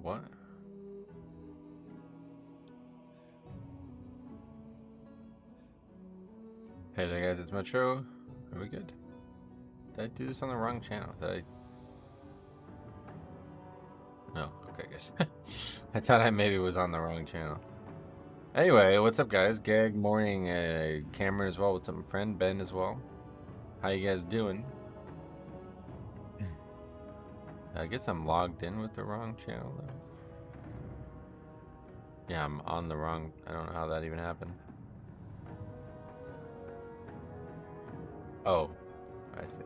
what? Hey there guys, it's Metro. Are we good? Did I do this on the wrong channel? Did I? No, okay guys. I thought I maybe was on the wrong channel. Anyway, what's up guys? Gag, morning, Cameron as well. What's up my friend? Ben as well. How you guys doing? I guess I'm logged in with the wrong channel though. Yeah, I'm on the wrong, I don't know how that even happened. Oh, I see.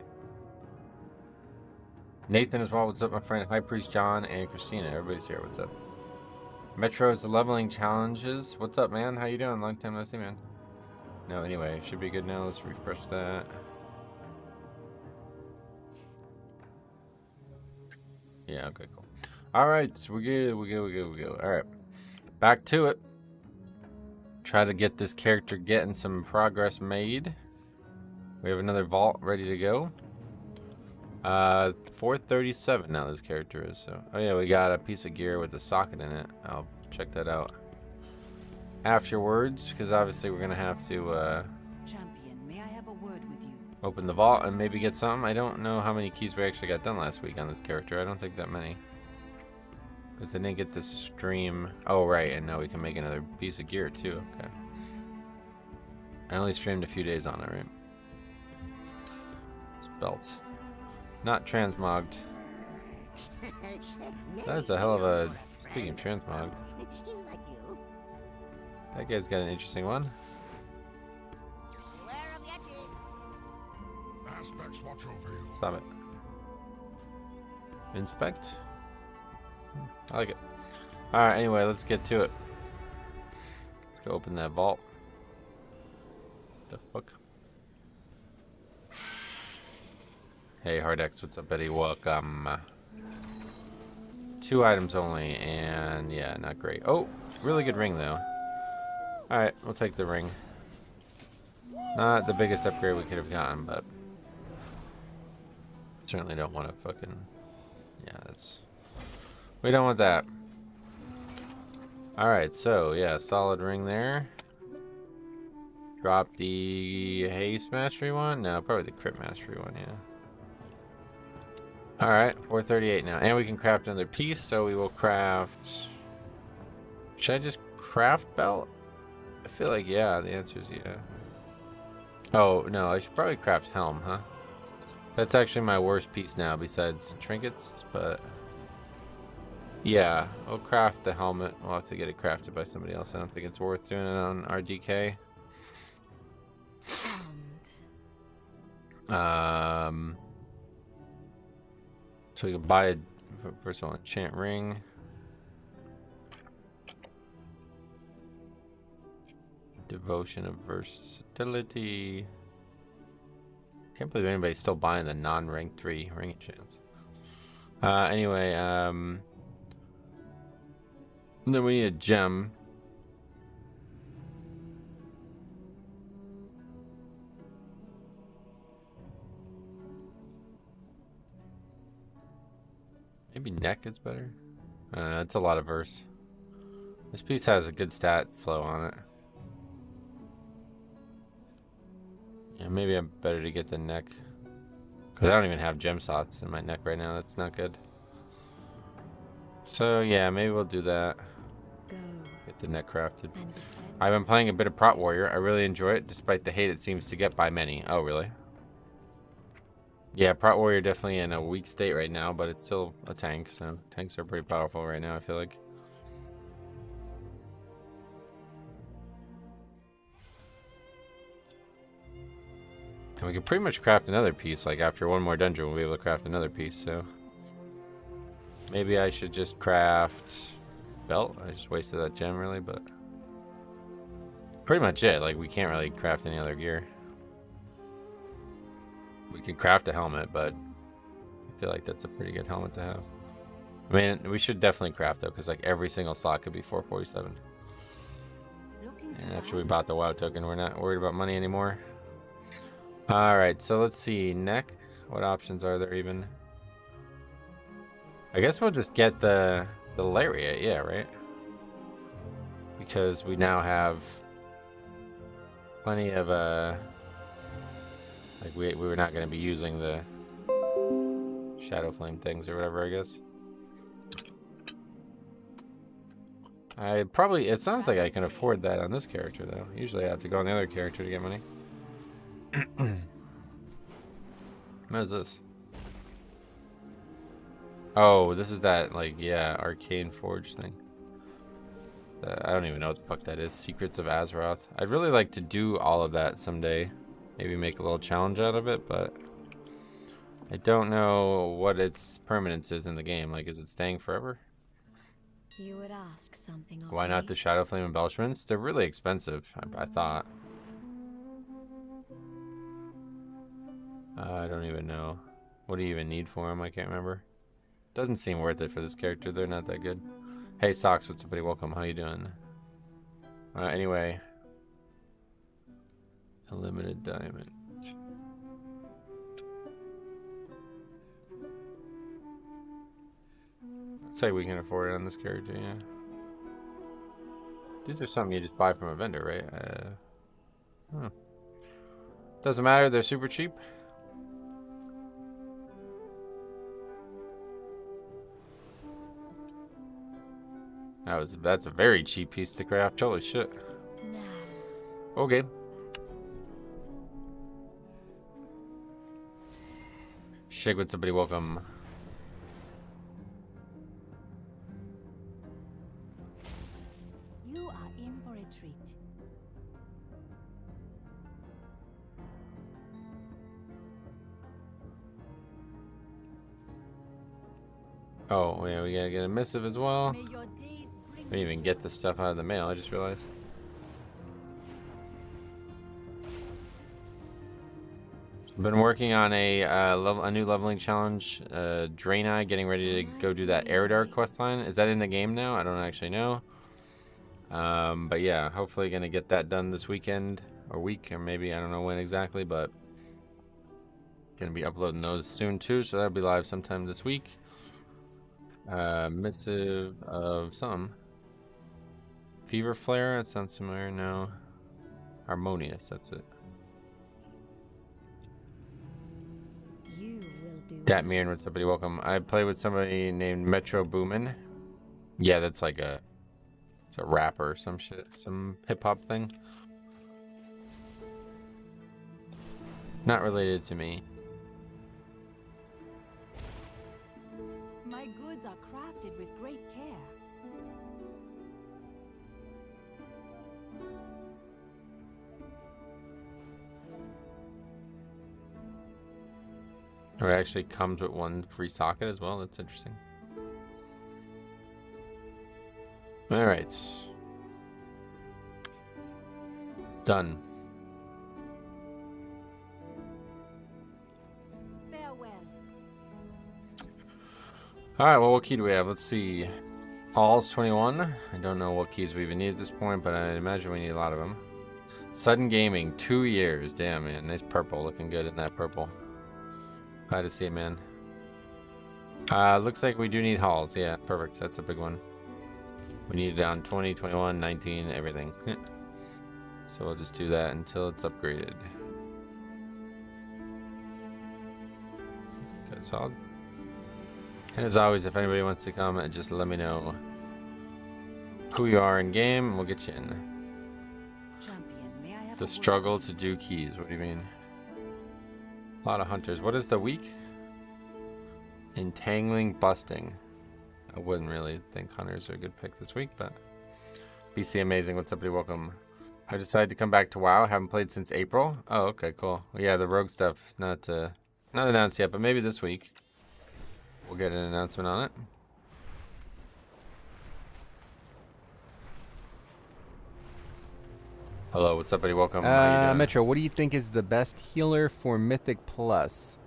Nathan as well. What's up, my friend? High Priest John and Christina. Everybody's here. What's up? Metro's the leveling challenges. What's up, man? How you doing? Long time no see, man. No, anyway, should be good now. Let's refresh that. Yeah, okay, cool. All right, so we're good. We're good. All right, back to it. Try to get this character getting some progress made. We have another vault ready to go. 437 now this character is, so. Oh yeah, we got a piece of gear with a socket in it. I'll check that out afterwards, because obviously we're gonna have to Champion, may I have a word with you? open the vault and maybe get some. I don't know how many keys we actually got done last week on this character. I don't think that many, because I didn't get to stream. Oh right, and now we can make another piece of gear too. Okay, I only streamed a few days on it, right? Belt. Not transmogged. That is a hell of a... Speaking of transmog. That guy's got an interesting one. Stop it. Inspect. I like it. Alright, anyway, let's get to it. Let's go open that vault. What the fuck? Hey Hardex, what's up buddy? Welcome. 2 items only, and yeah, not great. Oh, really good ring though. Alright, we'll take the ring. Not the biggest upgrade we could have gotten, but certainly don't want to fucking... Yeah, that's... We don't want that. Alright, so yeah, solid ring there. Drop the haste mastery one? No, probably the crit mastery one, yeah. Alright, 438 now. And we can craft another piece, so we will craft... Should I just craft belt? I feel like, yeah, the answer is yeah. Oh, no, I should probably craft helm, huh? That's actually my worst piece now, besides trinkets, but... Yeah, we'll craft the helmet. We'll have to get it crafted by somebody else. I don't think it's worth doing it on RDK. So we can buy a, first of all, enchant ring. Devotion of versatility. Can't believe anybody's still buying the non-rank 3 ring enchants. Anyway, then we need a gem. Maybe neck is better. I don't know, it's a lot of verse. This piece has a good stat flow on it. Yeah, maybe I'm better to get the neck. Because I don't even have gem slots in my neck right now. That's not good. So yeah, maybe we'll do that. Get the neck crafted. I've been playing a bit of Prot Warrior. I really enjoy it, despite the hate it seems to get by many. Oh, really? Yeah, Prot Warrior definitely in a weak state right now, but it's still a tank, so tanks are pretty powerful right now, I feel like. And we can pretty much craft another piece, like after one more dungeon we'll be able to craft another piece, so... Maybe I should just craft... belt? I just wasted that gem really, but... Pretty much it, like we can't really craft any other gear. We can craft a helmet, but I feel like that's a pretty good helmet to have. I mean, we should definitely craft though, because like every single slot could be 447. And after we bought the WoW token, we're not worried about money anymore. Alright, so let's see. Neck. What options are there even? I guess we'll just get the The lariat, yeah, right? Because we now have plenty of like we were not going to be using the shadow flame things or whatever, I guess. It sounds like I can afford that on this character though. Usually I have to go on the other character to get money. What is this? Oh, this is that, like, yeah, Arcane Forge thing. I don't even know what the fuck that is. Secrets of Azeroth. I'd really like to do all of that someday. Maybe make a little challenge out of it, but I don't know what its permanence is in the game. Like, is it staying forever? You would ask something of Why not me? the Shadow Flame embellishments? They're really expensive, I thought. I don't even know. What do you even need for them? I can't remember. Doesn't seem worth it for this character. They're not that good. Hey, Socks, what's up, buddy? Welcome. How you doing? Anyway. A limited diamond. Looks like we can afford it on this character, yeah. These are something you just buy from a vendor, right? Doesn't matter, they're super cheap. That's a very cheap piece to craft. Holy shit. No. Okay. Shake with somebody, welcome. You are in for a treat. Oh, yeah, we gotta get a missive as well. May your days bring I didn't even get the stuff out of the mail, I just realized. I've been working on a new leveling challenge, Draenei, getting ready to go do that Eridar questline. Is that in the game now? I don't actually know. But yeah, hopefully gonna get that done this weekend or week, or maybe I don't know when exactly, but gonna be uploading those soon too, so that'll be live sometime this week. Missive of something. Fever Flare, that sounds familiar. No. Harmonious, that's it. you will do. Dat Mirren, what's up, buddy? Welcome. I play with somebody named Metro Boomin. Yeah, that's like it's a rapper or some shit, some hip hop thing. Not related to me. My goods are crafted with great care. It actually comes with one free socket as well. That's interesting. All right. Done. Farewell. All right, well, what key do we have? Let's see. All's 21. I don't know what keys we even need at this point, but I imagine we need a lot of them. Sudden Gaming, 2 years. Damn, man. Nice purple. Looking good in that purple. Glad to see it, man. Looks like we do need halls. Yeah, perfect. That's a big one. We need it on 20, 21, 19, everything. So we'll just do that until it's upgraded. Okay, solid. And as always, if anybody wants to come, just let me know who you are in game, and we'll get you in. Champion, may I have The a word struggle with to do keys. What do you mean? A lot of hunters. What is the week? Entangling, busting. I wouldn't really think hunters are a good pick this week, but BC Amazing. What's up, buddy? Welcome. I decided to come back to WoW. Haven't played since April. Oh, okay, cool. Well, yeah, the rogue stuff is not announced yet, but maybe this week we'll get an announcement on it. Hello, what's up, buddy? Welcome. How you doing? Metro, what do you think is the best healer for Mythic Plus?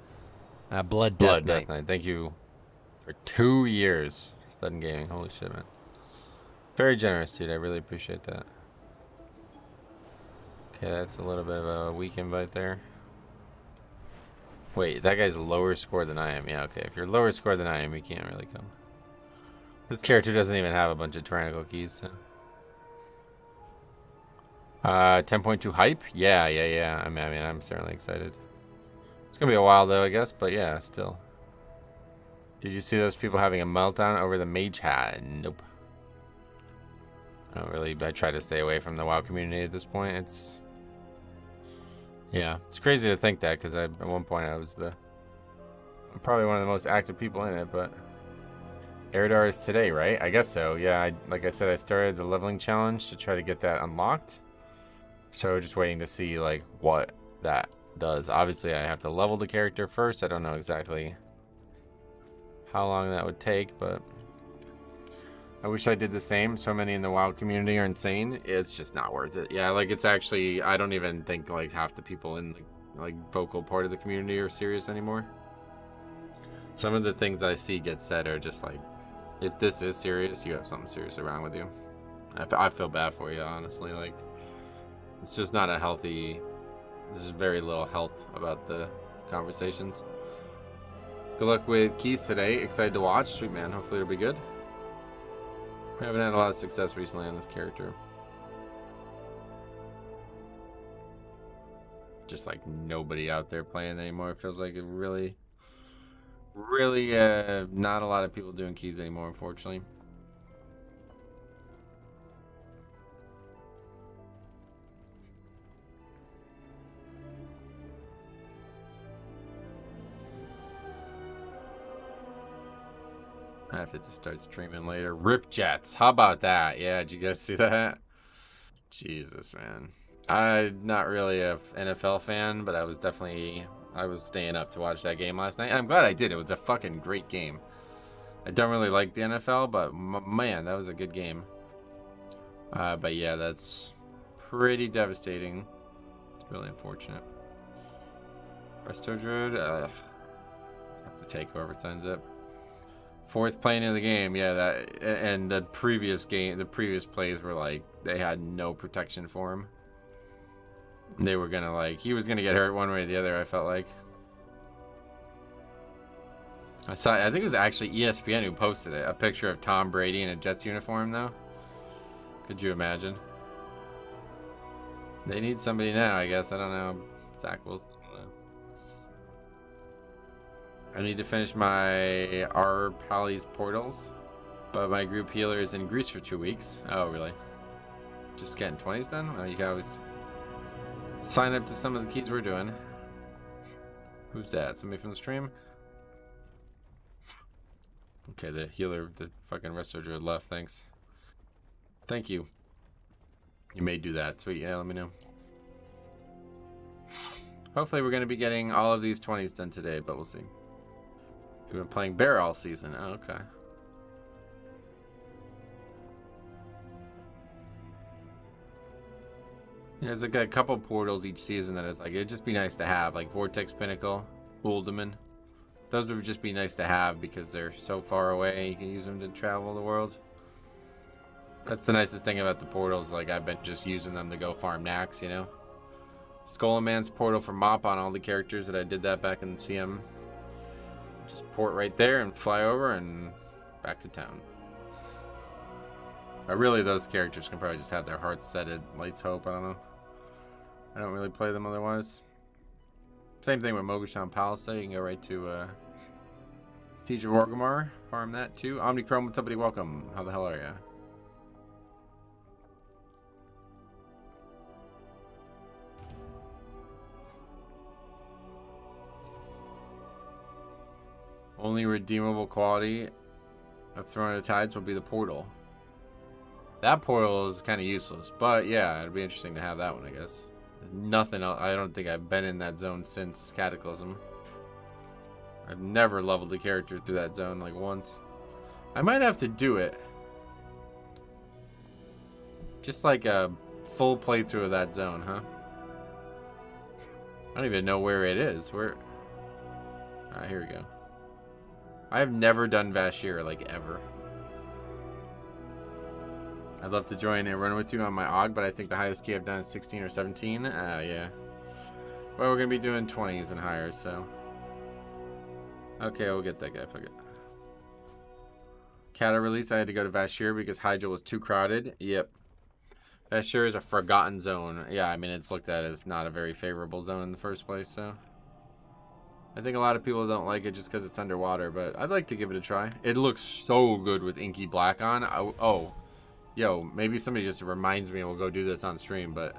Blood Blood Death Death Knight. Thank you for 2 years. Sudden Gaming. Holy shit, man. Very generous, dude. I really appreciate that. Okay, that's a little bit of a weak invite there. Wait, that guy's lower score than I am. Yeah, okay. If you're lower score than I am, you can't really come. This character doesn't even have a bunch of tyrannical keys. So. 10.2 hype? Yeah. I mean, I'm certainly excited. It's gonna be a while though, I guess, but yeah, still. Did you see those people having a meltdown over the mage hat? Nope. I try to stay away from the WoW community at this point. It's crazy to think that, because at one point I'm probably one of the most active people in it, but Eridar is today, right? I guess so. Yeah, like I said, I started the leveling challenge to try to get that unlocked. So just waiting to see like what that does. Obviously, I have to level the character first. I don't know exactly how long that would take, but I wish I did the same. So many in the WoW community are insane. It's just not worth it. Yeah, like it's actually, I don't even think like half the people in the like vocal part of the community are serious anymore. Some of the things I see get said are just like, if this is serious, you have something serious wrong with you. I feel bad for you, honestly. Like, it's just not a healthy, there's very little health about the conversations. Good luck with keys today. Excited to watch. Sweet man. Hopefully it'll be good. We haven't had a lot of success recently on this character. Just like nobody out there playing anymore. It feels like it really not a lot of people doing keys anymore, unfortunately. I have to just start streaming later. Rip Jets. How about that? Yeah, did you guys see that? Jesus, man. I'm not really a NFL fan, but I was staying up to watch that game last night. And I'm glad I did. It was a fucking great game. I don't really like the NFL, but man, that was a good game. But yeah, that's pretty devastating. It's really unfortunate. Resto Druid, have to take whoever signs up. Fourth plane of the game, yeah, that, and the previous plays were like, they had no protection for him. They were gonna like, he was gonna get hurt one way or the other, I felt like. I think it was actually ESPN who posted it, a picture of Tom Brady in a Jets uniform though. Could you imagine? They need somebody now, I guess. I don't know. Zach Wilson. I need to finish my R Pally's portals, but my group healer is in Greece for 2 weeks. Oh, really? Just getting 20s done? Well, you can always sign up to some of the keys we're doing. Who's that? Somebody from the stream? Okay, the healer, the fucking resto druid left. Thanks. Thank you. You may do that. Sweet. Yeah, let me know. Hopefully we're going to be getting all of these 20s done today, but we'll see. We've been playing bear all season. Oh, okay. Yeah, there's like a couple portals each season that is like, it'd just be nice to have, like Vortex Pinnacle, Uldaman. Those would just be nice to have because they're so far away. You can use them to travel the world. That's the nicest thing about the portals. Like, I've been just using them to go farm Nax, you know? Skullman's portal for Mop on all the characters that I did that back in the CM. Just port right there and fly over and back to town. But really, those characters can probably just have their hearts set at Light's Hope. I don't know. I don't really play them otherwise. Same thing with Mogushan Palisade. You can go right to Siege of Orgrimmar. Farm that too. Omnichrome, what's up, buddy? Welcome. How the hell are ya? Only redeemable quality of Throne of the Tides will be the portal. That portal is kind of useless, but yeah, it'd be interesting to have that one, I guess. There's nothing else. I don't think I've been in that zone since Cataclysm. I've never leveled the character through that zone like once. I might have to do it. Just like a full playthrough of that zone, huh? I don't even know where it is. Where? Alright, here we go. I've never done Vashir, like, ever. I'd love to join and run with you on my AUG, but I think the highest key I've done is 16 or 17. Yeah. Well, we're going to be doing 20s and higher, so. Okay, we'll get that guy. Fuck it. Kata release, I had to go to Vashir because Hyjal was too crowded. Yep. Vashir is a forgotten zone. Yeah, I mean, it's looked at as not a very favorable zone in the first place, so. I think a lot of people don't like it just because it's underwater, but I'd like to give it a try. It looks so good with inky black on. Oh, yo, maybe somebody just reminds me and we'll go do this on stream, but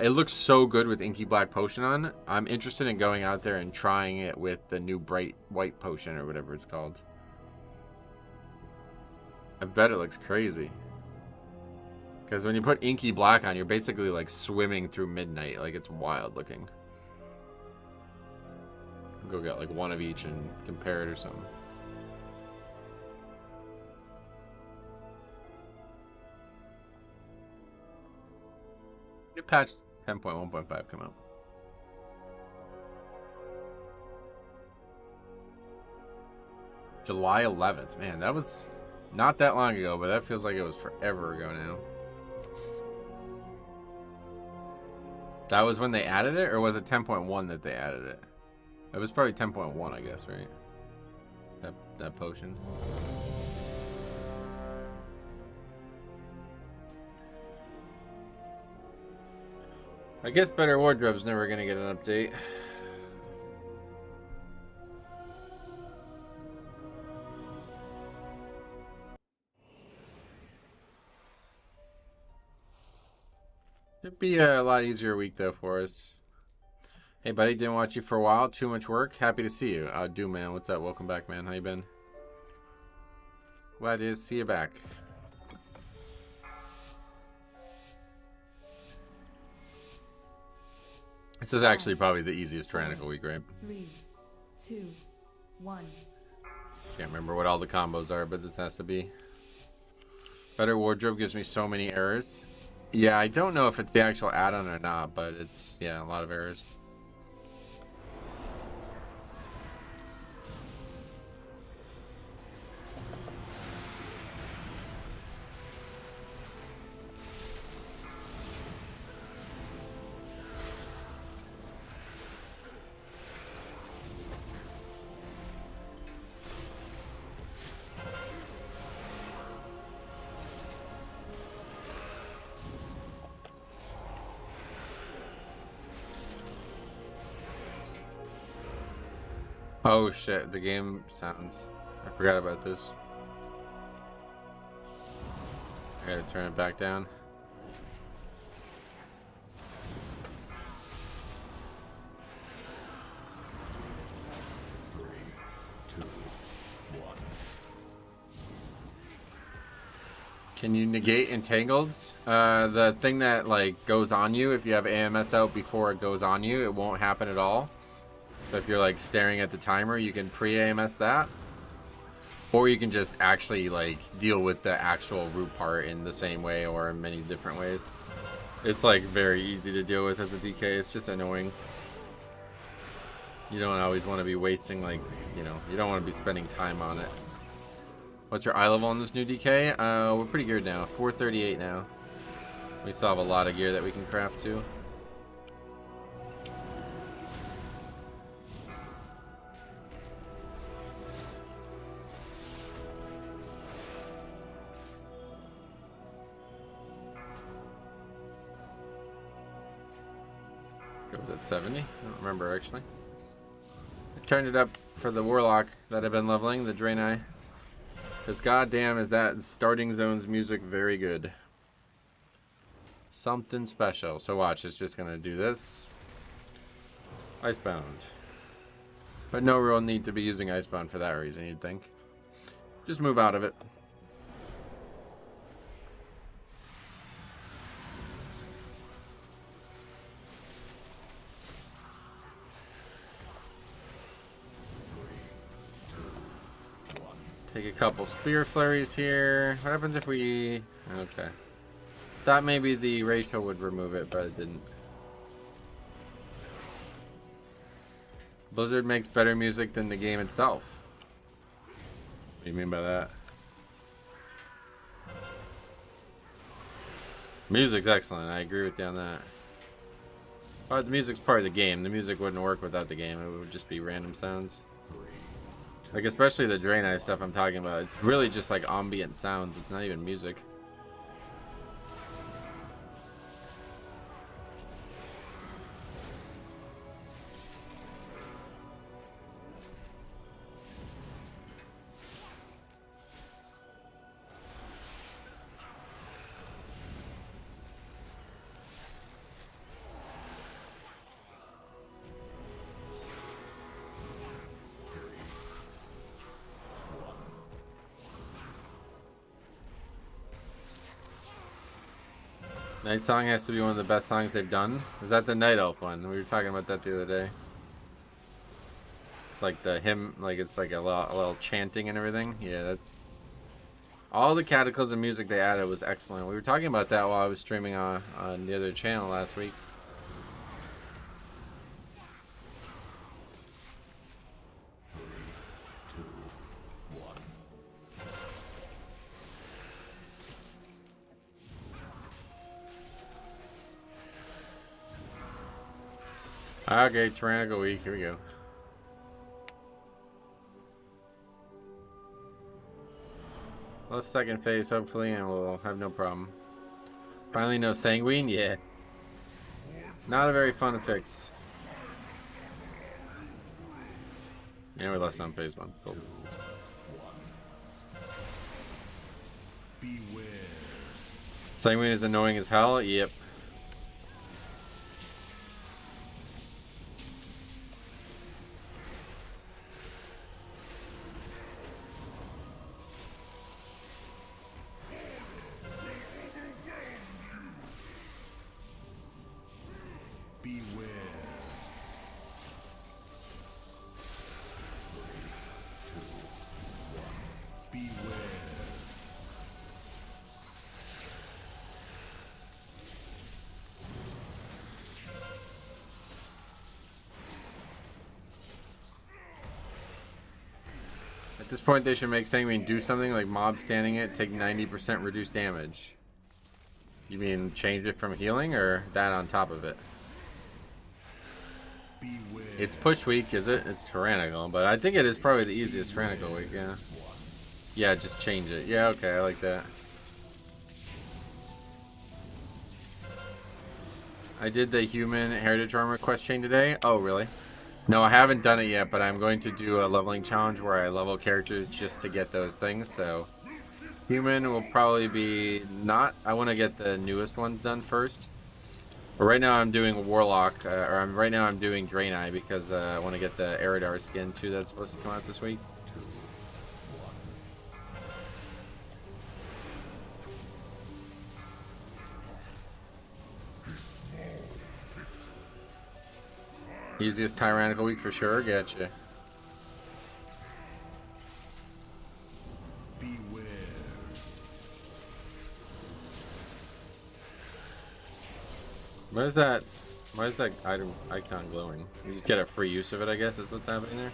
it looks so good with inky black potion on. I'm interested in going out there and trying it with the new bright white potion or whatever it's called. I bet it looks crazy. Because when you put inky black on, you're basically like swimming through midnight. Like, it's wild looking. Go get like one of each and compare it or something. New patch 10.1.5 come out. July 11th. Man, that was not that long ago, but that feels like it was forever ago now. That was when they added it, or was it 10.1 that they added it? It was probably 10.1, I guess, right? That potion. I guess Better Wardrobe's never gonna get an update. It'd be a lot easier week though for us. Hey buddy, didn't watch you for a while. Too much work. Happy to see you. Doom man, what's up? Welcome back, man. How you been? Glad to see you back. This is actually probably the easiest Tyrannical week, right? 3, 2, 1. Can't remember what all the combos are, but this has to be. Better Wardrobe gives me so many errors. Yeah, I don't know if it's the actual add-on or not, but it's, yeah, a lot of errors. Oh shit, the game sounds. I forgot about this. I gotta turn it back down. Can you negate entangled? The thing that like goes on you, if you have AMS out before it goes on you, it won't happen at all. So if you're like staring at the timer, you can pre-AMS that. Or you can just actually like deal with the actual root part in the same way or in many different ways. It's like very easy to deal with as a DK. It's just annoying. You don't always want to be wasting like, you know, you don't want to be spending time on it. What's your eye level on this new DK? We're pretty good now. 438 now. We still have a lot of gear that we can craft too. Was it 70? I don't remember actually. I turned it up for the Warlock that I've been leveling, the Draenei. Because goddamn is that starting zone's music very good. Something special. So watch, it's just gonna do this. Icebound. But no real need to be using Icebound for that reason, you'd think. Just move out of it. Take a couple spear flurries here. What happens if we... Okay. Thought maybe the ratio would remove it, but it didn't. Blizzard makes better music than the game itself. What do you mean by that? Music's excellent. I agree with you on that. But the music's part of the game. The music wouldn't work without the game. It would just be random sounds. Like, especially the Drain Eye stuff I'm talking about. It's really just like ambient sounds. It's not even music. Night Song has to be one of the best songs they've done. Was that the Night Elf one? We were talking about that the other day. Like the hymn, like it's like a little chanting and everything. Yeah, that's... All the Cataclysm music they added was excellent. We were talking about that while I was streaming on the other channel last week. Okay, Tyrannical Week, here we go. Let's second phase, hopefully, and we'll have no problem. Finally, no Sanguine? Yeah. Not a very fun fix. Yeah, we're less on phase 1. Cool. Sanguine is annoying as hell? Yep. At this point, they should make Sanguine do something like mob standing it, take 90% reduced damage. You mean change it from healing, or that on top of it? It's push week, is it? It's Tyrannical, but I think it is probably the easiest Tyrannical week, yeah. Yeah, just change it. Yeah, okay, I like that. I did the human heritage armor quest chain today. Oh, really? No, I haven't done it yet, but I'm going to do a leveling challenge where I level characters just to get those things, so... Human will probably be not... I want to get the newest ones done first. But right now I'm doing Warlock, right now I'm doing Drain Eye because I want to get the Eridar skin too that's supposed to come out this week. Easiest Tyrannical week for sure, gotcha. Why is that item icon glowing? You just get a free use of it, I guess, is what's happening there.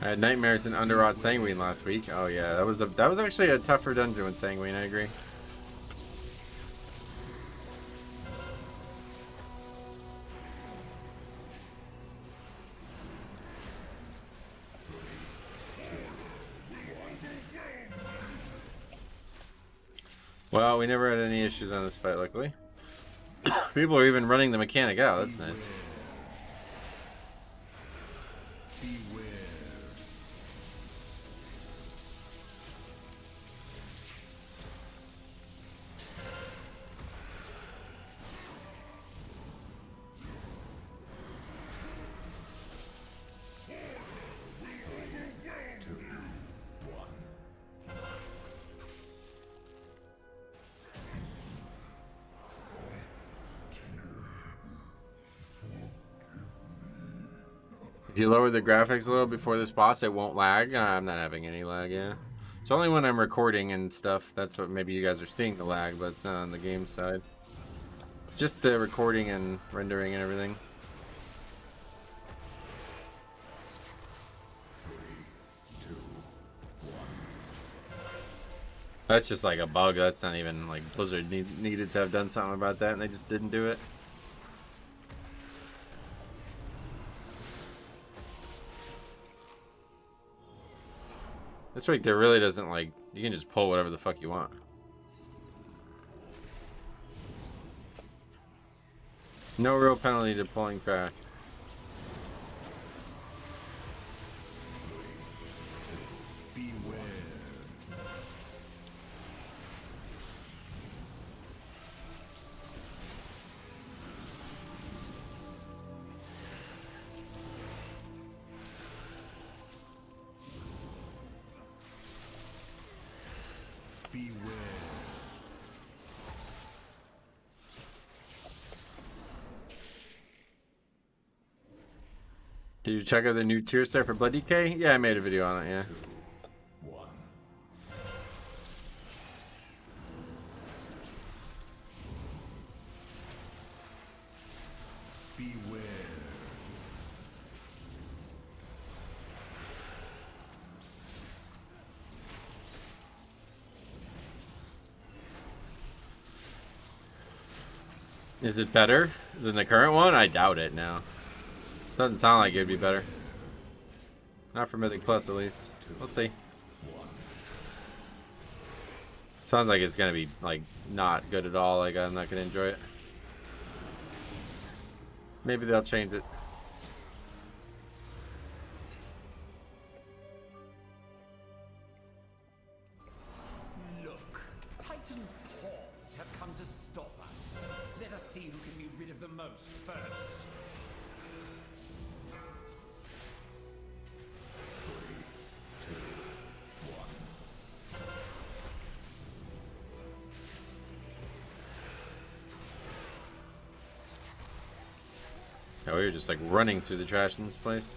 I had nightmares in Underwrought Sanguine last week. Oh yeah, that was actually a tougher dungeon with Sanguine, I agree. Well, we never had any issues on this fight, luckily. People are even running the mechanic out, that's nice. If you lower the graphics a little before this boss, it won't lag. I'm not having any lag, yeah. It's only when I'm recording and stuff. That's what maybe you guys are seeing the lag, but it's not on the game side. Just the recording and rendering and everything. That's just like a bug. That's not even like Blizzard needed to have done something about that, and they just didn't do it. This week there really doesn't like, you can just pull whatever the fuck you want. No real penalty to pulling craft. Did you check out the new tier set for Blood DK? Yeah, I made a video on it, yeah. Is it better than the current one? I doubt it now. Doesn't sound like it'd be better. Not for Mythic Plus, at least. We'll see. Sounds like it's gonna be like not good at all. Like I'm not gonna enjoy it. Maybe they'll change it. Look, Titan pawns have come to stop us. Let us see who can be rid of the most first. Oh, we were just like running through the trash in this place.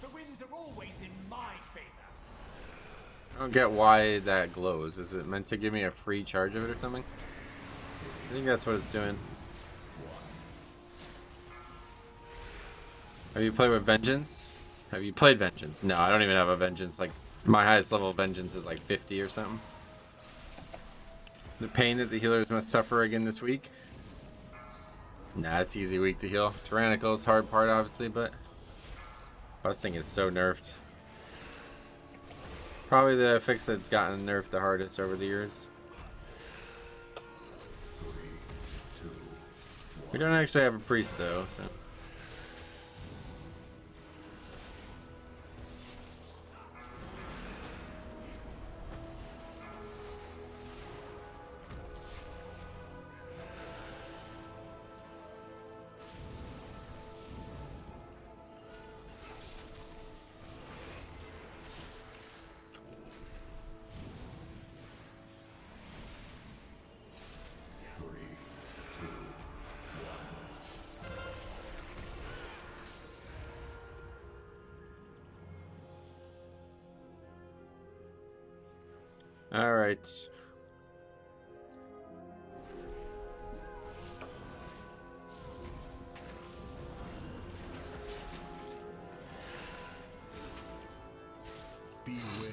The winds are always in my favor. I don't get why that glows. Is it meant to give me a free charge of it or something? I think that's what it's doing. Have you played with Vengeance? Have you played Vengeance? No, I don't even have a Vengeance. Like, my highest level of Vengeance is like 50 or something. The pain that the healers must suffer again this week. Nah, it's easy week to heal. Tyrannical is hard part, obviously, but busting is so nerfed. Probably the fix that's gotten nerfed the hardest over the years. We don't actually have a priest though, so. All right. Beware.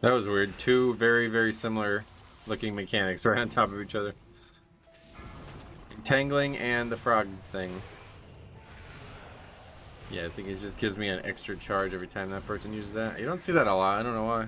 That was weird. Two very, very similar looking mechanics right on top of each other. Entangling and the frog thing. Yeah, I think it just gives me an extra charge every time that person uses that. You don't see that a lot. I don't know why.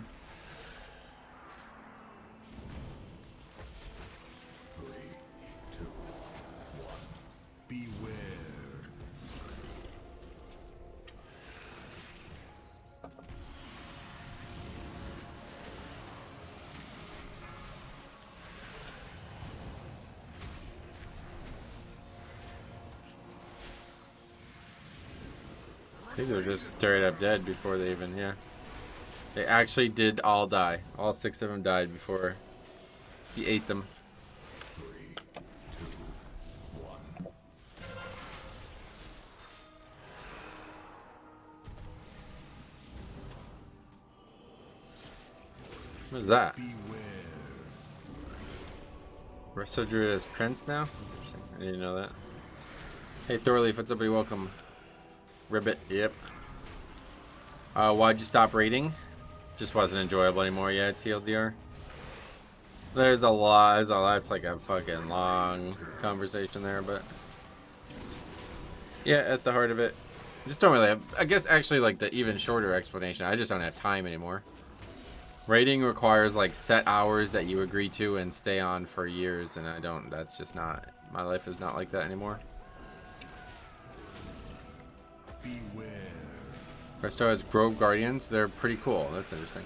These are just straight up dead before they even, yeah. They actually did all die. All 6 of them died before he ate them. What is that? Resto Druid as Prince now? That's interesting. I didn't know that. Hey Thorleaf, what's up, buddy? Welcome. Ribbit, yep. Why'd you stop raiding? Just wasn't enjoyable anymore, yeah, TLDR. There's a lot, it's like a fucking long conversation there, but yeah, at the heart of it, just don't really have, I guess actually like the even shorter explanation, I just don't have time anymore. Raiding requires like set hours that you agree to and stay on for years, and I don't, that's just not, my life is not like that anymore. Beware. Resto has Grove Guardians, they're pretty cool, that's interesting.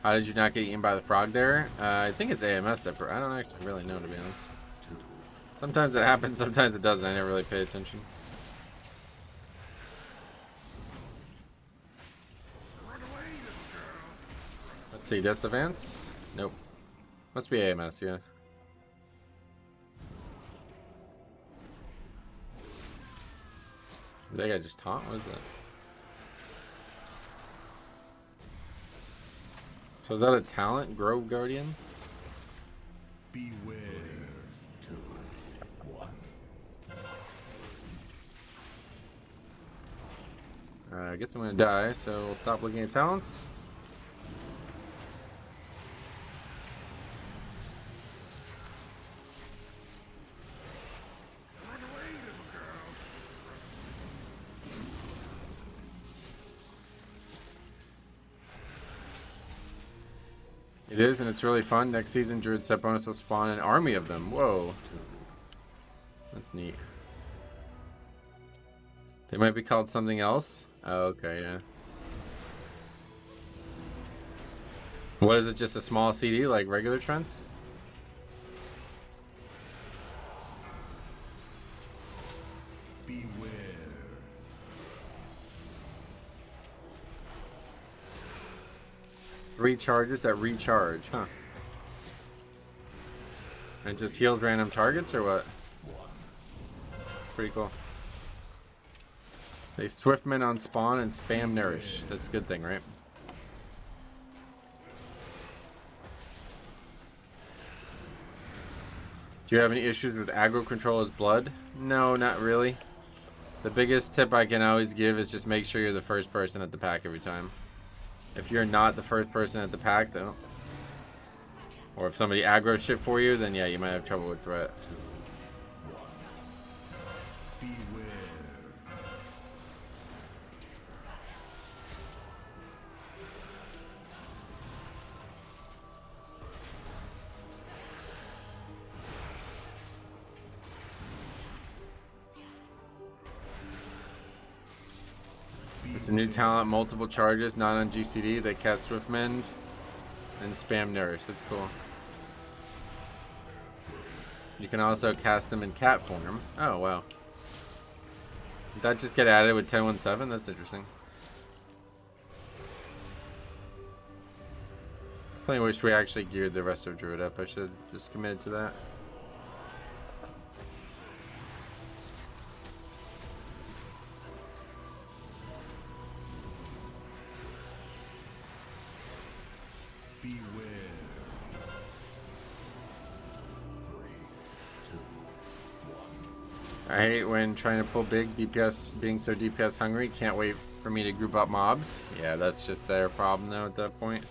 How did you not get eaten by the frog there? I think it's AMS that, I don't actually really know, to be honest. Sometimes it happens, sometimes it doesn't, I never really pay attention. Let's see, Death Advance? Nope. Must be AMS, yeah. Did that guy just taunt? What is that? So is that a talent? Grove Guardians? Beware. 2, 1. I guess I'm gonna die, so we'll stop looking at talents. It is, and it's really fun. Next season, Druid set bonus will spawn an army of them. Whoa. That's neat. They might be called something else. Oh, okay, yeah. What is it, just a small CD like regular Trents? Beware. 3 charges that recharge, huh? And just heals random targets or what? Pretty cool. They Swiftman on spawn and spam nourish. That's a good thing, right? Do you have any issues with aggro control as blood? No, not really. The biggest tip I can always give is just make sure you're the first person at the pack every time. If you're not the first person at the pack, though, or if somebody aggro shit for you, then yeah, you might have trouble with threat. Beware. It's a new talent, multiple charges, not on GCD. They cast Swiftmend and spam Nourish. That's cool. You can also cast them in cat form. Oh, wow. Did that just get added with 10.1.7? That's interesting. I wish we actually geared the rest of Druid up. I should have just committed to that. Beware. 3, 2, 1. I hate when trying to pull big DPS, being so DPS hungry. Can't wait for me to group up mobs. Yeah, that's just their problem though at that point.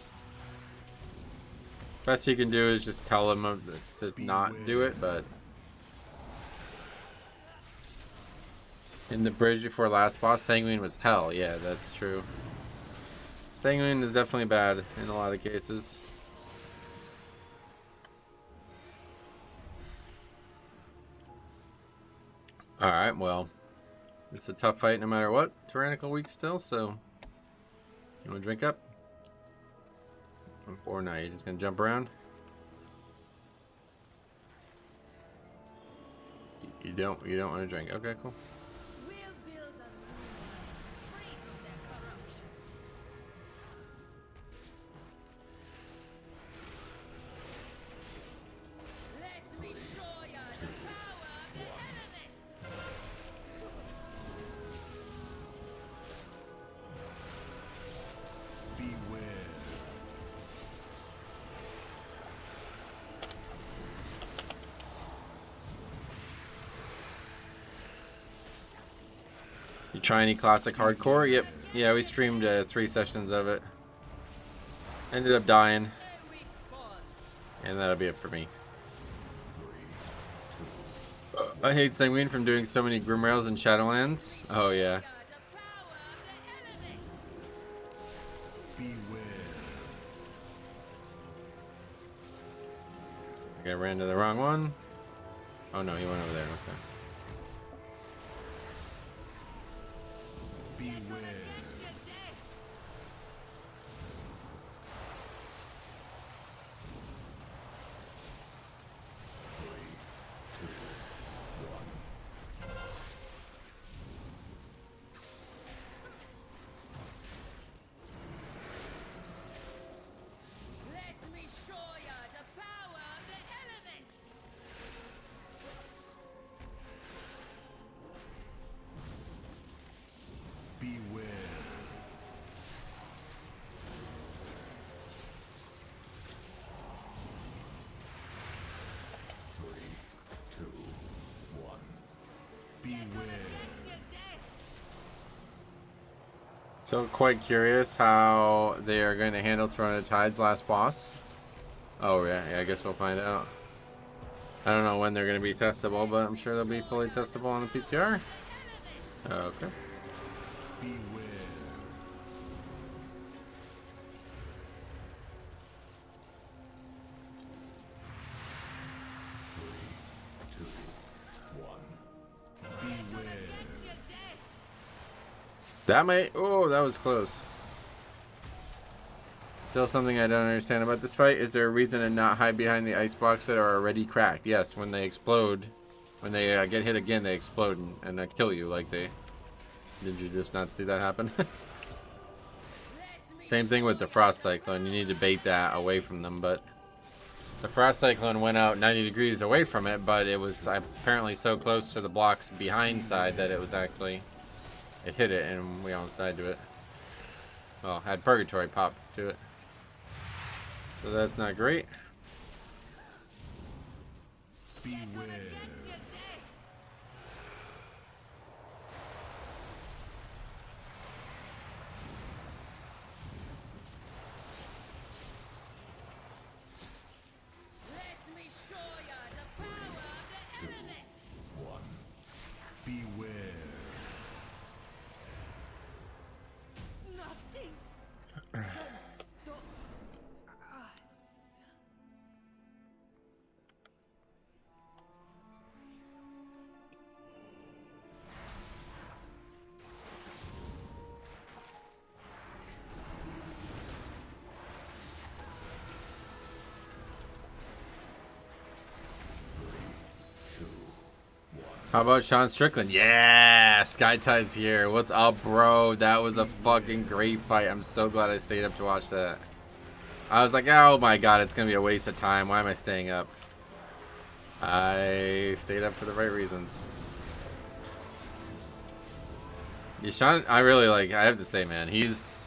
Best you can do is just tell them to not do it, but in the bridge before last boss, Sanguine was hell. Yeah, that's true. Sanguine is definitely bad in a lot of cases. Alright, well, it's a tough fight no matter what. Tyrannical week still, so you want to drink up? Or not, you're just going to jump around? You don't want to drink. Okay, cool. We'll build a moon free from their corruption. Let me show ya the power of the elements. Beware. You try any classic hardcore? Yep. Yeah, we streamed 3 sessions of it. Ended up dying. And that'll be it for me. I hate Sanguine from doing so many Grim Rails and Shadowlands. Oh yeah. I ran to the wrong one. Oh no, he went over there. Okay. Beware. Let me show ya the power of the elements. Beware. Beware. That's your death. So quite curious how they are going to handle Throne of Tide's last boss. Oh yeah, I guess we'll find out. I don't know when they're going to be testable, but I'm sure they'll be fully testable on the PTR. Okay. Beware. Beware. That's your death. That might... Oh, that was close. Still something I don't understand about this fight. Is there a reason to not hide behind the ice blocks that are already cracked? Yes, when they explode, when they get hit again, they explode and kill you like they... Did you just not see that happen? Same thing with the Frost Cyclone. You need to bait that away from them, but... The Frost Cyclone went out 90 degrees away from it, but it was apparently so close to the blocks behind side that it was actually... It hit it and we almost died to it. Well, had Purgatory pop to it. So that's not great. Beware. That's your death. Let me show ya the power of the elements. Beware. Nothing can stop us. How about Sean Strickland? Yeah! Sky Tie's here. What's up, bro? That was a fucking great fight. I'm so glad I stayed up to watch that. I was like, oh my god, it's gonna be a waste of time. Why am I staying up? I stayed up for the right reasons. Yeah, Sean, I really like, I have to say, man, he's...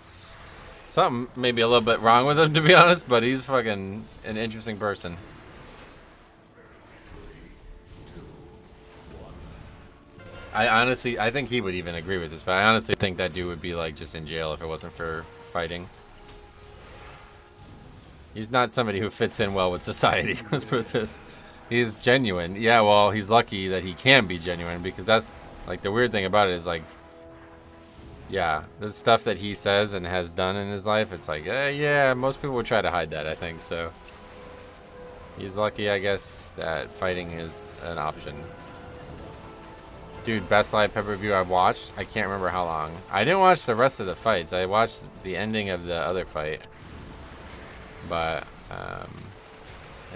Something maybe a little bit wrong with him, to be honest, but he's fucking an interesting person. I think he would even agree with this, but I honestly think that dude would be like just in jail if it wasn't for fighting. He's not somebody who fits in well with society. Let's put it this. He's genuine. Yeah, well, he's lucky that he can be genuine because that's like the weird thing about it is like, yeah, the stuff that he says and has done in his life, it's like, yeah, most people would try to hide that, I think, so. He's lucky, I guess, that fighting is an option. Dude, best live pay-per-view I've watched. I can't remember how long. I didn't watch the rest of the fights. I watched the ending of the other fight. But, I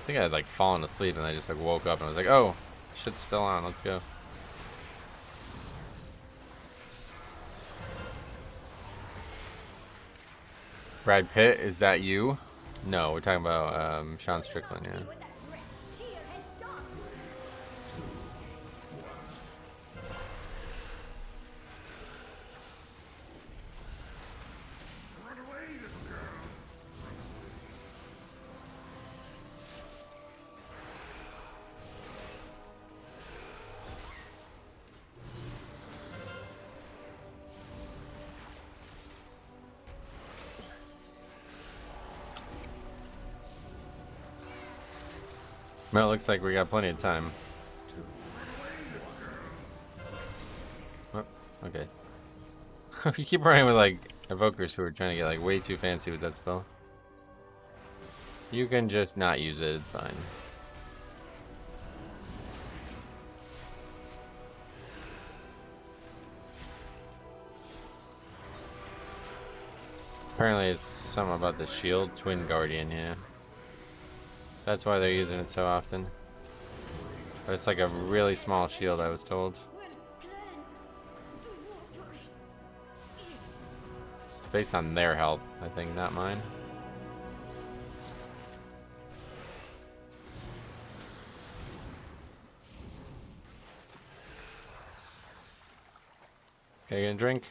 think I had, like, fallen asleep and I just, like, woke up and I was like, oh, shit's still on. Let's go. Brad Pitt, is that you? No, we're talking about, Sean Strickland, yeah. What that wretch Tyr has done. Run away, little girl. Well, it looks like we got plenty of time. Oh, okay. You keep running with like evokers who are trying to get like way too fancy with that spell. You can just not use it, it's fine. Apparently it's something about the shield twin guardian, yeah. That's why they're using it so often. But it's like a really small shield, I was told. It's based on their health, I think, not mine. Okay, gonna drink?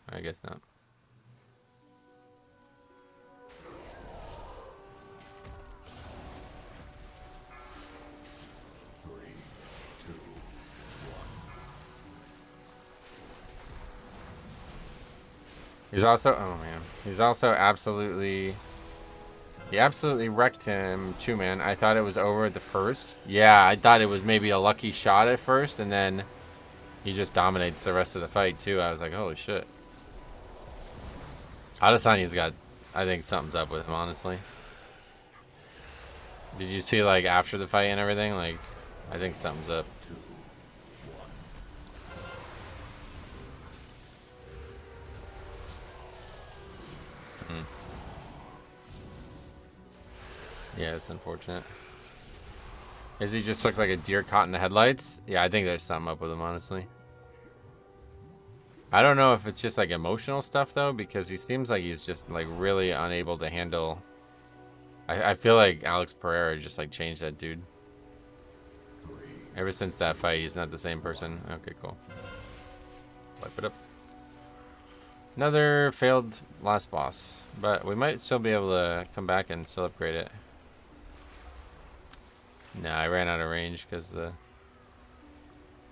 I guess not. He's also, oh man, he's also absolutely, he absolutely wrecked him too, man. I thought it was over at the first. Yeah, I thought it was maybe a lucky shot at first, and then he just dominates the rest of the fight too. I was like, holy shit. Adesanya's got, I think something's up with him, honestly. Did you see like after the fight and everything? Like, I think something's up. Yeah, it's unfortunate. Does he just look like a deer caught in the headlights? Yeah, I think there's something up with him, honestly. I don't know if it's just like emotional stuff though, because he seems like he's just like really unable to handle. I feel like Alex Pereira just like changed that dude. Ever since that fight, he's not the same person. Okay, cool. Wipe it up. Another failed last boss, but we might still be able to come back and still upgrade it. Nah, I ran out of range because the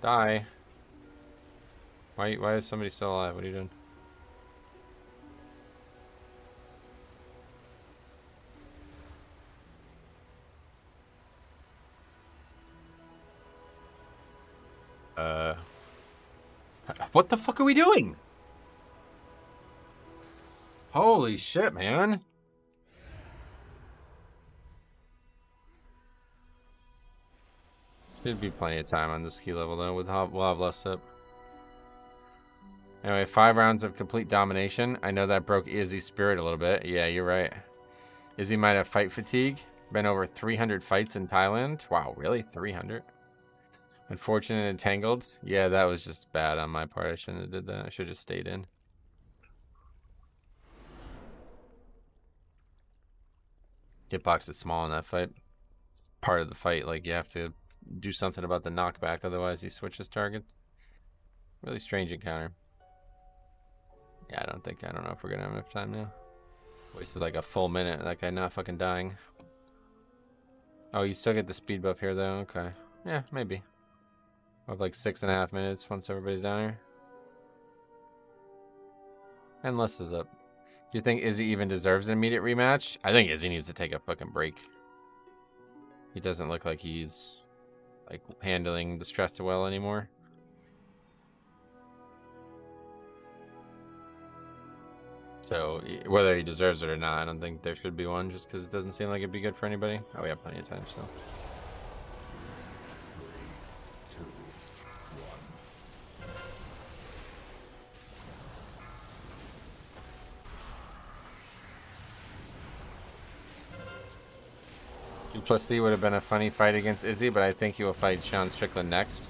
die. Why is somebody still alive? What are you doing? What the fuck are we doing? Holy shit, man. Should be plenty of time on this key level though. We'll have less up. Anyway, 5 rounds of complete domination. I know that broke Izzy's spirit a little bit. Yeah, you're right. Izzy might have fight fatigue. Been over 300 fights in Thailand. Wow, really? 300? Unfortunate and entangled. Yeah, that was just bad on my part. I shouldn't have did that. I should have stayed in. Hitbox is small in that fight. It's part of the fight. Like, you have to do something about the knockback. Otherwise, he switches targets. Really strange encounter. Yeah, I don't know if we're going to have enough time now. Wasted like a full minute. That guy not fucking dying. Oh, you still get the speed buff here, though? Okay. Yeah, maybe. We'll have like 6.5 minutes once everybody's down here. And Les is up. Do you think Izzy even deserves an immediate rematch? I think Izzy needs to take a fucking break. He doesn't look like he's like handling the stress too well anymore. So whether he deserves it or not, I don't think there should be one just because it doesn't seem like it'd be good for anybody. Oh, we have plenty of time still. Plus C would have been a funny fight against Izzy, but I think he will fight Sean Strickland next.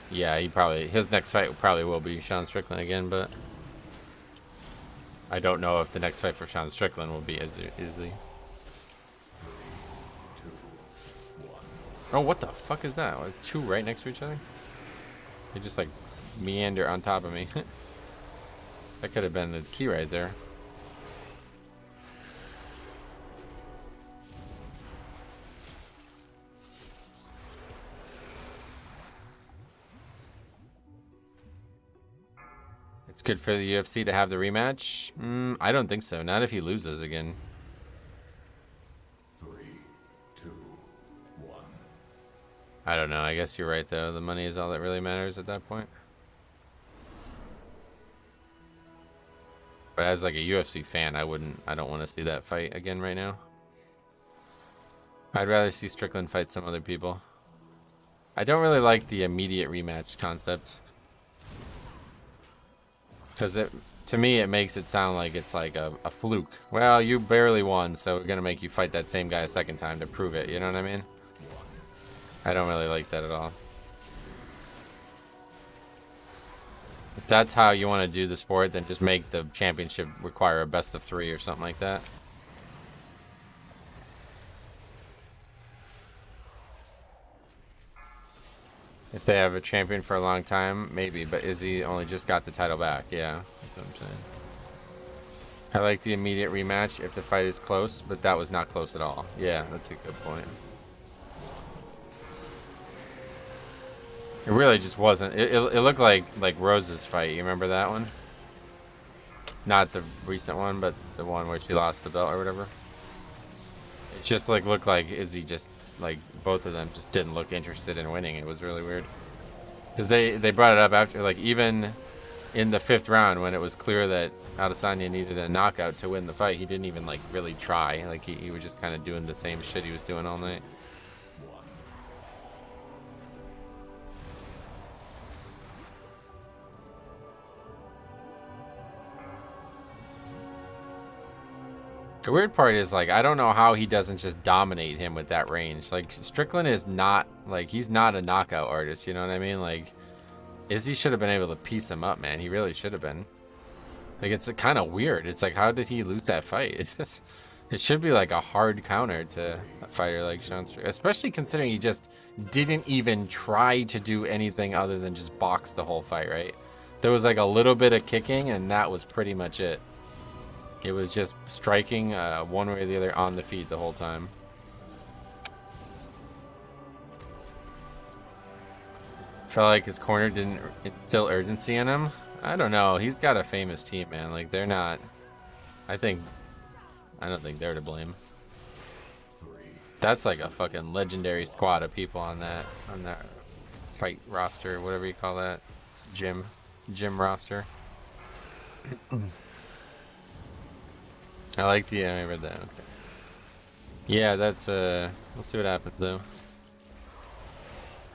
Yeah, his next fight probably will be Sean Strickland again, but I don't know if the next fight for Sean Strickland will be Izzy. Oh, what the fuck is that? Like, 2 right next to each other? They just like meander on top of me. That could have been the key right there. It's good for the UFC to have the rematch? I don't think so. Not if he loses again. 3, 2, 1. I don't know. I guess you're right though. The money is all that really matters at that point. But as like a UFC fan, I don't want to see that fight again right now. I'd rather see Strickland fight some other people. I don't really like the immediate rematch concept. Because to me, it makes it sound like it's like a fluke. Well, you barely won, so we're going to make you fight that same guy a second time to prove it. You know what I mean? I don't really like that at all. If that's how you want to do the sport, then just make the championship require a best of 3 or something like that. If they have a champion for a long time, maybe. But Izzy only just got the title back. Yeah, that's what I'm saying. I like the immediate rematch if the fight is close, but that was not close at all. Yeah, that's a good point. It really just wasn't. It looked like Rose's fight. You remember that one? Not the recent one, but the one where she lost the belt or whatever. It just looked like Izzy just both of them just didn't look interested in winning. It was really weird. Because they brought it up after even in the 5th round when it was clear that Adesanya needed a knockout to win the fight, he didn't even really try. He was just kind of doing the same shit he was doing all night. The weird part is I don't know how he doesn't just dominate him with that range. Strickland is not he's not a knockout artist, you know what I mean? Izzy should have been able to piece him up, man. He really should have been. It's kind of weird. It's how did he lose that fight? It's just, it should be a hard counter to a fighter like Sean Strickland, especially considering he just didn't even try to do anything other than just box the whole fight, right? There was a little bit of kicking, and that was pretty much it. It was just striking one way or the other on the feet the whole time. Felt like his corner didn't instill urgency in him. I don't know. He's got a famous team, man. They're not. I don't think they're to blame. That's a fucking legendary squad of people on that fight roster, whatever you call that, gym roster. I like the. I read that. Okay. Yeah, that's we'll see what happens though.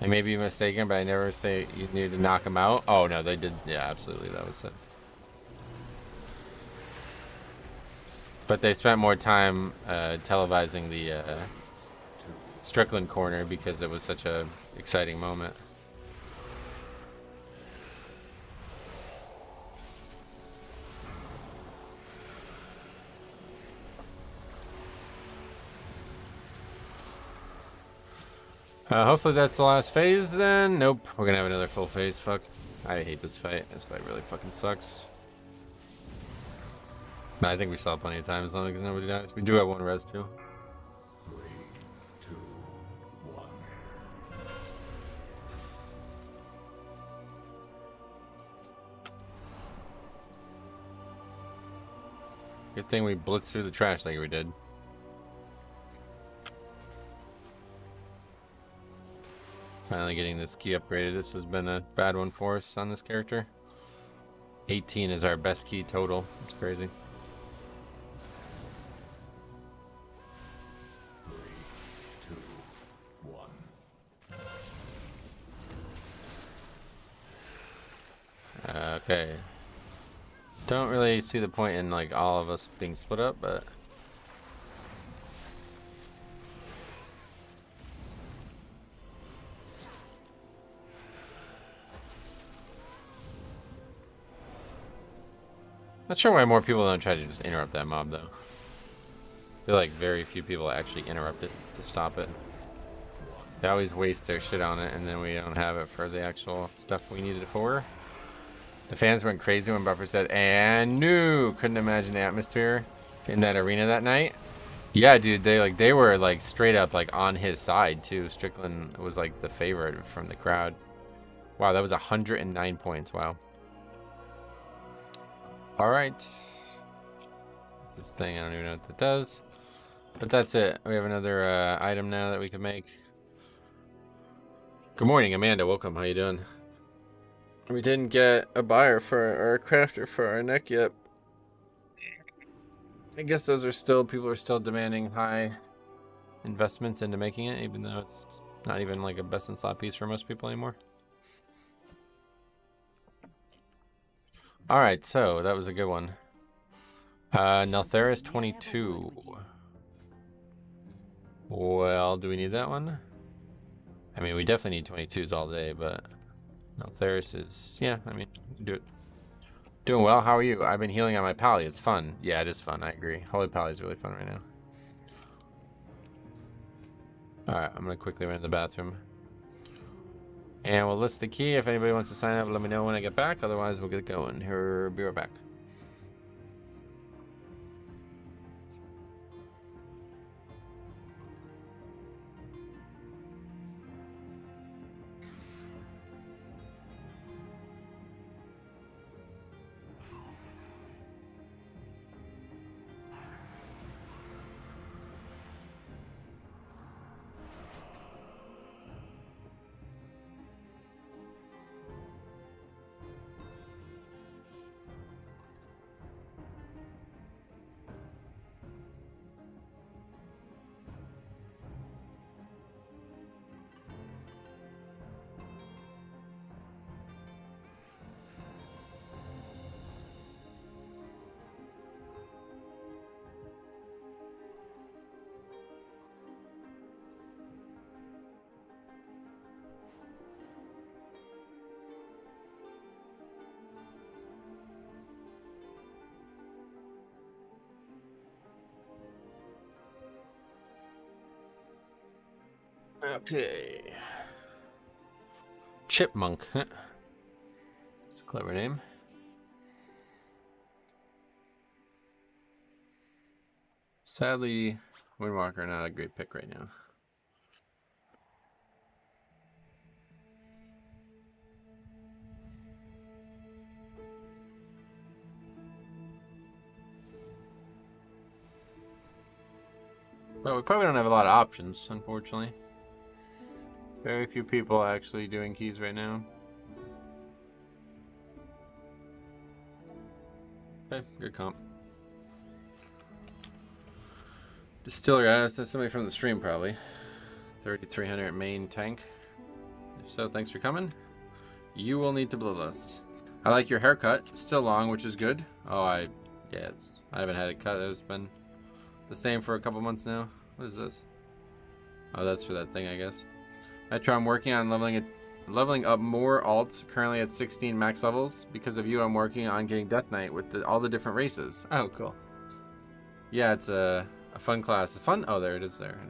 I may be mistaken, but I never say you need to knock him out. Oh no, they did. Yeah, absolutely, that was it. But they spent more time televising the Strickland corner because it was such a exciting moment. Hopefully that's the last phase then. Nope, we're gonna have another full phase. Fuck. I hate this fight. This fight really fucking sucks. No, I think we still have plenty of time as long as nobody dies. We do have one res too. 3, 2, 1. Good thing we blitzed through the trash like we did. Finally getting this key upgraded. This has been a bad one for us on this character. 18 is our best key total. It's crazy. 3, 2, 1. Okay. Don't really see the point in all of us being split up, but not sure why more people don't try to just interrupt that mob though. I feel like very few people actually interrupt it to stop it. They always waste their shit on it, and then we don't have it for the actual stuff we needed it for. The fans went crazy when Buffer said, "And no, couldn't imagine the atmosphere in that arena that night." Yeah, dude, they were straight up on his side too. Strickland was the favorite from the crowd. Wow, that was 109 points. Wow. All right. This thing, I don't even know what that does, but that's it. We have another item now that we can make. Good morning, Amanda. Welcome. How you doing? We didn't get a buyer for our crafter for our neck yet. I guess those are still, people are still demanding high investments into making it, even though it's not even like a best in slot piece for most people anymore. All right, so that was a good one. Nelthera's 22. Well, do we need that one? I mean, we definitely need 22s all day, but Nelthera's is, yeah, I mean, do it. Doing well. How are you? I've been healing on my pally. It's fun. Yeah, it is fun. I agree. Holy pally is really fun right now. All right, I'm gonna quickly run to the bathroom, and we'll list the key. If anybody wants to sign up, let me know when I get back. Otherwise, we'll get going. Here, be right back. Okay. Chipmunk. It's a clever name. Sadly, Windwalker not a great pick right now. But we probably don't have a lot of options, unfortunately. Very few people actually doing keys right now. Okay, good comp. Distillery, I know that's somebody from the stream probably. 3,300 main tank. If so, thanks for coming. You will need to blue list. I like your haircut. Still long, which is good. Oh, I haven't had it cut. It's been the same for a couple months now. What is this? Oh, that's for that thing, I guess. Metro, I'm working on leveling up more alts. Currently at 16 max levels. Because of you, I'm working on getting Death Knight with all the different races. Oh, cool. Yeah, it's a fun class. It's fun. Oh, there it is there.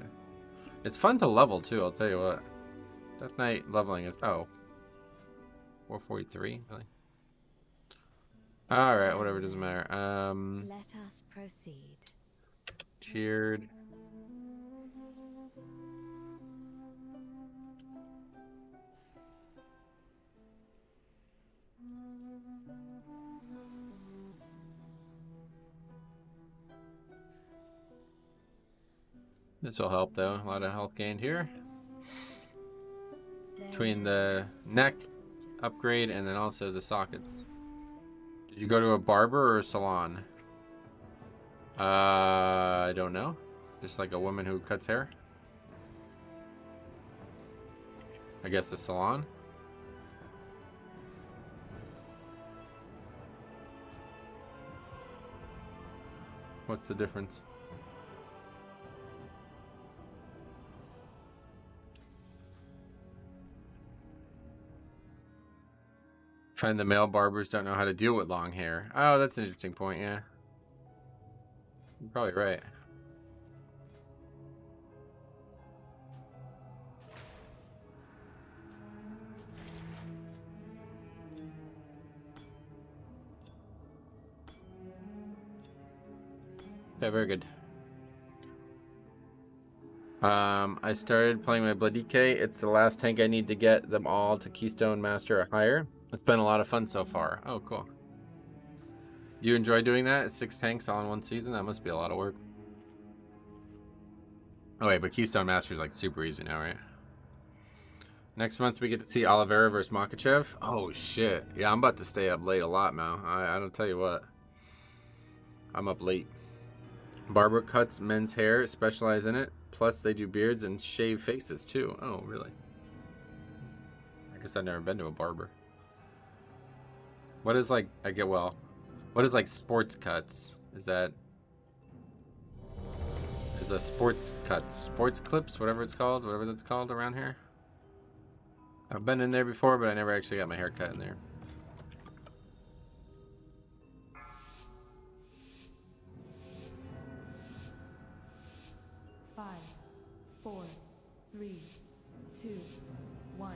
It's fun to level, too, I'll tell you what. Death Knight leveling is... Oh. 443? Really? Alright, whatever, doesn't matter. Let us proceed. Tiered. This will help though. A lot of health gained here. Between the neck upgrade and then also the sockets. Did you go to a barber or a salon? I don't know. Just like a woman who cuts hair. I guess a salon. What's the difference? Find the male barbers don't know how to deal with long hair. Oh, that's an interesting point, yeah. You're probably right. Yeah, very good. I started playing my Bloodike. It's the last tank I need to get them all to Keystone Master or higher. It's been a lot of fun so far. Oh, cool. You enjoy doing that? 6 tanks all in one season? That must be a lot of work. Oh wait, but Keystone Master is like super easy now, right? Next month we get to see Oliveira versus Makachev. Oh shit. Yeah, I'm about to stay up late a lot, man. I don't tell you what. I'm up late. Barber cuts men's hair, specialize in it. Plus they do beards and shave faces too. Oh, really? I guess I've never been to a barber. What is like, what is like sports cuts? Is a sports cuts, sports clips, whatever it's called, whatever that's called around here. I've been in there before, but I never actually got my hair cut in there. Five, 4, 3, 2, 1.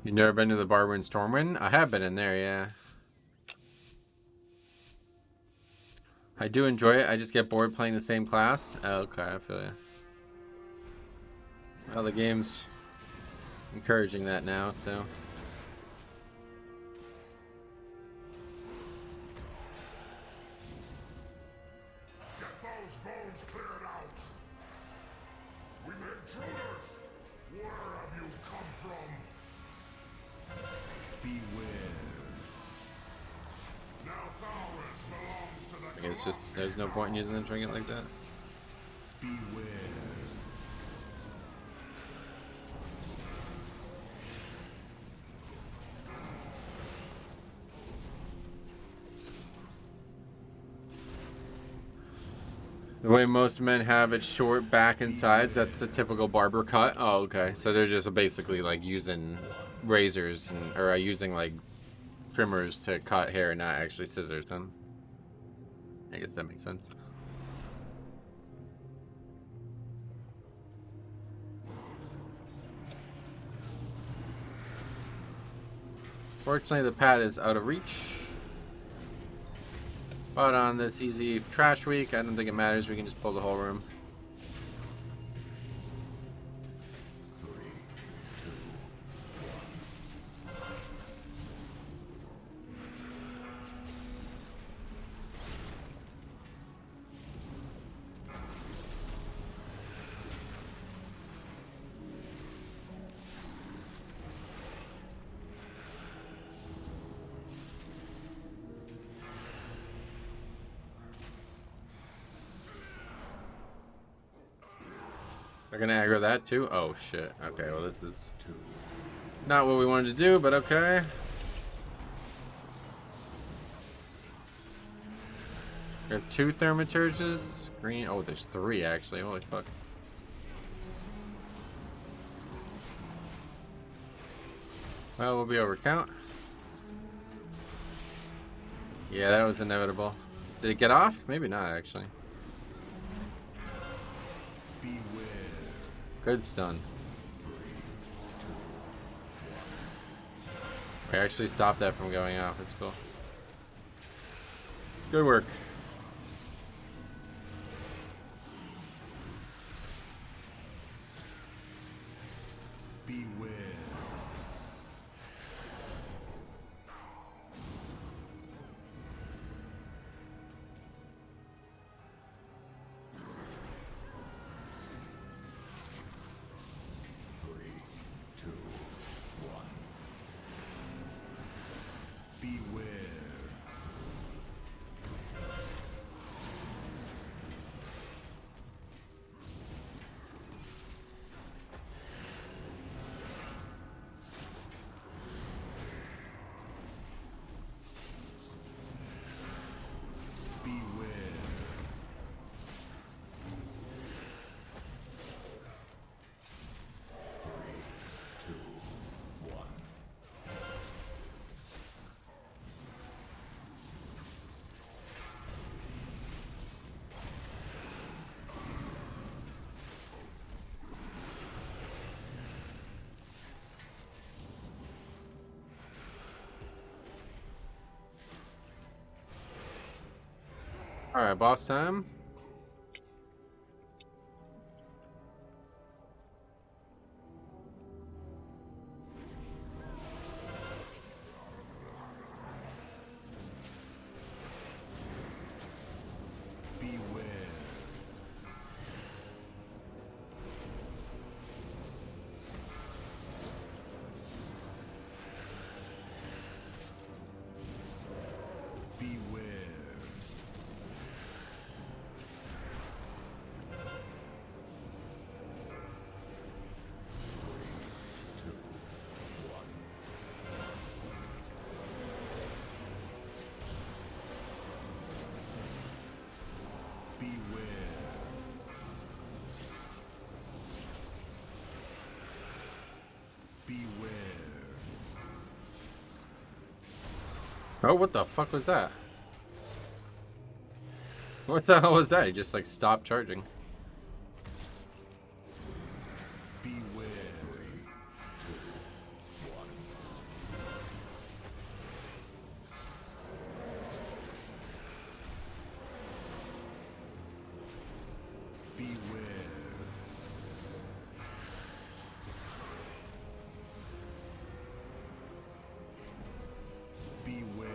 You've never been to the barber in Stormwind? I have been in there, yeah. I do enjoy it. I just get bored playing the same class. Oh, okay, I feel you. Well, the game's encouraging that now, so. Get those bones cleared out. We made intruders. Where have you come from? Beware. Now Taurus belongs to the I guess just there's no point in using the trinket like that. Beware. The way most men have it short back and sides, that's the typical barber cut. Oh, okay. So they're just basically like using razors or using like trimmers to cut hair, not actually scissors them. I guess that makes sense. Fortunately, the pad is out of reach. But on this easy trash week, I don't think it matters. We can just pull the whole room. They're gonna aggro that too? Oh shit. Okay, well this is not what we wanted to do, but okay. There are 2 Thaumaturges. Green. Oh, there's 3 actually. Holy fuck. Well, we'll be over count. Yeah, that was inevitable. Did it get off? Maybe not actually. Good stun. We actually stopped that from going off. That's cool. Good work. Beware. Alright, boss time. Oh, what the fuck was that? What the hell was that? He just like stopped charging. Beware. Beware. Beware.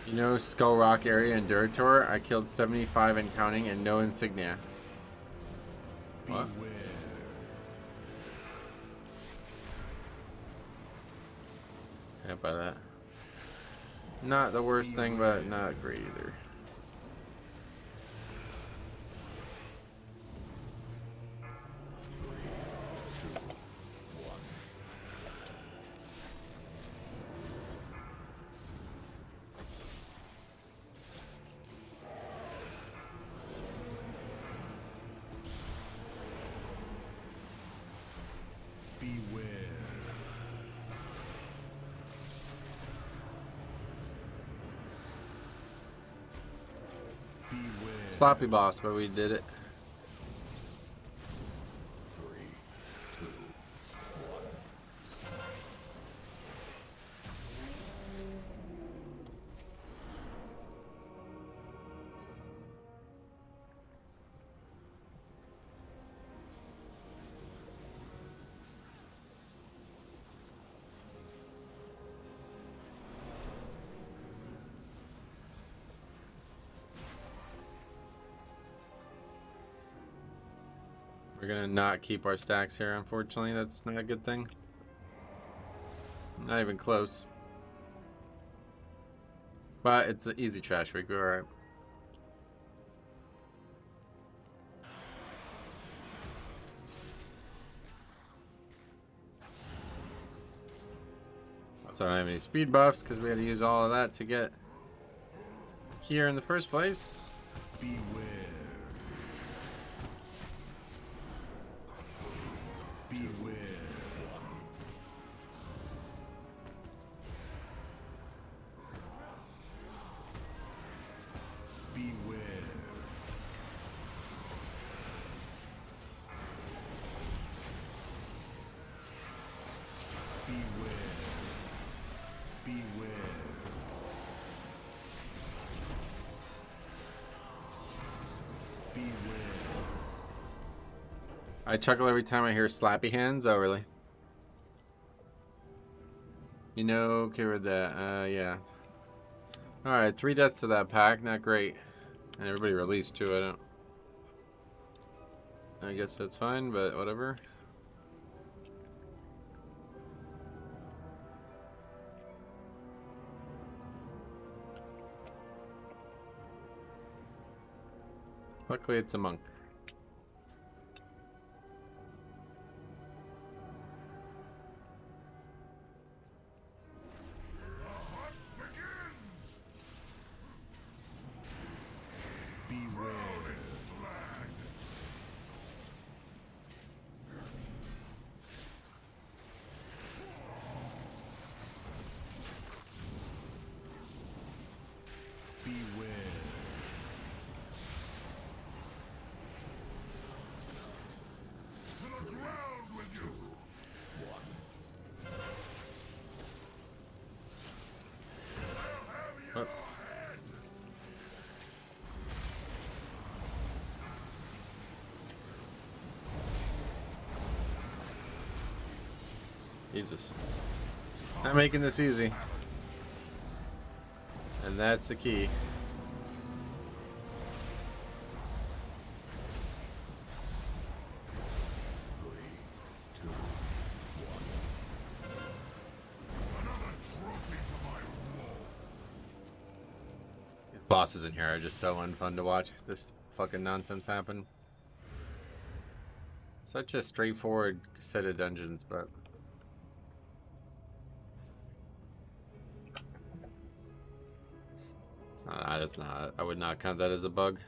You know, Skull Rock area in Durator, I killed 75 and counting and no insignia. What? Beware. Can't buy that. Not the worst thing, but not great either. Beware. Beware. Sloppy boss, but we did it. We're gonna not keep our stacks here, unfortunately. That's not a good thing. Not even close. But it's an easy trash week, we're alright. So I don't have any speed buffs because we had to use all of that to get here in the first place. Beware. Beware. Beware. Beware. Beware. Beware. I chuckle every time I hear slappy hands. Oh, really? You know, okay with that. Yeah. Alright, 3 deaths to that pack. Not great. And everybody released too. I guess that's fine, but whatever. Luckily, it's a monk. Beware. Beware. To the ground with you. What? Jesus. Not making this easy. And that's the key. Bosses in here are just so unfun to watch. This fucking nonsense happen. Such a straightforward set of dungeons, but That's not. I would not count that as a bug.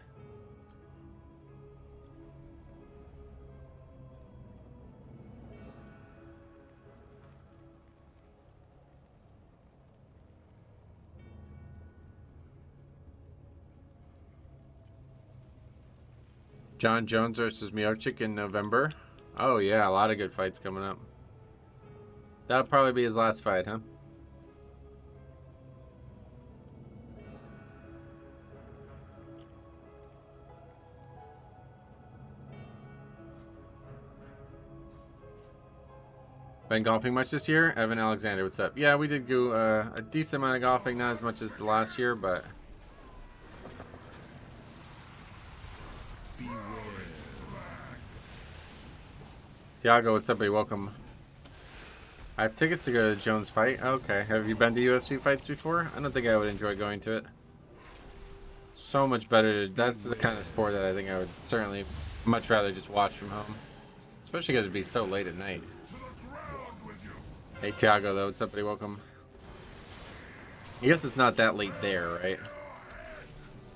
John Jones versus Miocic in November. Oh yeah, a lot of good fights coming up. That'll probably be his last fight, huh? Been golfing much this year? Evan Alexander, what's up? Yeah, we did go a decent amount of golfing, not as much as last year, but... Tiago, what's up, buddy? Welcome. I have tickets to go to the Jones fight. Okay. Have you been to UFC fights before? I don't think I would enjoy going to it. So much better. That's the kind of sport that I think I would certainly much rather just watch from home. Especially because it'd be so late at night. Hey, Tiago, though. What's up, buddy? Welcome. I guess it's not that late there, right?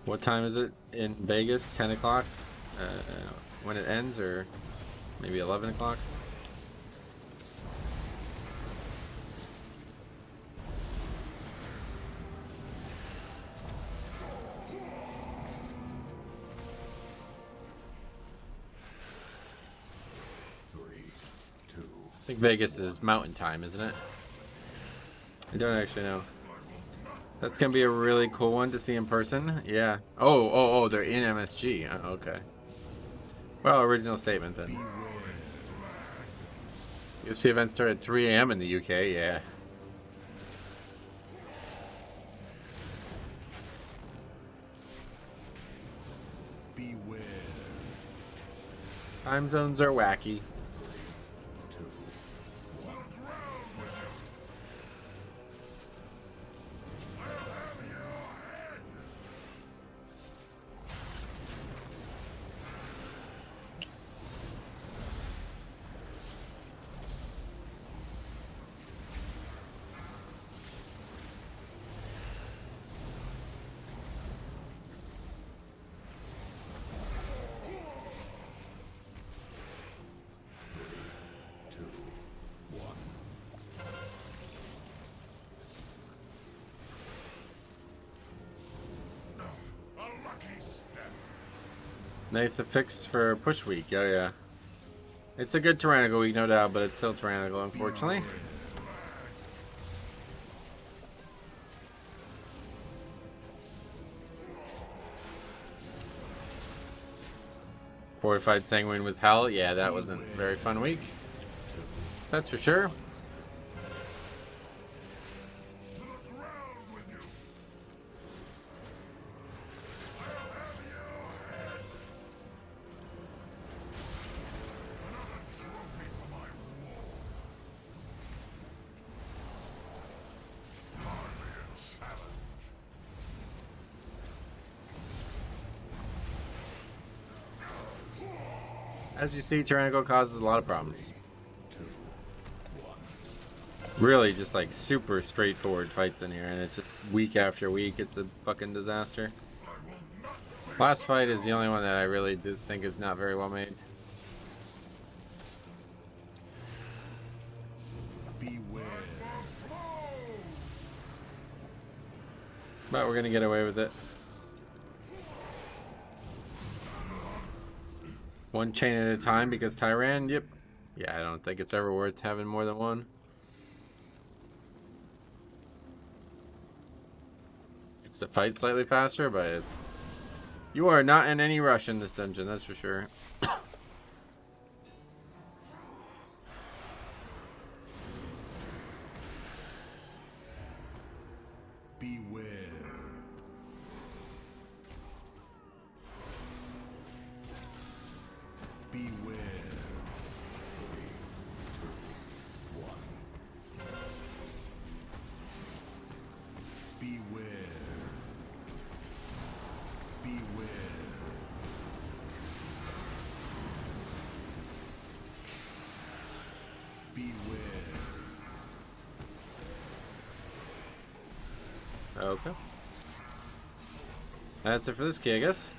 What time is it in Vegas? 10 o'clock? When it ends, or maybe 11 o'clock? I think Vegas is mountain time, isn't it? I don't actually know. That's gonna be a really cool one to see in person. Yeah. Oh, they're in MSG. Oh, okay. Well, original statement then. UFC events start at 3 a.m. in the UK. Yeah. Beware. Time zones are wacky. Nice affix for push week. Oh yeah. It's a good tyrannical week, no doubt, but it's still tyrannical, unfortunately. Fortified Sanguine was hell. Yeah, that wasn't a very fun week. That's for sure. As you see, Tyrannical causes a lot of problems. Really just like super straightforward fights in here, and it's just week after week, it's a fucking disaster. Last fight is the only one that I really do think is not very well made. Beware. But we're gonna get away with it. One chain at a time because Tyran, yep. Yeah, I don't think it's ever worth having more than one. It's to fight slightly faster, but it's... You are not in any rush in this dungeon, that's for sure. Beware. Beware. 3, 2, 1. Beware. Beware. Beware. Okay. That's it for this key, I guess.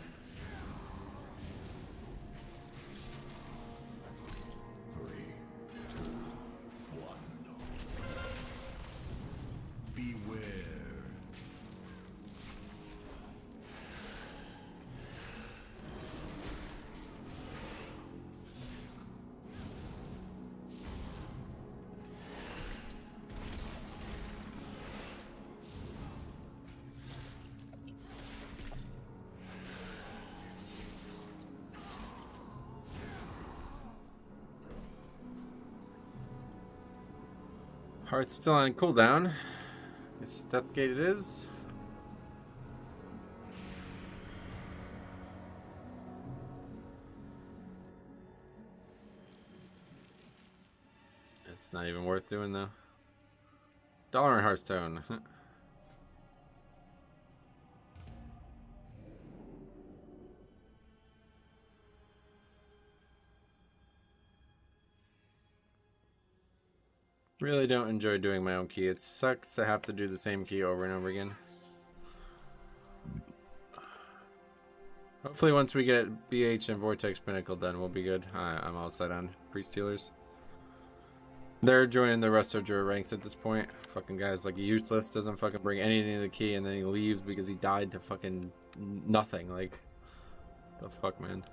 Heart's still on cooldown. Step gate it is. It's not even worth doing though. Dollar and Hearthstone. Really don't enjoy doing my own key. It sucks to have to do the same key over and over again. Hopefully once we get BH and Vortex Pinnacle done, we'll be good. I'm all set on Priest Healers. They're joining the rest of Druid ranks at this point. Fucking guy's like useless, doesn't fucking bring anything to the key, and then he leaves because he died to fucking nothing. Like, the fuck, man.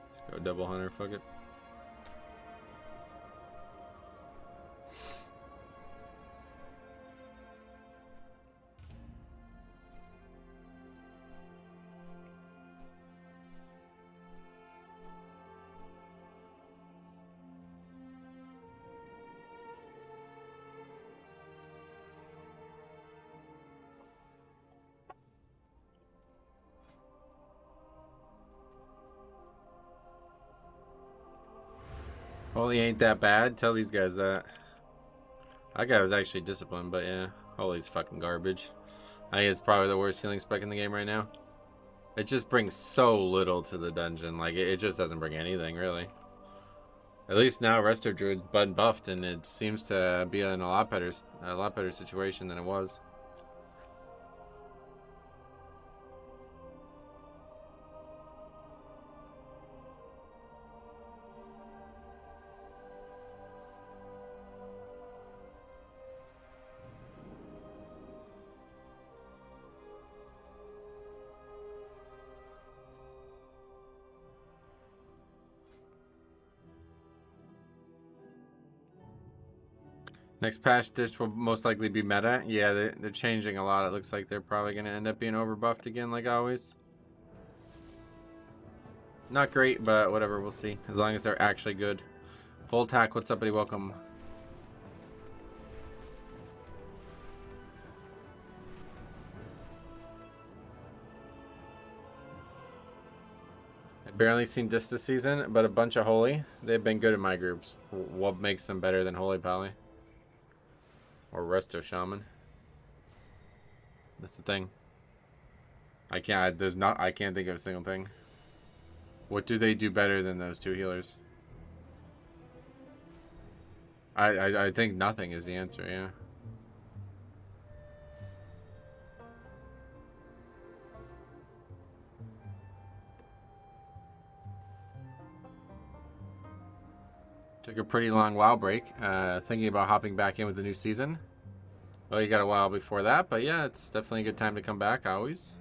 Let's go double hunter, fuck it. Holy ain't that bad. Tell these guys that. That guy was actually disciplined, but yeah. Holy's fucking garbage. I think it's probably the worst healing spec in the game right now. It just brings so little to the dungeon. Like, it just doesn't bring anything, really. At least now Resto Druid's been buffed, and it seems to be in a lot better situation than it was. Next patch dish will most likely be meta. Yeah, they're changing a lot. It looks like they're probably going to end up being overbuffed again, like always. Not great, but whatever, we'll see. As long as they're actually good. Full tack, what's up, buddy? Welcome. I've barely seen this season, but a bunch of Holy. They've been good in my groups. What makes them better than Holy Pally? Or Resto Shaman. That's the thing. I can't think of a single thing. What do they do better than those two healers? I think nothing is the answer, yeah. Took a pretty long WoW break, thinking about hopping back in with the new season. Well, you got a while before that, but yeah, it's definitely a good time to come back, always.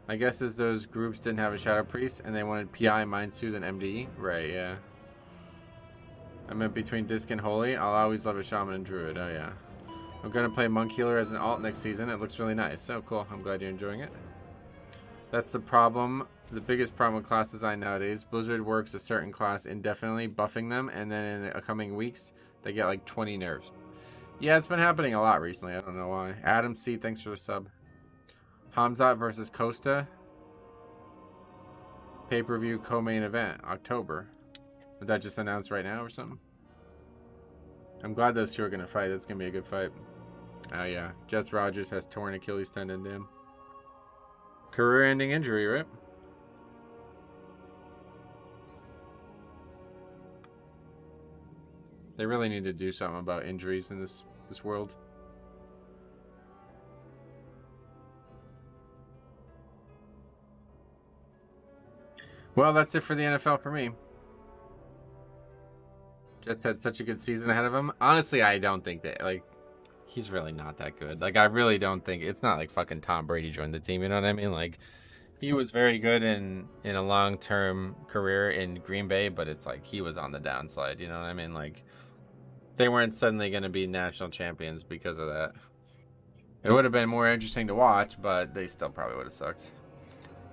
I guess as those groups didn't have a Shadow Priest, and they wanted PI, Mind Soothe, and MD. Right, yeah. I meant between Disc and Holy, I'll always love a Shaman and Druid, oh yeah. I'm gonna play Monk Healer as an alt next season, it looks really nice. Oh cool, I'm glad you're enjoying it. That's the problem. The biggest problem with class design nowadays, Blizzard works a certain class indefinitely, buffing them, and then in the coming weeks, they get like 20 nerfs. Yeah, it's been happening a lot recently. I don't know why. Adam C, thanks for the sub. Hamzat versus Costa. Pay-per-view co-main event, October. Did that just announced right now or something? I'm glad those two are going to fight. It's going to be a good fight. Oh yeah. Jets Rogers has torn Achilles tendon, damn. Career-ending injury, right? They really need to do something about injuries in this world. Well, that's it for the NFL for me. Jets had such a good season ahead of him. Honestly, I don't think that, like, he's really not that good. Like, I really don't think, it's not like fucking Tom Brady joined the team, you know what I mean? Like, he was very good in a long-term career in Green Bay, but it's like he was on the downslide, you know what I mean? Like, they weren't suddenly going to be national champions because of that. It would have been more interesting to watch, but they still probably would have sucked.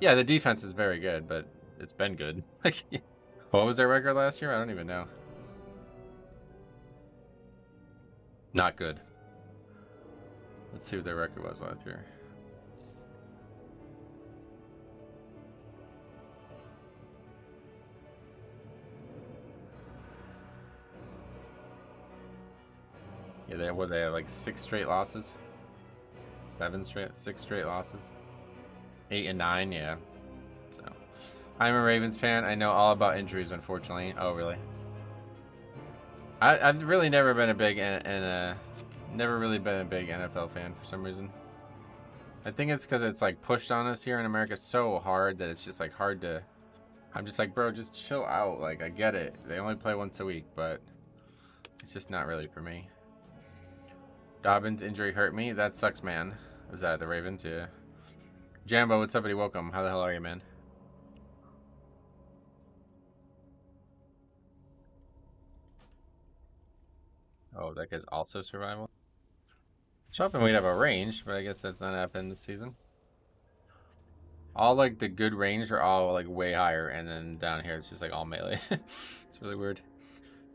Yeah, the defense is very good, but it's been good. What was their record last year? I don't even know. Not good. Let's see what their record was last year. Yeah, they had like 6 straight losses. 6 straight losses. 8 and 9, yeah. So, I'm a Ravens fan. I know all about injuries, unfortunately. Oh, really? I've really never been a big never really been a big NFL fan for some reason. I think it's because it's like pushed on us here in America so hard that it's just like hard to. I'm just like, bro, just chill out. Like, I get it. They only play once a week, but it's just not really for me. Dobbins' injury hurt me. That sucks, man. Was that the Ravens? Yeah. Jambo, what's up, buddy? Welcome. How the hell are you, man? Oh, that guy's also survival. Shopping we'd have a range, but I guess that's not happening this season. All like the good range are all like way higher, and then down here it's just like all melee. It's really weird.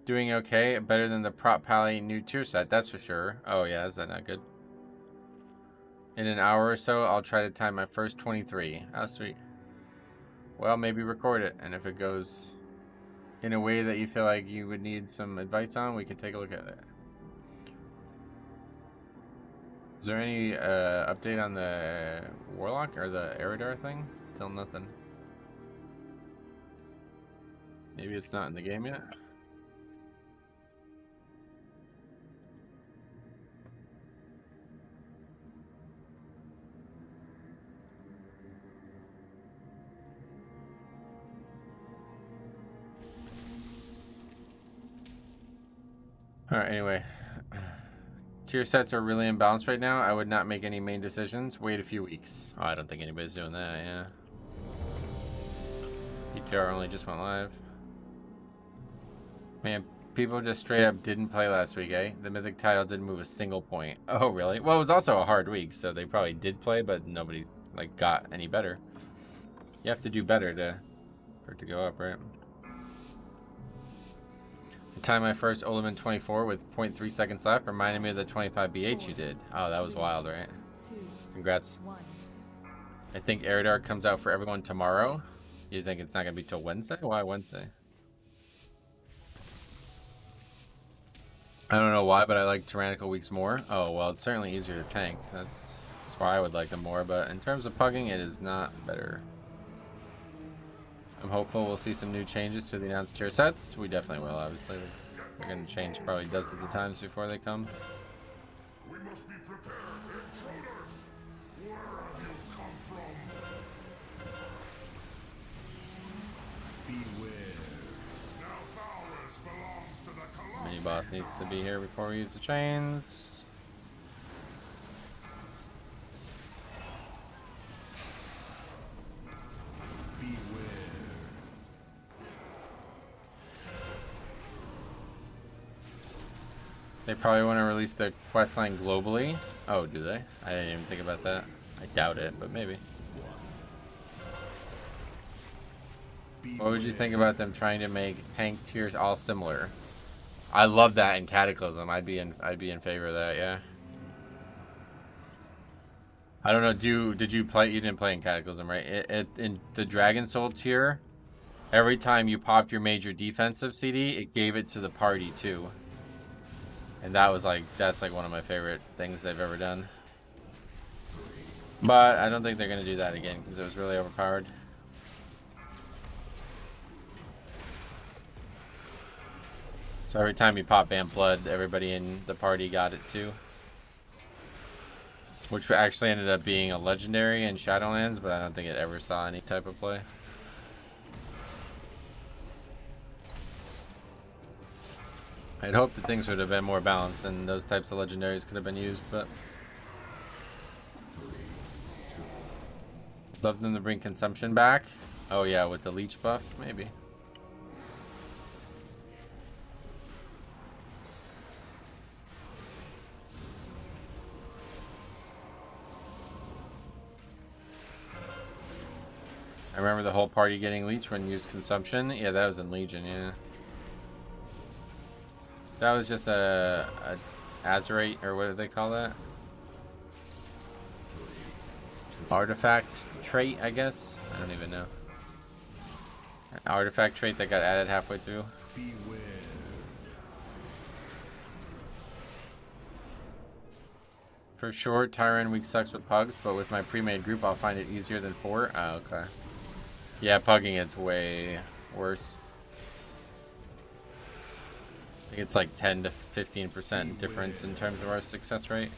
Doing okay, better than the Prop Pally new tier set, that's for sure. Oh yeah, is that not good? In an hour or so, I'll try to time my first 23. Oh, sweet. Well, maybe record it, and if it goes in a way that you feel like you would need some advice on, we can take a look at it. Is there any update on the Warlock or the Eridar thing? Still nothing. Maybe it's not in the game yet. Alright, anyway. Tier sets are really imbalanced right now. I would not make any main decisions. Wait a few weeks. Oh, I don't think anybody's doing that, yeah. PTR only just went live. Man, people just straight up didn't play last week, eh? The Mythic title didn't move a single point. Oh, really? Well, it was also a hard week, so they probably did play, but nobody, like, got any better. You have to do better for it to go up, right? I timed my first Oleman 24 with 0.3 seconds left. Reminded me of the 25 BH you did. Oh, that was wild, right? Congrats. I think Eridar comes out for everyone tomorrow. You think it's not going to be till Wednesday? Why Wednesday? I don't know why, but I like Tyrannical Weeks more. Oh, well, it's certainly easier to tank. That's why I would like them more. But in terms of pugging, it is not better. I'm hopeful we'll see some new changes to the announced tier sets. We definitely will, obviously. They're going to change probably dozens of times before they come. We must be prepared, intruders! Where have you come from? Beware. Now Bowers belongs to the Colossus. Mini boss needs to be here before we use the chains. They probably want to release the questline globally. Oh, do they? I didn't even think about that. I doubt it, but maybe. What would you think about them trying to make tank tiers all similar? I love that in Cataclysm. I'd be in favor of that, yeah. I don't know, did you play? You didn't play in Cataclysm, right? In the Dragon Soul tier, every time you popped your major defensive CD, it gave it to the party too. And that was like, that's like one of my favorite things they've ever done. But I don't think they're going to do that again because it was really overpowered. So every time you pop Vamp Blood, everybody in the party got it too. Which actually ended up being a legendary in Shadowlands, but I don't think it ever saw any type of play. I'd hoped that things would have been more balanced and those types of legendaries could have been used, but love them to bring consumption back. Oh yeah, with the leech buff, maybe. I remember the whole party getting leech when used consumption. Yeah, that was in Legion, yeah. That was just a Azerite, or what do they call that? Artifact trait, I guess? I don't even know. An artifact trait that got added halfway through. Beware. For sure, Tyrant weak sucks with pugs, but with my pre-made group, I'll find it easier than 4. Oh, okay. Yeah, pugging it's way worse. I think it's like 10 to 15% difference in terms of our success rate.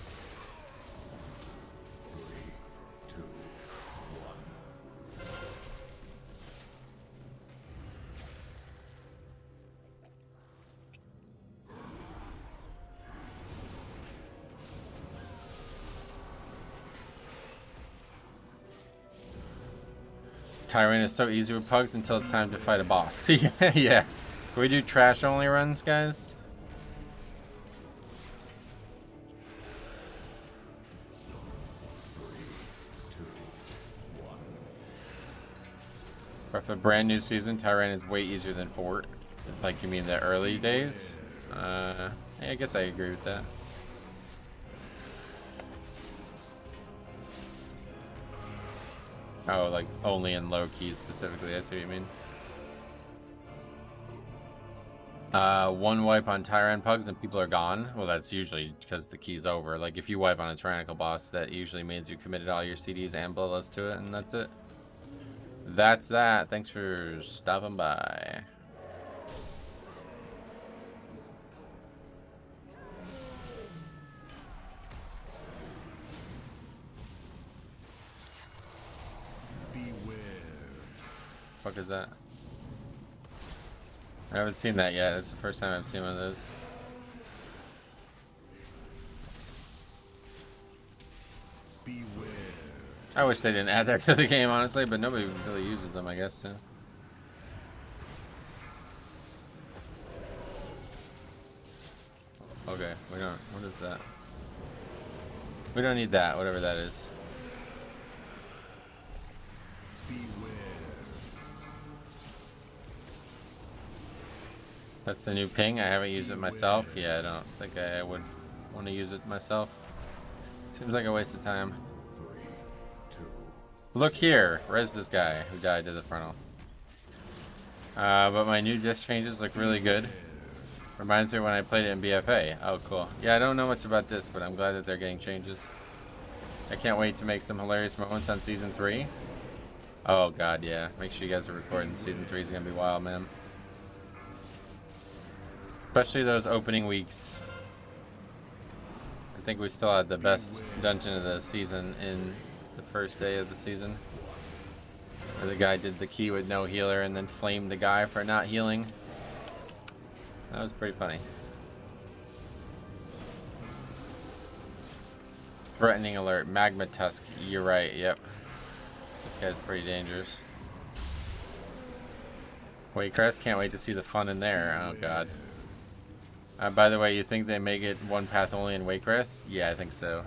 3, 2, 1. Tyrant is so easy with pugs until it's time to fight a boss. Yeah. Can we do trash only runs, guys? For a brand new season, Tyrant is way easier than Fort. Like, you mean the early days? Yeah, I guess I agree with that. Oh, like only in low keys specifically. I see what you mean. One wipe on Tyrant pugs and people are gone. Well, that's usually because the key's over. Like if you wipe on a tyrannical boss, that usually means you committed all your CDs and bloodlust to it, and that's it. That's that. Thanks for stopping by. Beware. Fuck is that? I haven't seen that yet. It's the first time I've seen one of those. Beware. I wish they didn't add that to the game, honestly, but nobody really uses them, I guess. So. Okay, we don't. What is that? We don't need that, whatever that is. Beware. That's the new ping. I haven't used it myself. Yeah, I don't think I would want to use it myself. Seems like a waste of time. 3, 2. Look here. Res this guy who died to the frontal. But my new disc changes look really good. Reminds me when I played it in BFA. Oh, cool. Yeah, I don't know much about this, but I'm glad that they're getting changes. I can't wait to make some hilarious moments on Season 3. Oh, God, yeah. Make sure you guys are recording. Season 3 is going to be wild, man. Especially those opening weeks. I think we still had the best dungeon of the season in the first day of the season. Where the guy did the key with no healer and then flamed the guy for not healing. That was pretty funny. Threatening alert. Magma Tusk. You're right. Yep. This guy's pretty dangerous. Waycrest. Can't wait to see the fun in there. Oh, God. By the way, you think they make it one path only in Waycrest? Yeah, I think so.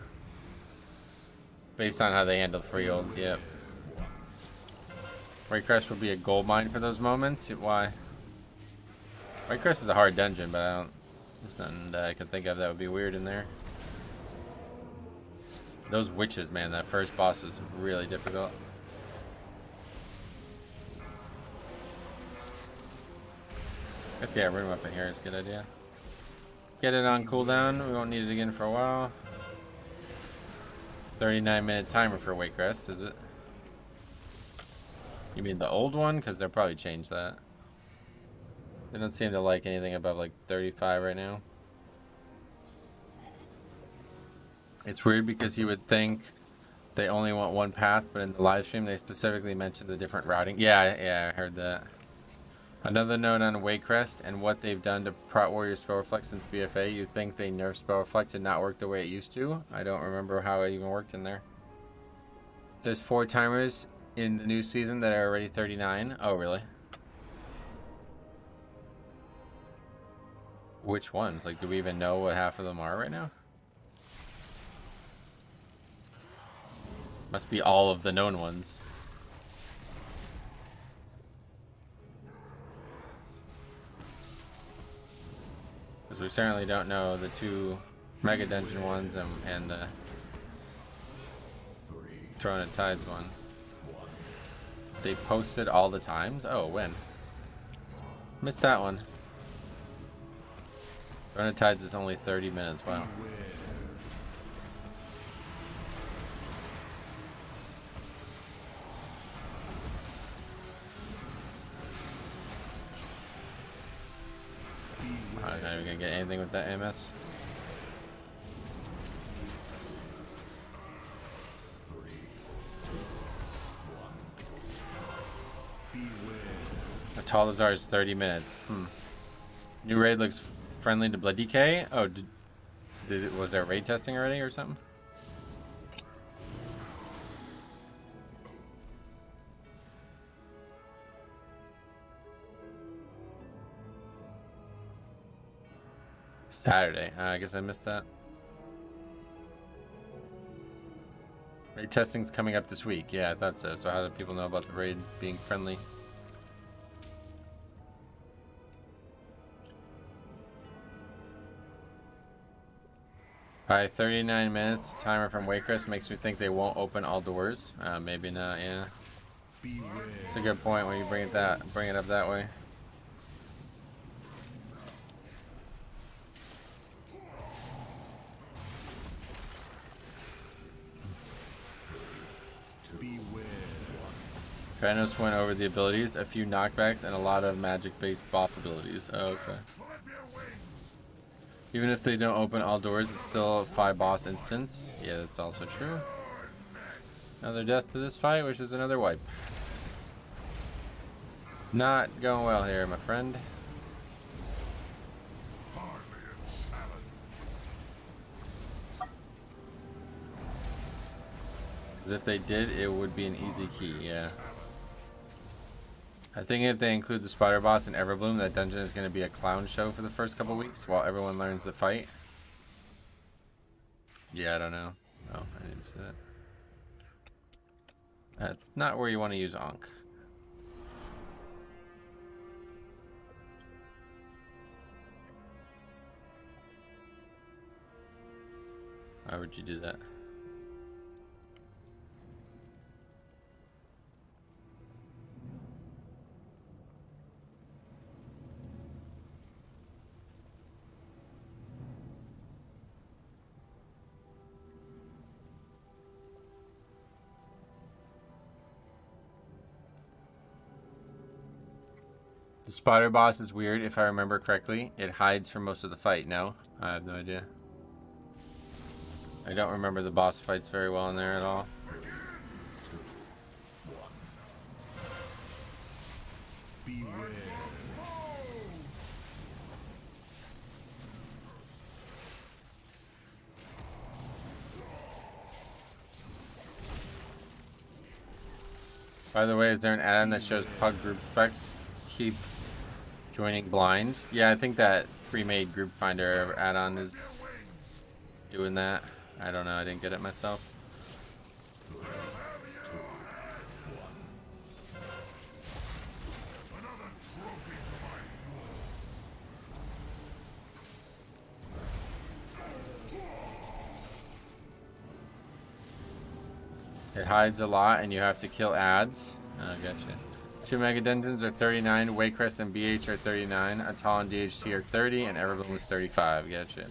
Based on how they handled Freehold, yep. Waycrest would be a gold mine for those moments. Why? Waycrest is a hard dungeon, but I don't. There's nothing that I can think of that would be weird in there. Those witches, man, that first boss was really difficult. I guess, yeah, room up in here is a good idea. Get it on cooldown. We won't need it again for a while. 39-minute timer for Waycrest, is it? You mean the old one? Because they'll probably change that. They don't seem to like anything above like 35 right now. It's weird because you would think they only want one path, but in the live stream they specifically mentioned the different routing. Yeah, I heard that. Another note on Waycrest and what they've done to Prot Warrior Spell Reflect since BFA. You'd think they nerfed Spell Reflect to not work the way it used to. I don't remember how it even worked in there. There's 4 timers in the new season that are already 39. Oh, really? Which ones? Like, do we even know what half of them are right now? Must be all of the known ones. Because we certainly don't know the 2 Mega Dungeon ones and the Throne of Tides one. They posted all the times? Oh, when? Missed that one. Throne of Tides is only 30 minutes. Wow. Alright, now we're gonna get anything with that MS. A Talazar is 30 minutes. New raid looks friendly to Blood DK. Oh, was there raid testing already or something? Saturday. I guess I missed that. Raid testing's coming up this week. Yeah, I thought so. So how do people know about the raid being friendly? By 39 minutes, timer from Waycrest makes me think they won't open all doors. Maybe not. Yeah, it's a good point when you bring it up that way. Kranos went over the abilities, a few knockbacks, and a lot of magic-based boss abilities. Oh, okay. Even if they don't open all doors, it's still 5 boss instants. Yeah, that's also true. Another death to this fight, which is another wipe. Not going well here, my friend. As if they did, it would be an easy key, yeah. I think if they include the spider boss in Everbloom, that dungeon is going to be a clown show for the first couple weeks while everyone learns the fight. Yeah, I don't know. Oh, I didn't see that. That's not where you want to use Ankh. Why would you do that? The spider boss is weird, if I remember correctly. It hides for most of the fight. No? I have no idea. I don't remember the boss fights very well in there at all. By the way, is there an add-on that shows pug group specs? Keep joining blinds. Yeah, I think that pre-made group finder add-on is doing that. I don't know, I didn't get it myself. It hides a lot and you have to kill ads. Oh, gotcha. 2 Mega Dungeons are 39, Waycrest and BH are 39, Atal and DHT are 30, and Everbloom is 35. Gotcha.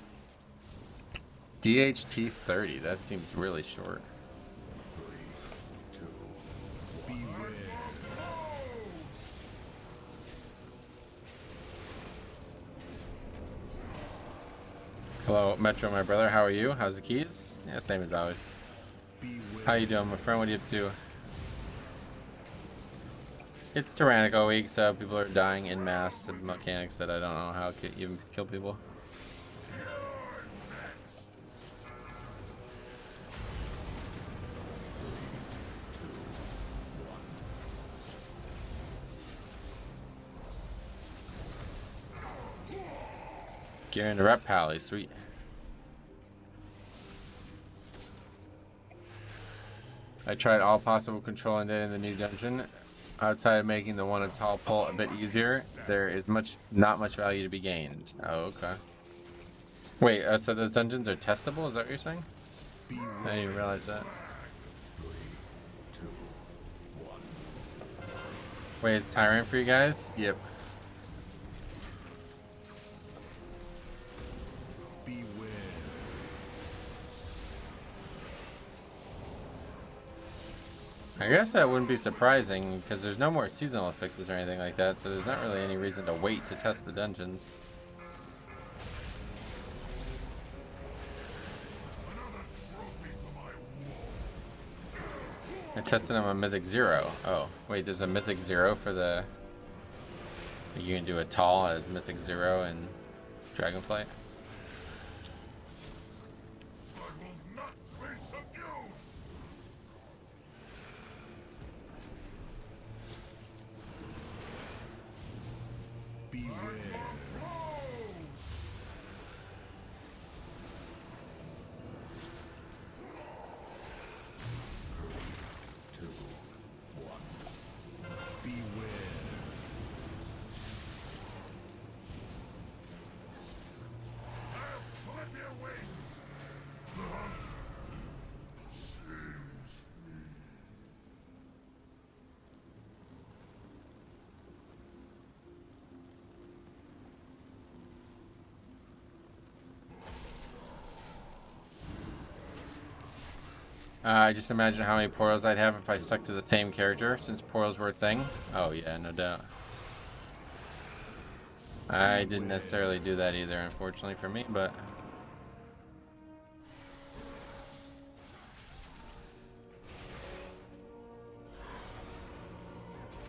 DHT 30, that seems really short. Hello, Metro, my brother. How are you? How's the keys? Yeah, same as always. How you doing, my friend? What do you have to do? It's Tyrannical week, so people are dying in mass of mechanics that I don't know how to even kill people. Gear into rep pally, sweet. I tried all possible control and did in the new dungeon. Outside of making the one at tall pole a bit easier, there is not much value to be gained. Oh, okay. Wait, so those dungeons are testable? Is that what you're saying? I didn't even realize that. Wait, it's Tyrant for you guys? Yep. I guess that wouldn't be surprising because there's no more seasonal fixes or anything like that, so there's not really any reason to wait to test the dungeons. I tested them on Mythic 0. Oh, wait, there's a Mythic 0 for the... You can do a tall at Mythic 0 and Dragonflight. I just imagine how many portals I'd have if I stuck to the same character, since portals were a thing. Oh yeah, no doubt. I didn't necessarily do that either, unfortunately for me, but...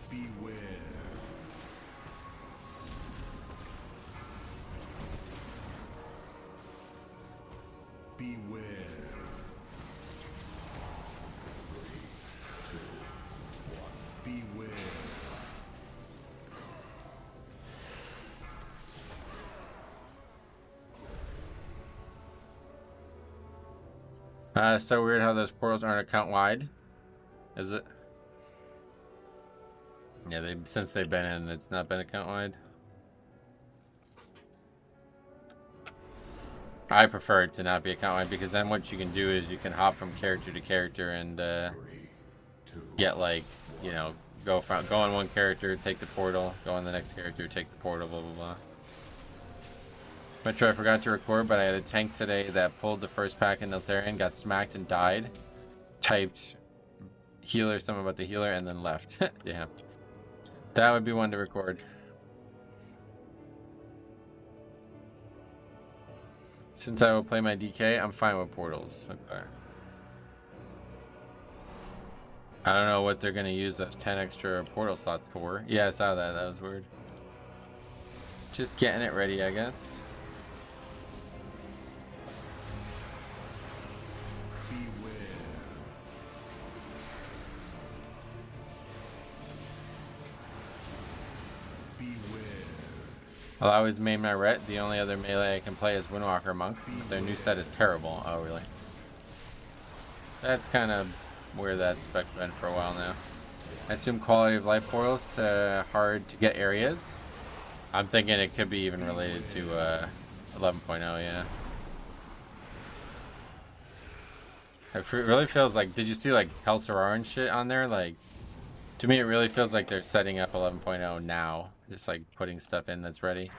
Beware. Beware. Beware. It's so weird how those portals aren't account wide. Is it? Yeah, since they've been in, it's not been account wide. I prefer it to not be account wide because then what you can do is you can hop from character to character and get like, you know, go on one character, take the portal, go on the next character, take the portal, blah blah blah. Metro, I forgot to record, but I had a tank today that pulled the first pack in Neltharion, got smacked and died. Typed healer, something about the healer, and then left. Damn. That would be one to record. Since I will play my DK, I'm fine with portals. Okay. I don't know what they're going to use those 10 extra portal slots for. Yeah, I saw that. That was weird. Just getting it ready, I guess. I'll always main my ret. The only other melee I can play is Windwalker Monk. Their new set is terrible. Oh, really? That's kind of where that spec's been for a while now. I assume quality of life portals to hard to get areas. I'm thinking it could be even related to 11.0, yeah. It really feels like, did you see like Hell Soror and shit on there? Like, to me it really feels like they're setting up 11.0 now. Just like putting stuff in that's ready.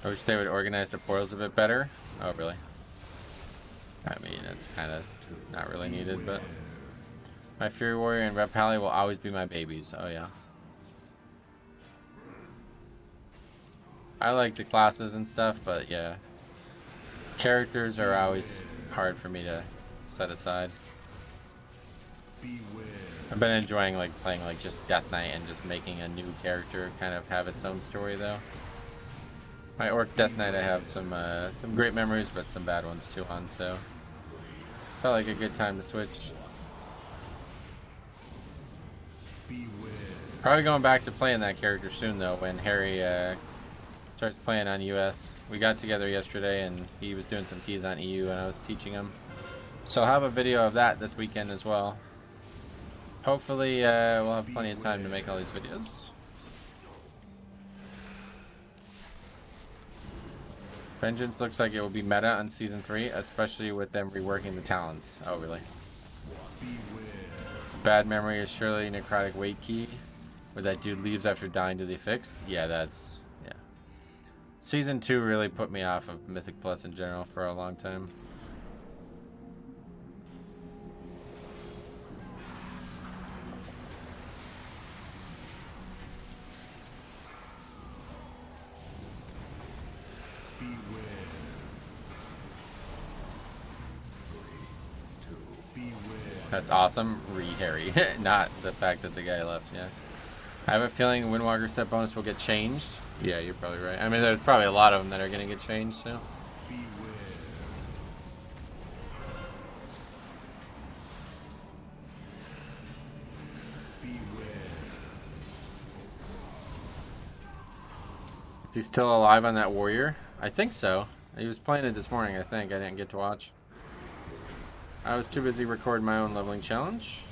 I wish they would organize the portals a bit better. Oh, really? I mean, it's kind of not really needed, but... My Fury Warrior and Red Pally will always be my babies. Oh, yeah. I like the classes and stuff, but yeah. Characters are always hard for me to set aside. I've been enjoying like playing like just Death Knight and just making a new character kind of have its own story though. My Orc Death Knight I have some great memories but some bad ones too on, so felt like a good time to switch. Probably going back to playing that character soon though when Harry starts playing on US. We got together yesterday and he was doing some keys on EU and I was teaching him. So I'll have a video of that this weekend as well. Hopefully we'll have plenty of time to make all these videos. Vengeance looks like it will be meta on Season 3, especially with them reworking the talents. Oh, really? Bad memory is surely necrotic weight key, where that dude leaves after dying to the fix. Yeah, that's... yeah. Season 2 really put me off of Mythic Plus in general for a long time. That's awesome. Harry. Not the fact that the guy left, yeah. I have a feeling Windwalker set bonus will get changed. Yeah, you're probably right. I mean, there's probably a lot of them that are going to get changed, so. Is he still alive on that warrior? I think so. He was playing it this morning, I think. I didn't get to watch. I was too busy recording my own leveling challenge.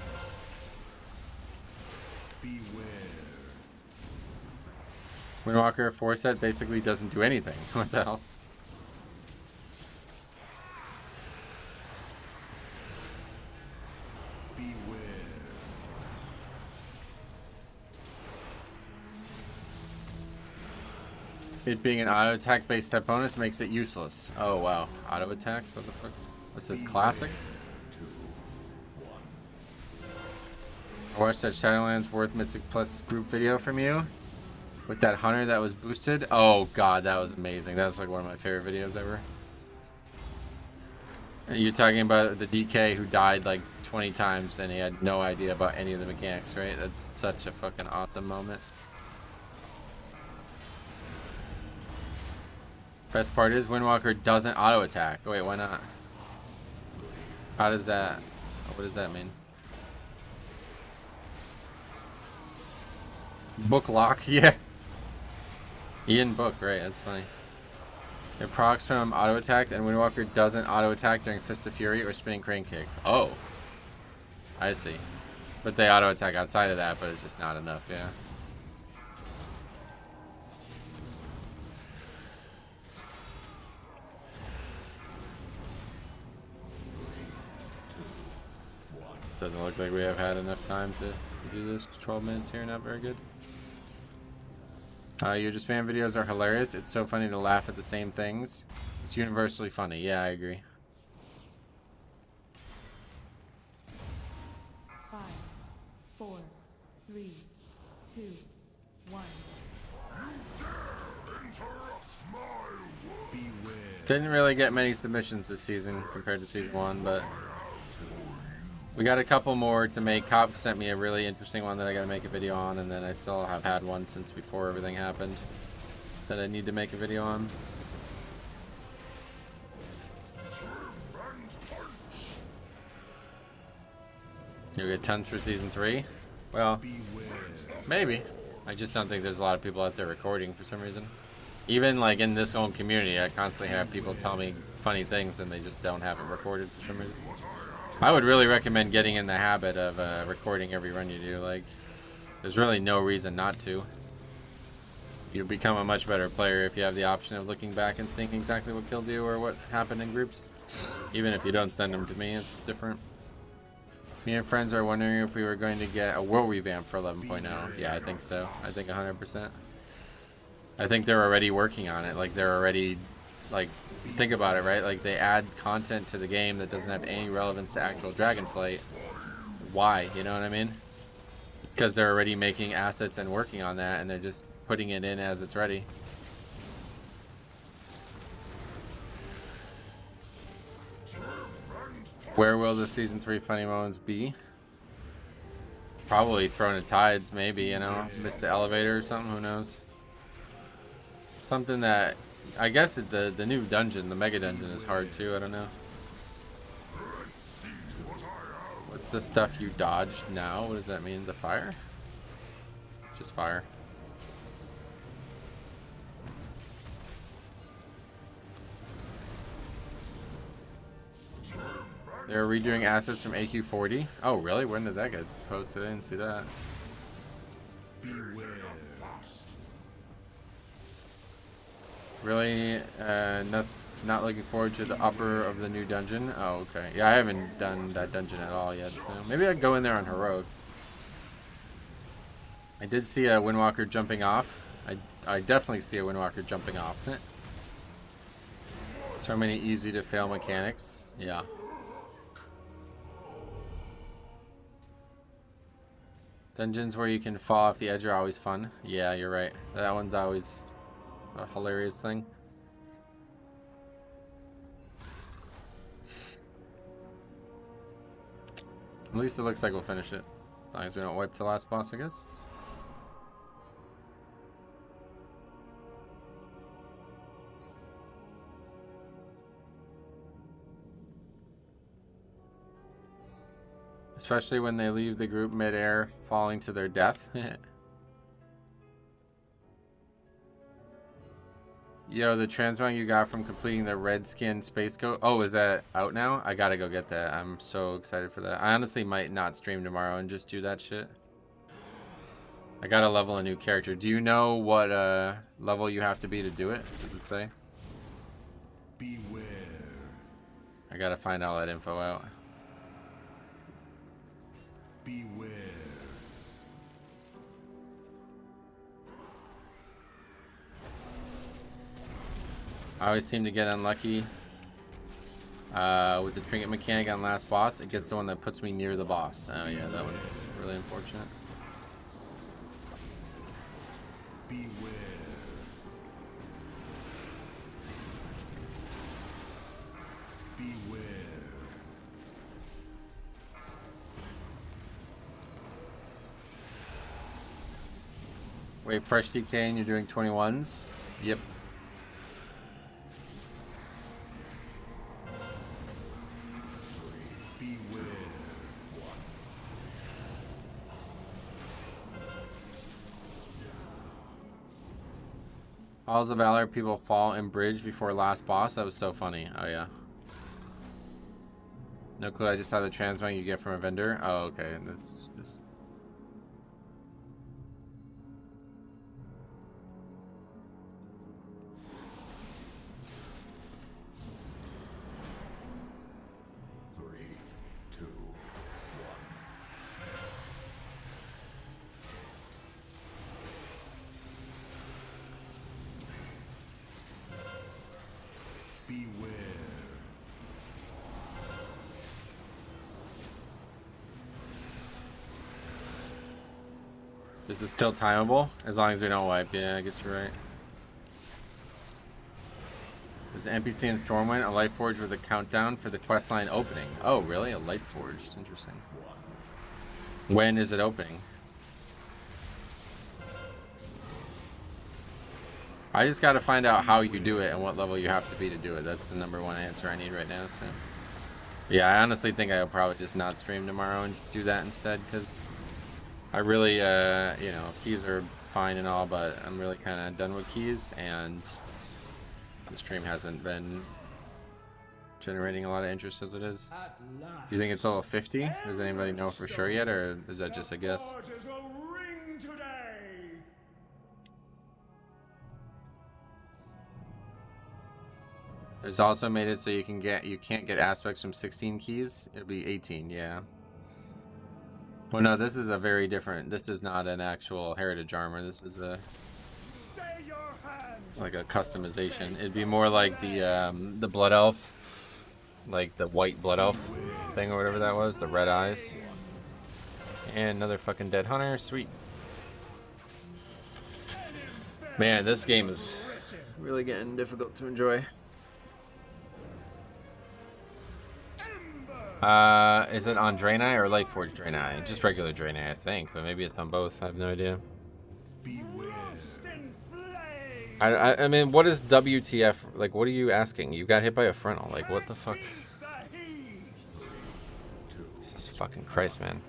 Windwalker 4 set basically doesn't do anything. What the hell? It being an auto attack based set bonus makes it useless. Oh wow. Auto attacks? What the fuck? What's this, classic? I watched that Shadowlands Worth Mythic Plus group video from you with that hunter that was boosted. Oh god, that was amazing. That's like one of my favorite videos ever. You're talking about the DK who died like 20 times and he had no idea about any of the mechanics, right? That's such a fucking awesome moment. Best part is Windwalker doesn't auto attack. Wait, why not? How does that... what does that mean? Book lock? Yeah. Ian Book, right, that's funny. It procs from auto attacks and Windwalker doesn't auto attack during Fist of Fury or Spinning Crane Kick. Oh. I see. But they auto attack outside of that, but it's just not enough, yeah. Doesn't look like we have had enough time to do this. 12 minutes here, not very good. Your spam videos are hilarious. It's so funny to laugh at the same things. It's universally funny. Yeah, I agree. 5, 4, 3, 2, 1. Didn't really get many submissions this season compared to season 1, but we got a couple more to make. Cop sent me a really interesting one that I gotta make a video on, and then I still have had one since before everything happened that I need to make a video on. You'll get tons for season 3? Well, maybe. I just don't think there's a lot of people out there recording for some reason. Even like in this own community, I constantly have people tell me funny things and they just don't have it recorded for some reason. I would really recommend getting in the habit of recording every run you do. Like, there's really no reason not to. You become a much better player if you have the option of looking back and seeing exactly what killed you or what happened in groups. Even if you don't send them to me, it's different. Me and friends are wondering if we were going to get a world revamp for 11.0. Yeah, I think so. I think 100%. I think they're already working on it. Like, they're already, like, think about it, right? Like, they add content to the game that doesn't have any relevance to actual Dragonflight. Why? You know what I mean? It's because they're already making assets and working on that, and they're just putting it in as it's ready. Where will the season 3 funny moments be? Probably thrown in tides, maybe, you know, missed the elevator or something, who knows. Something that, I guess the new dungeon, the mega dungeon is hard too, I don't know. What's the stuff you dodged now? What does that mean? The fire? Just fire. They're redoing assets from AQ40. Oh, really? When did that get posted? I didn't see that. Really? Not looking forward to the upper of the new dungeon? Oh, okay. Yeah, I haven't done that dungeon at all yet, so maybe I'd go in there on heroic. I did see a Windwalker jumping off. I definitely see a Windwalker jumping off. So many easy to fail mechanics. Yeah. Dungeons where you can fall off the edge are always fun. Yeah, you're right. That one's always a hilarious thing. At least it looks like we'll finish it. As long as we don't wipe the last boss, I guess. Especially when they leave the group mid-air, falling to their death. Yo, the transmog you got from completing the red skin space coat. Oh, is that out now? I gotta go get that. I'm so excited for that. I honestly might not stream tomorrow and just do that shit. I gotta level a new character. Do you know what level you have to be to do it? Does it say? Beware. I gotta find all that info out. Beware. I always seem to get unlucky with the trinket mechanic on last boss. It gets the one that puts me near the boss. Oh yeah, that one's really unfortunate. Beware. Beware. Wait, fresh DK and you're doing 21s? Yep. Halls of Valor, people fall in bridge before last boss. That was so funny. Oh yeah. No clue. I just saw the transmog you get from a vendor. Oh okay. That's just. Is it still timeable? As long as we don't wipe. Yeah, I guess you're right. There's an NPC in Stormwind, a light forge with a countdown for the questline opening. Oh, really? A light forge. Interesting. When is it opening? I just got to find out how you do it and what level you have to be to do it. That's the #1 answer I need right now. So, yeah, I honestly think I'll probably just not stream tomorrow and just do that instead, because I really, you know, keys are fine and all, but I'm really kind of done with keys, and the stream hasn't been generating a lot of interest as it is. Do you think it's level 50? Does anybody know for sure yet, or is that just a guess? There's also made it so you can't get aspects from 16 keys. It'll be 18, yeah. Well, no, this is a very different. This is not an actual heritage armor. This is a like a customization. It'd be more like the blood elf, like the white blood elf thing or whatever that was, the red eyes. And another fucking dead hunter. Sweet. Man, this game is really getting difficult to enjoy. Is it on Draenei or Lightforge Draenei? Just regular Draenei, I think, but maybe it's on both. I have no idea. I mean, what is WTF? Like, what are you asking? You got hit by a frontal. Like, what the fuck? Jesus fucking Christ, man.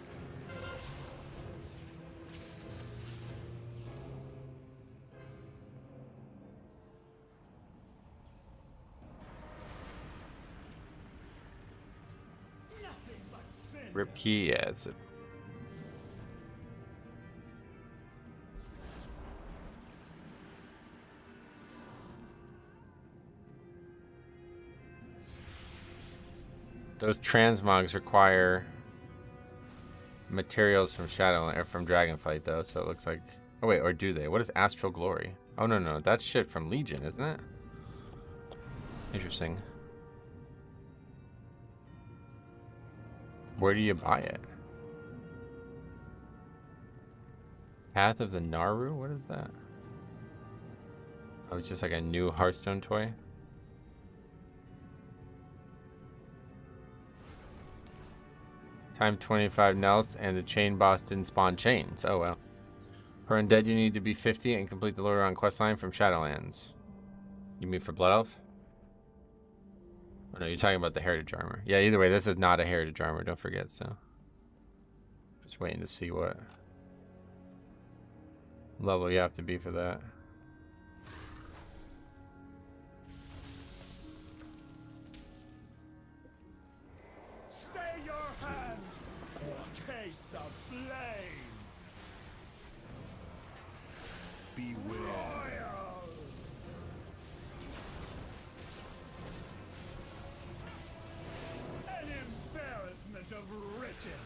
Rip key, yeah, it's a... Those transmogs require materials from Shadow or from Dragonflight, though, so it looks like... Oh, wait, or do they? What is Astral Glory? Oh, no, no, that's shit from Legion, isn't it? Interesting. Where do you buy it? Path of the Naru? What is that? Oh, it's just like a new Hearthstone toy. Time 25 Nelts, and the chain boss didn't spawn chains. Oh, well. For Undead, you need to be 50 and complete the Lord on questline from Shadowlands. You mean for Blood Elf? Oh, no, you're talking about the Heritage Armor. Yeah, either way, this is not a Heritage Armor, don't forget, so. Just waiting to see what level you have to be for that. Stay your hand or taste the flame. Beware. An embarrassment of riches.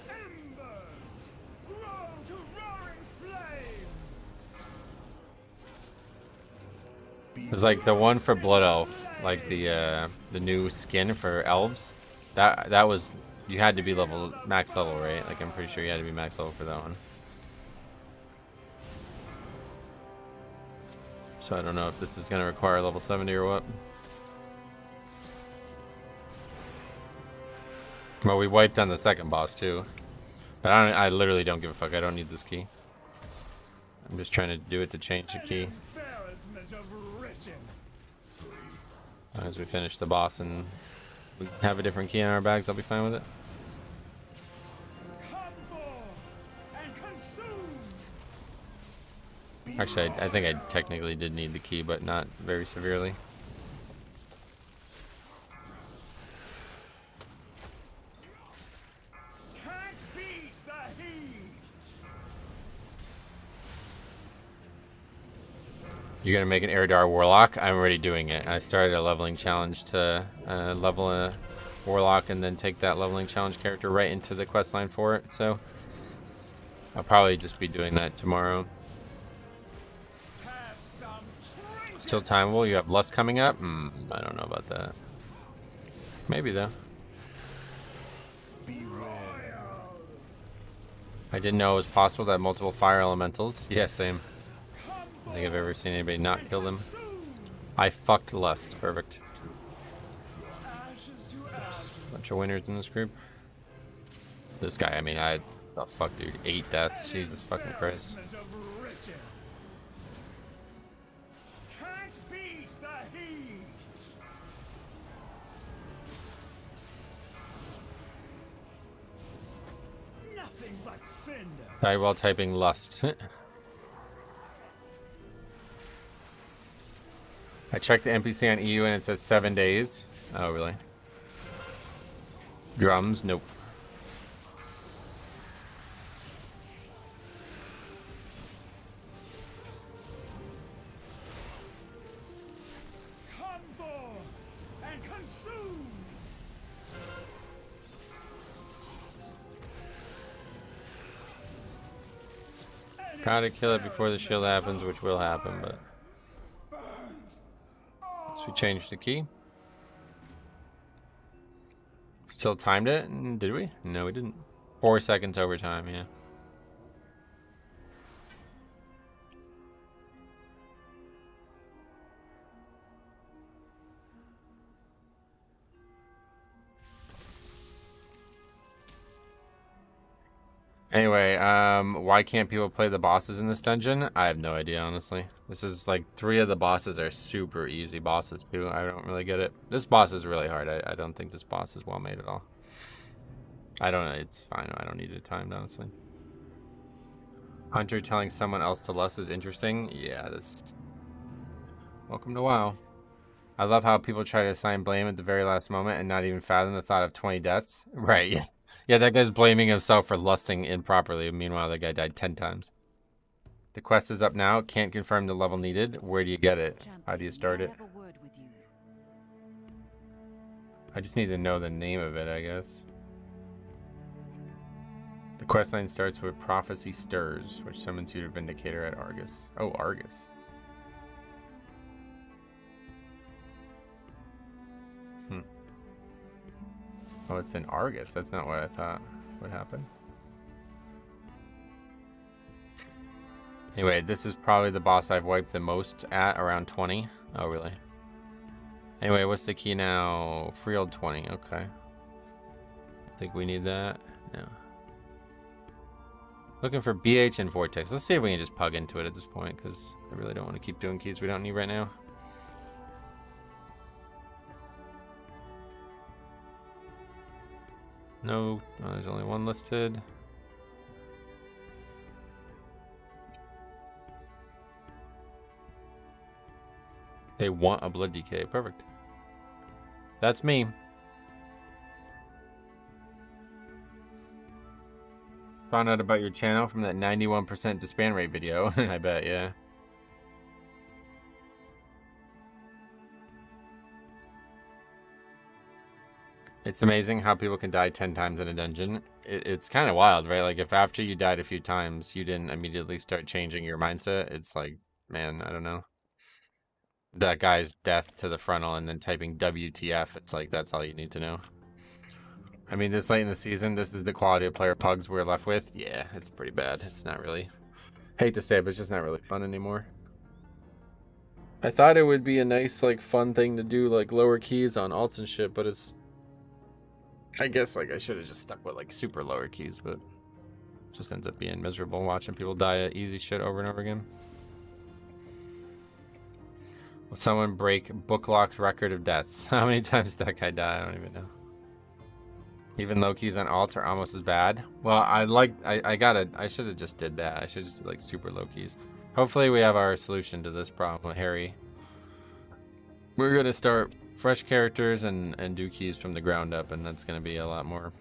Embers grow to roaring flame. It's like the one for Blood Elf, like the new skin for elves. That was, you had to be max level, right? Like I'm pretty sure you had to be max level for that one. So I don't know if this is gonna require level 70 or what. Well, we wiped on the second boss too, but I literally don't give a fuck. I don't need this key. I'm just trying to do it to change the key. As long as we finish the boss and we have a different key in our bags, I'll be fine with it. Actually, I think I technically did need the key, but not very severely. You're gonna make an Eridar Warlock? I'm already doing it. I started a leveling challenge to level a Warlock and then take that leveling challenge character right into the questline for it, so I'll probably just be doing that tomorrow. Still timeable. You have Lust coming up? I don't know about that. Maybe though. I didn't know it was possible to have multiple fire elementals. Yeah, same. I don't think I've ever seen anybody not kill them. I fucked Lust. Perfect. Bunch of winners in this group. This guy, I mean, oh fuck, dude. 8 deaths. Jesus fucking Christ. Die while typing Lust. I checked the NPC on EU and it says 7 days. Oh, really? Drums? Nope. Gotta kill it before the shield happens, which will happen, but... So we changed the key. Still timed it? Did we? No, we didn't. 4 seconds overtime, yeah. Anyway, why can't people play the bosses in this dungeon? I have no idea, honestly. This is like 3 of the bosses are super easy bosses too. I don't really get it. This boss is really hard. I don't think this boss is well made at all. I don't know. It's fine. I don't need it timed, honestly. Hunter telling someone else to lust is interesting. Yeah, this. Welcome to WoW. I love how people try to assign blame at the very last moment and not even fathom the thought of 20 deaths. Right. Yeah, that guy's blaming himself for lusting improperly. Meanwhile, that guy died 10 times. The quest is up now. Can't confirm the level needed. Where do you get it? How do you start it? I just need to know the name of it, I guess. The questline starts with Prophecy Stirs, which summons you to Vindicator at Argus. Oh, Argus. Oh, it's in Argus. That's not what I thought would happen. Anyway, this is probably the boss I've wiped the most at, around 20. Oh, really? Anyway, what's the key now? Freeld 20. Okay. Think we need that? No. Looking for BH and Vortex. Let's see if we can just pug into it at this point, because I really don't want to keep doing keys we don't need right now. No, there's only one listed. They want a blood decay. Perfect. That's me. Found out about your channel from that 91% disband rate video. I bet, yeah. It's amazing how people can die 10 times in a dungeon. It's kind of wild, right? Like, if after you died a few times, you didn't immediately start changing your mindset, it's like, man, I don't know. That guy's death to the frontal and then typing WTF, it's like, that's all you need to know. I mean, this late in the season, this is the quality of player pugs we're left with. Yeah, it's pretty bad. It's not really, hate to say it, but it's just not really fun anymore. I thought it would be a nice, like, fun thing to do, like, lower keys on alts and shit, but it's, I guess, like, I should have just stuck with, like, super lower keys, but it just ends up being miserable watching people die at easy shit over and over again. Will someone break Booklock's record of deaths? How many times did that guy die? I don't even know. Even low keys on alt are almost as bad. Well, I should have just did that. I should just did, like, super low keys. Hopefully we have our solution to this problem with Harry. We're gonna start fresh characters and do keys from the ground up, and that's gonna be a lot more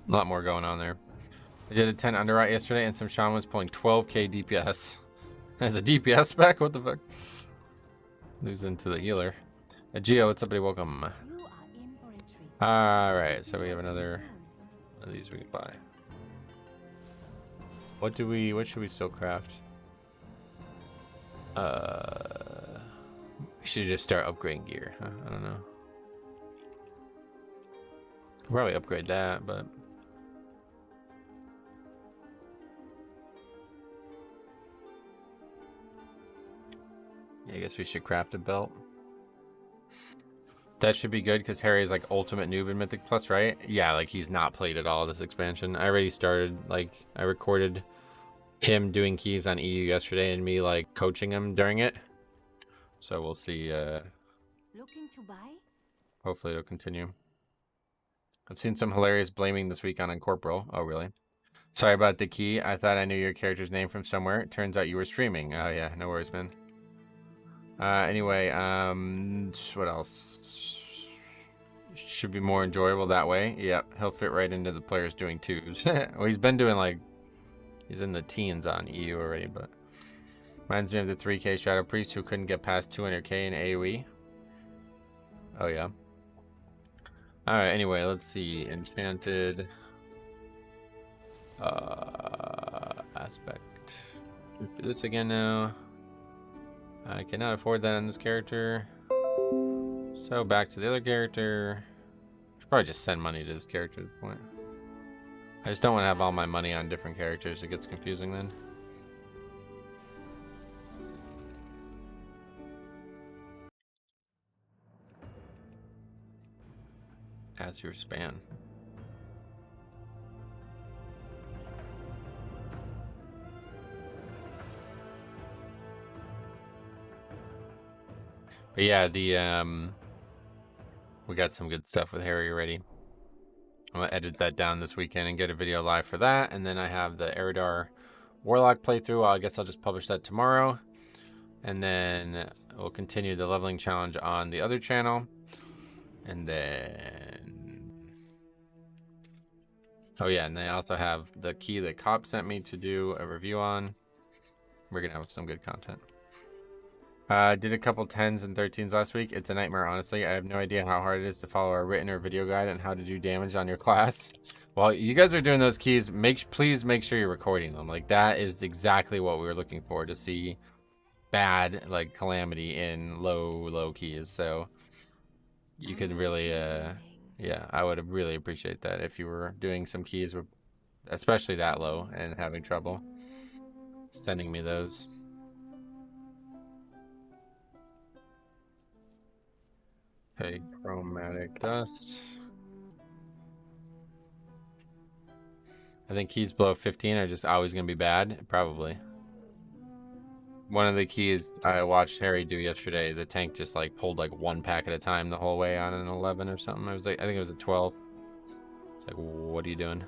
going on there. I did a 10 underwrite yesterday, and some shaman was pulling 12k DPS. As a DPS spec? What the fuck? Losing to the healer. Geo, what's up, buddy? Welcome. Alright, so we have another one of these we can buy. What should we still craft? We should just start upgrading gear, huh? I don't know. Could probably upgrade that, but yeah, I guess we should craft a belt. That should be good because Harry's like ultimate noob in Mythic Plus, right? Yeah, like he's not played at all this expansion. I already started, like, I recorded him doing keys on EU yesterday and me like coaching him during it. So we'll see. Looking to buy? Hopefully it'll continue. I've seen some hilarious blaming this week on Incorporal. Oh, really? Sorry about the key. I thought I knew your character's name from somewhere. It turns out you were streaming. Oh yeah, no worries, man. Anyway, what else? Should be more enjoyable that way. Yep, he'll fit right into the players doing twos. Well, he's been doing, like, he's in the teens on EU already, but reminds me of the 3k Shadow Priest who couldn't get past 200k in AoE. Oh yeah. Alright, anyway, let's see. Enchanted aspect. Do this again now. I cannot afford that on this character. So back to the other character. Should probably just send money to this character at this point. I just don't want to have all my money on different characters. It gets confusing then. As your span. But yeah, we got some good stuff with Harry already. I'm gonna edit that down this weekend and get a video live for that. And then I have the Eridar Warlock playthrough. I guess I'll just publish that tomorrow. And then we'll continue the leveling challenge on the other channel. And then... Oh yeah, and they also have the key that Cop sent me to do a review on. We're gonna have some good content. Did a couple 10s and 13s last week. It's a nightmare, honestly. I have no idea how hard it is to follow a written or video guide on how to do damage on your class. While you guys are doing those keys, please make sure you're recording them. Like, that is exactly what we were looking for, to see bad, like, calamity in low keys. So you could really, yeah, I would really appreciate that if you were doing some keys, especially that low, and having trouble sending me those. Okay, chromatic dust. I think keys below 15 are just always going to be bad. Probably. One of the keys I watched Harry do yesterday, the tank just like pulled like one pack at a time the whole way on an 11 or something. I was like, I think it was a 12. It's like, what are you doing?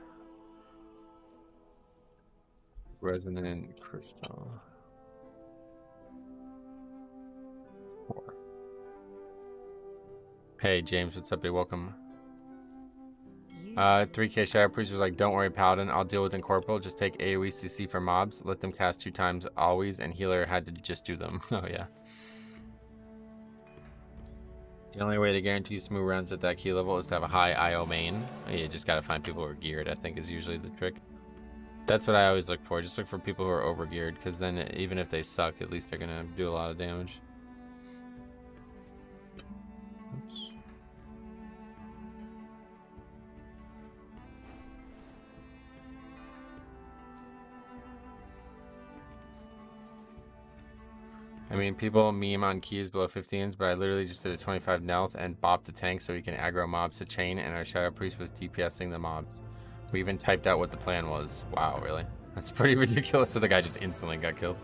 Resonant crystal. 4. Hey James, what's up? Hey, welcome. 3K Shadow Priest was like, don't worry, Paladin, I'll deal with Incorporeal. Just take AoE CC for mobs. Let them cast 2 times always, and healer had to just do them. Oh yeah. The only way to guarantee smooth runs at that key level is to have a high IO main. You just gotta find people who are geared, I think, is usually the trick. That's what I always look for. Just look for people who are over geared, because then even if they suck, at least they're gonna do a lot of damage. Oops. I mean, people meme on keys below 15s, but I literally just did a 25 Nelth and bopped the tank so we can aggro mobs to chain, and our Shadow Priest was DPSing the mobs. We even typed out what the plan was. Wow, really? That's pretty ridiculous. So the guy just instantly got killed.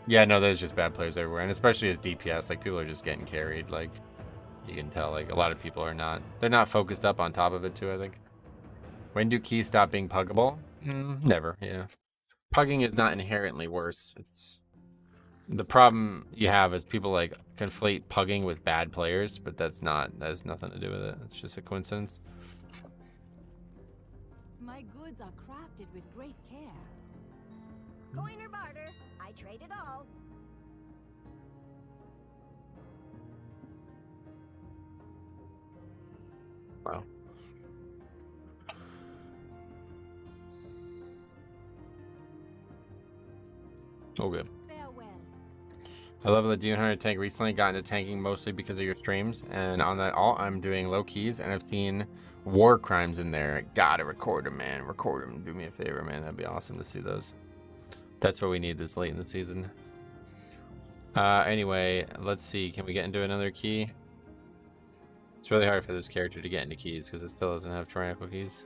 Yeah, no, there's just bad players everywhere, and especially as DPS, like, people are just getting carried. Like, you can tell, like, a lot of people are not, they're not focused up on top of it, too, I think. When do keys stop being puggable? Never, yeah. Pugging is not inherently worse. It's... The problem you have is people like conflate pugging with bad players, but that has nothing to do with it. It's just a coincidence. My goods are crafted with great care. Coin or barter, I trade it all. Wow. Oh, good. I love the Demon Hunter tank recently got into tanking mostly because of your streams, and on that alt I'm doing low keys, and I've seen war crimes in there. Gotta record them, man. Record them. Do me a favor, man. That'd be awesome to see those. That's what we need this late in the season. Anyway, let's see. Can we get into another key? It's really hard for this character to get into keys because it still doesn't have tyrannical keys.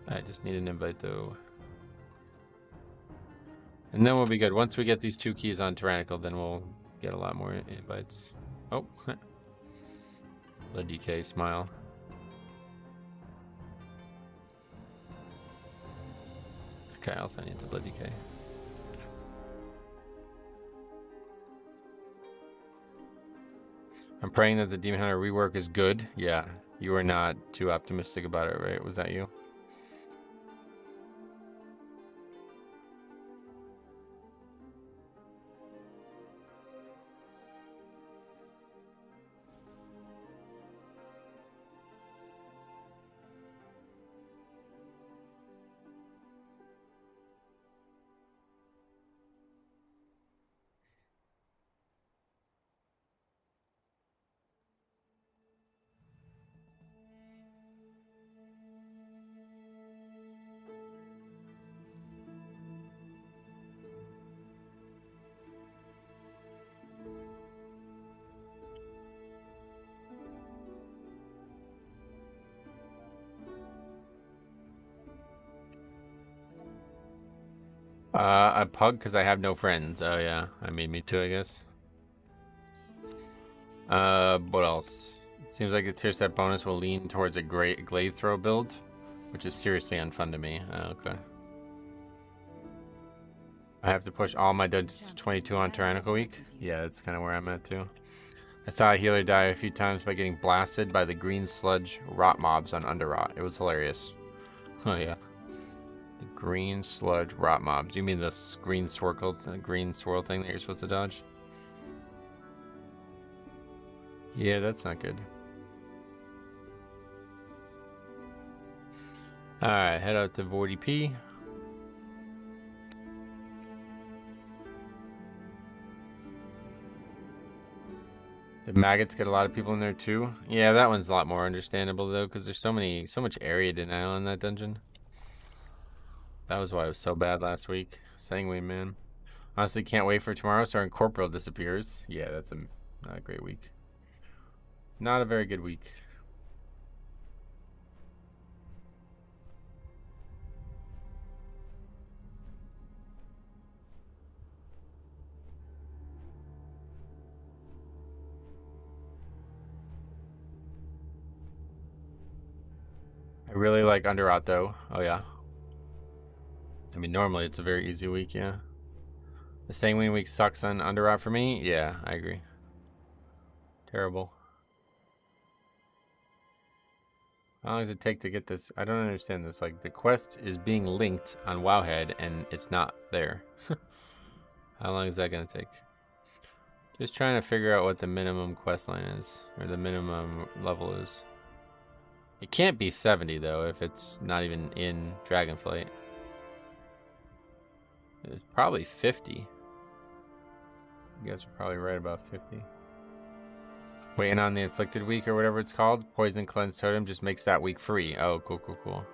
I just need an invite though. And then we'll be good. Once we get these 2 keys on tyrannical, then we'll get a lot more invites. Oh, the DK smile. Okay, I'll send you to Blood DK. I'm praying that the Demon Hunter rework is good. Yeah, you were not too optimistic about it, right? Was that you? I pug because I have no friends. Oh yeah, I mean, me too, I guess. What else? Seems like the tier set bonus will lean towards a glaive throw build, which is seriously unfun to me. Okay. I have to push all my dungeons to 22 on Tyrannical Week. Yeah, that's kind of where I'm at too. I saw a healer die a few times by getting blasted by the green sludge rot mobs on Underrot. It was hilarious. Oh yeah. The green sludge rot mobs. Do you mean this green swirl thing that you're supposed to dodge? Yeah, that's not good. Alright, head out to 40p. The maggots get a lot of people in there too. Yeah, that one's a lot more understandable though, because there's so much area denial in that dungeon. That was why it was so bad last week. Sanguine, man. Honestly, can't wait for tomorrow, so Incorporeal disappears. Yeah, that's not a great week. Not a very good week. I really like Underrot though. Oh yeah. I mean, normally it's a very easy week, yeah. The Sanguine week sucks on Underrot for me. Yeah, I agree. Terrible. How long does it take to get this? I don't understand this. Like, the quest is being linked on Wowhead and it's not there. How long is that going to take? Just trying to figure out what the minimum quest line is, or the minimum level is. It can't be 70 though if it's not even in Dragonflight. It's probably 50. You guys are probably right about 50. Waiting on the Inflicted week or whatever it's called. Poison Cleanse Totem just makes that week free. Oh, cool, cool, cool.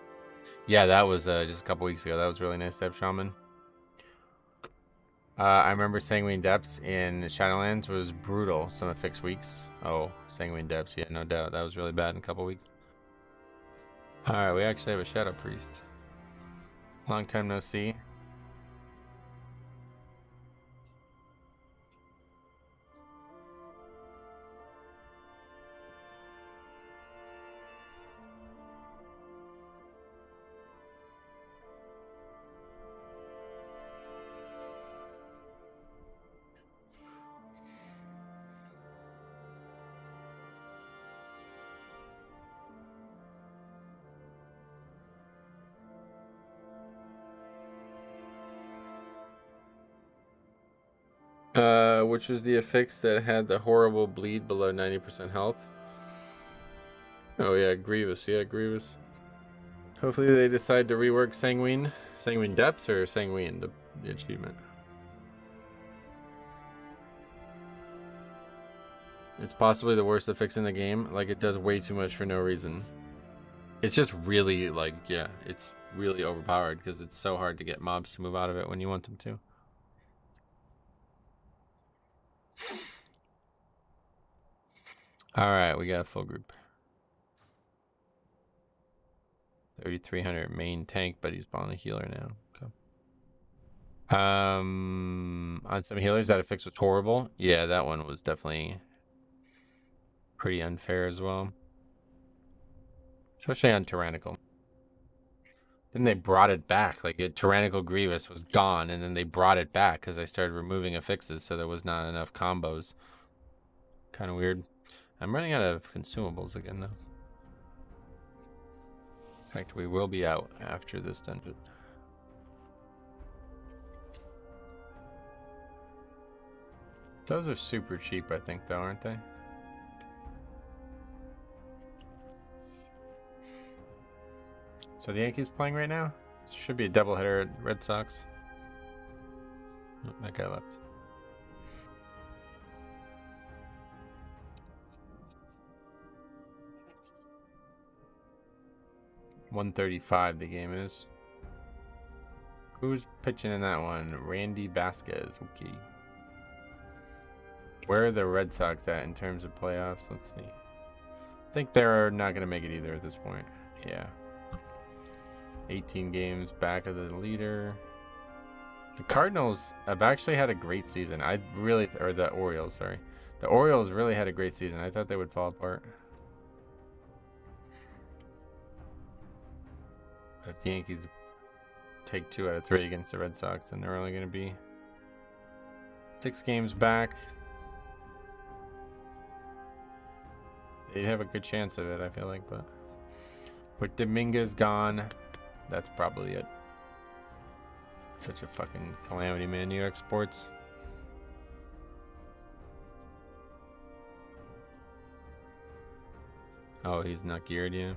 Yeah, that was just a couple weeks ago. That was really nice to have Shaman. I remember Sanguine Depths in Shadowlands was brutal some of fixed weeks. Oh, Sanguine Depths, yeah, no doubt. That was really bad in a couple weeks. Alright, we actually have a Shadow Priest. Long time no see. Which was the affix that had the horrible bleed below 90% health. Oh yeah, Grievous. Yeah, Grievous. Hopefully they decide to rework Sanguine. Sanguine Depths or Sanguine, the achievement. It's possibly the worst affix in the game. Like, it does way too much for no reason. It's just really, like, yeah, it's really overpowered because it's so hard to get mobs to move out of it when you want them to. Alright, we got a full group. 3,300 main tank, but he's on a healer now. Okay. On some healers, that affix was horrible. Yeah, that one was definitely pretty unfair as well. Especially on Tyrannical. Then they brought it back. Like, Tyrannical Grievous was gone, and then they brought it back because they started removing affixes, so there was not enough combos. Kind of weird. I'm running out of consumables again, though. In fact, we will be out after this dungeon. Those are super cheap, I think, though, aren't they? So the Yankees playing right now? Should be a doubleheader at Red Sox. Oh, that guy left. $135 the game is. Who's pitching in that one? Randy Vasquez. Okay. Where are the Red Sox at in terms of playoffs? Let's see. I think they're not going to make it either at this point. Yeah. 18 games back of the leader. The Cardinals have actually had a great season. Or the Orioles, sorry. The Orioles really had a great season. I thought they would fall apart. If the Yankees take 2 out of 3 against the Red Sox, then they're only going to be 6 games back. They'd have a good chance of it, I feel like, but with Dominguez gone, that's probably it. Such a fucking calamity, man. New York sports. Oh, he's not geared yet.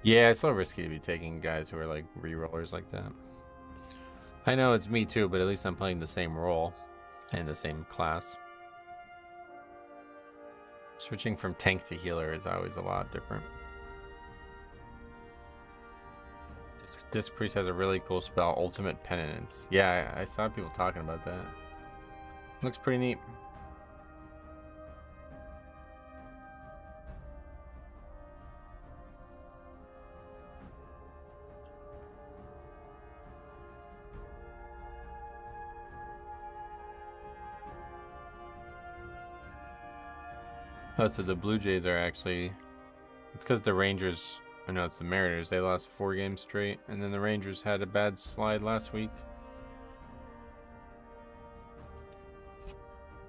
Yeah, it's so risky to be taking guys who are like re-rollers like that. I know it's me too, but at least I'm playing the same role and the same class. Switching from tank to healer is always a lot different. This priest has a really cool spell, Ultimate Penitence. Yeah, I saw people talking about that. Looks pretty neat. Oh, so the Blue Jays are actually... It's because the Rangers... Oh, no, it's the Mariners. They lost 4 games straight, and then the Rangers had a bad slide last week.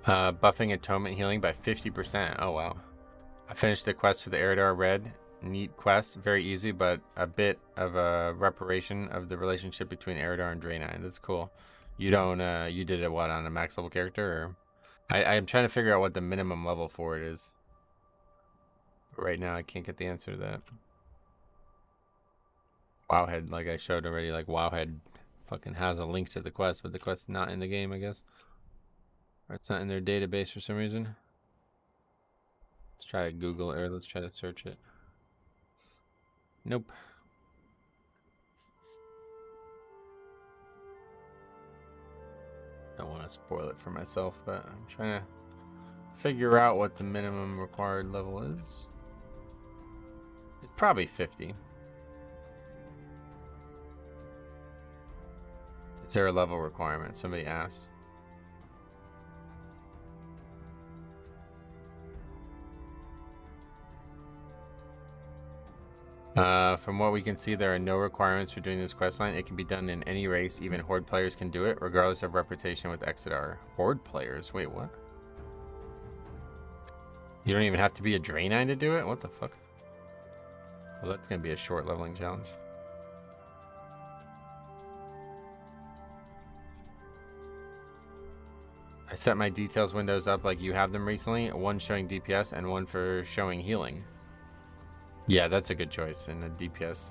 Buffing Atonement Healing by 50%. Oh, wow. I finished the quest for the Eridar Red. Neat quest. Very easy, but a bit of a reparation of the relationship between Eridar and Draenei. That's cool. You don't... you did it, what, on a max level character? Or... I'm trying to figure out what the minimum level for it is. But right now, I can't get the answer to that. Wowhead, like I showed already, like Wowhead fucking has a link to the quest, but the quest's not in the game, I guess. Or it's not in their database for some reason. Let's try to Google it, or let's try to search it. Nope. Don't want to spoil it for myself, but I'm trying to figure out what the minimum required level is. It's probably 50. Is there a level requirement? Somebody asked. From what we can see, there are no requirements for doing this questline. It can be done in any race. Even Horde players can do it, regardless of reputation with Exodar. Horde players? Wait, what? You don't even have to be a Draenei to do it? What the fuck? Well, that's going to be a short leveling challenge. I set my details windows up like you have them recently. One showing DPS and one for showing healing. Yeah, that's a good choice in a DPS,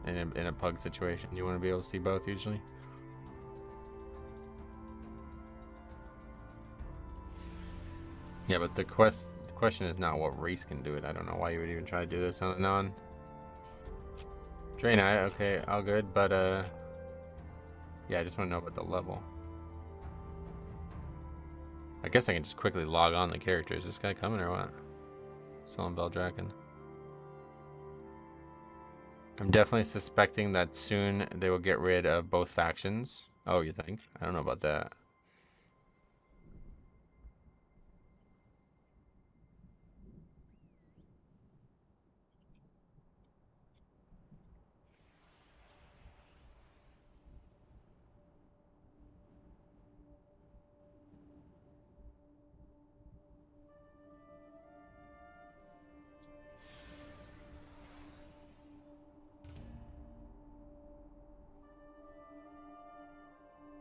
in a pug situation. You want to be able to see both usually. Yeah, but the question is not what race can do it. I don't know why you would even try to do this on a non. Draenei, okay, all good, but yeah, I just want to know about the level. I guess I can just quickly log on the character. Is this guy coming or what? Still on Beldraken. I'm definitely suspecting that soon they will get rid of both factions. Oh, you think? I don't know about that.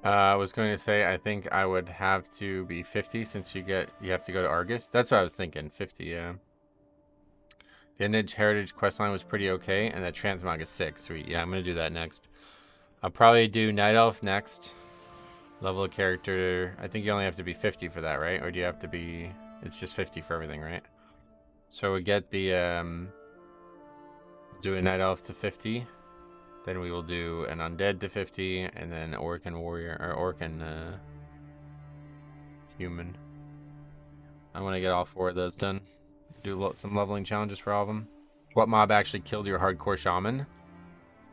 I was going to say, I think I would have to be 50 since you have to go to Argus. That's what I was thinking, 50, yeah. The Lineage Heritage questline was pretty okay, and the transmog is 6. Sweet, yeah, I'm going to do that next. I'll probably do Night Elf next. Level of character, I think you only have to be 50 for that, right? Or do you have to be, it's just 50 for everything, right? So we get the, do a Night Elf to 50. Then we will do an Undead to 50, and then Orc and Warrior, or Orc and Human. I want to get all 4 of those done. Do some leveling challenges for all of them. What mob actually killed your hardcore shaman?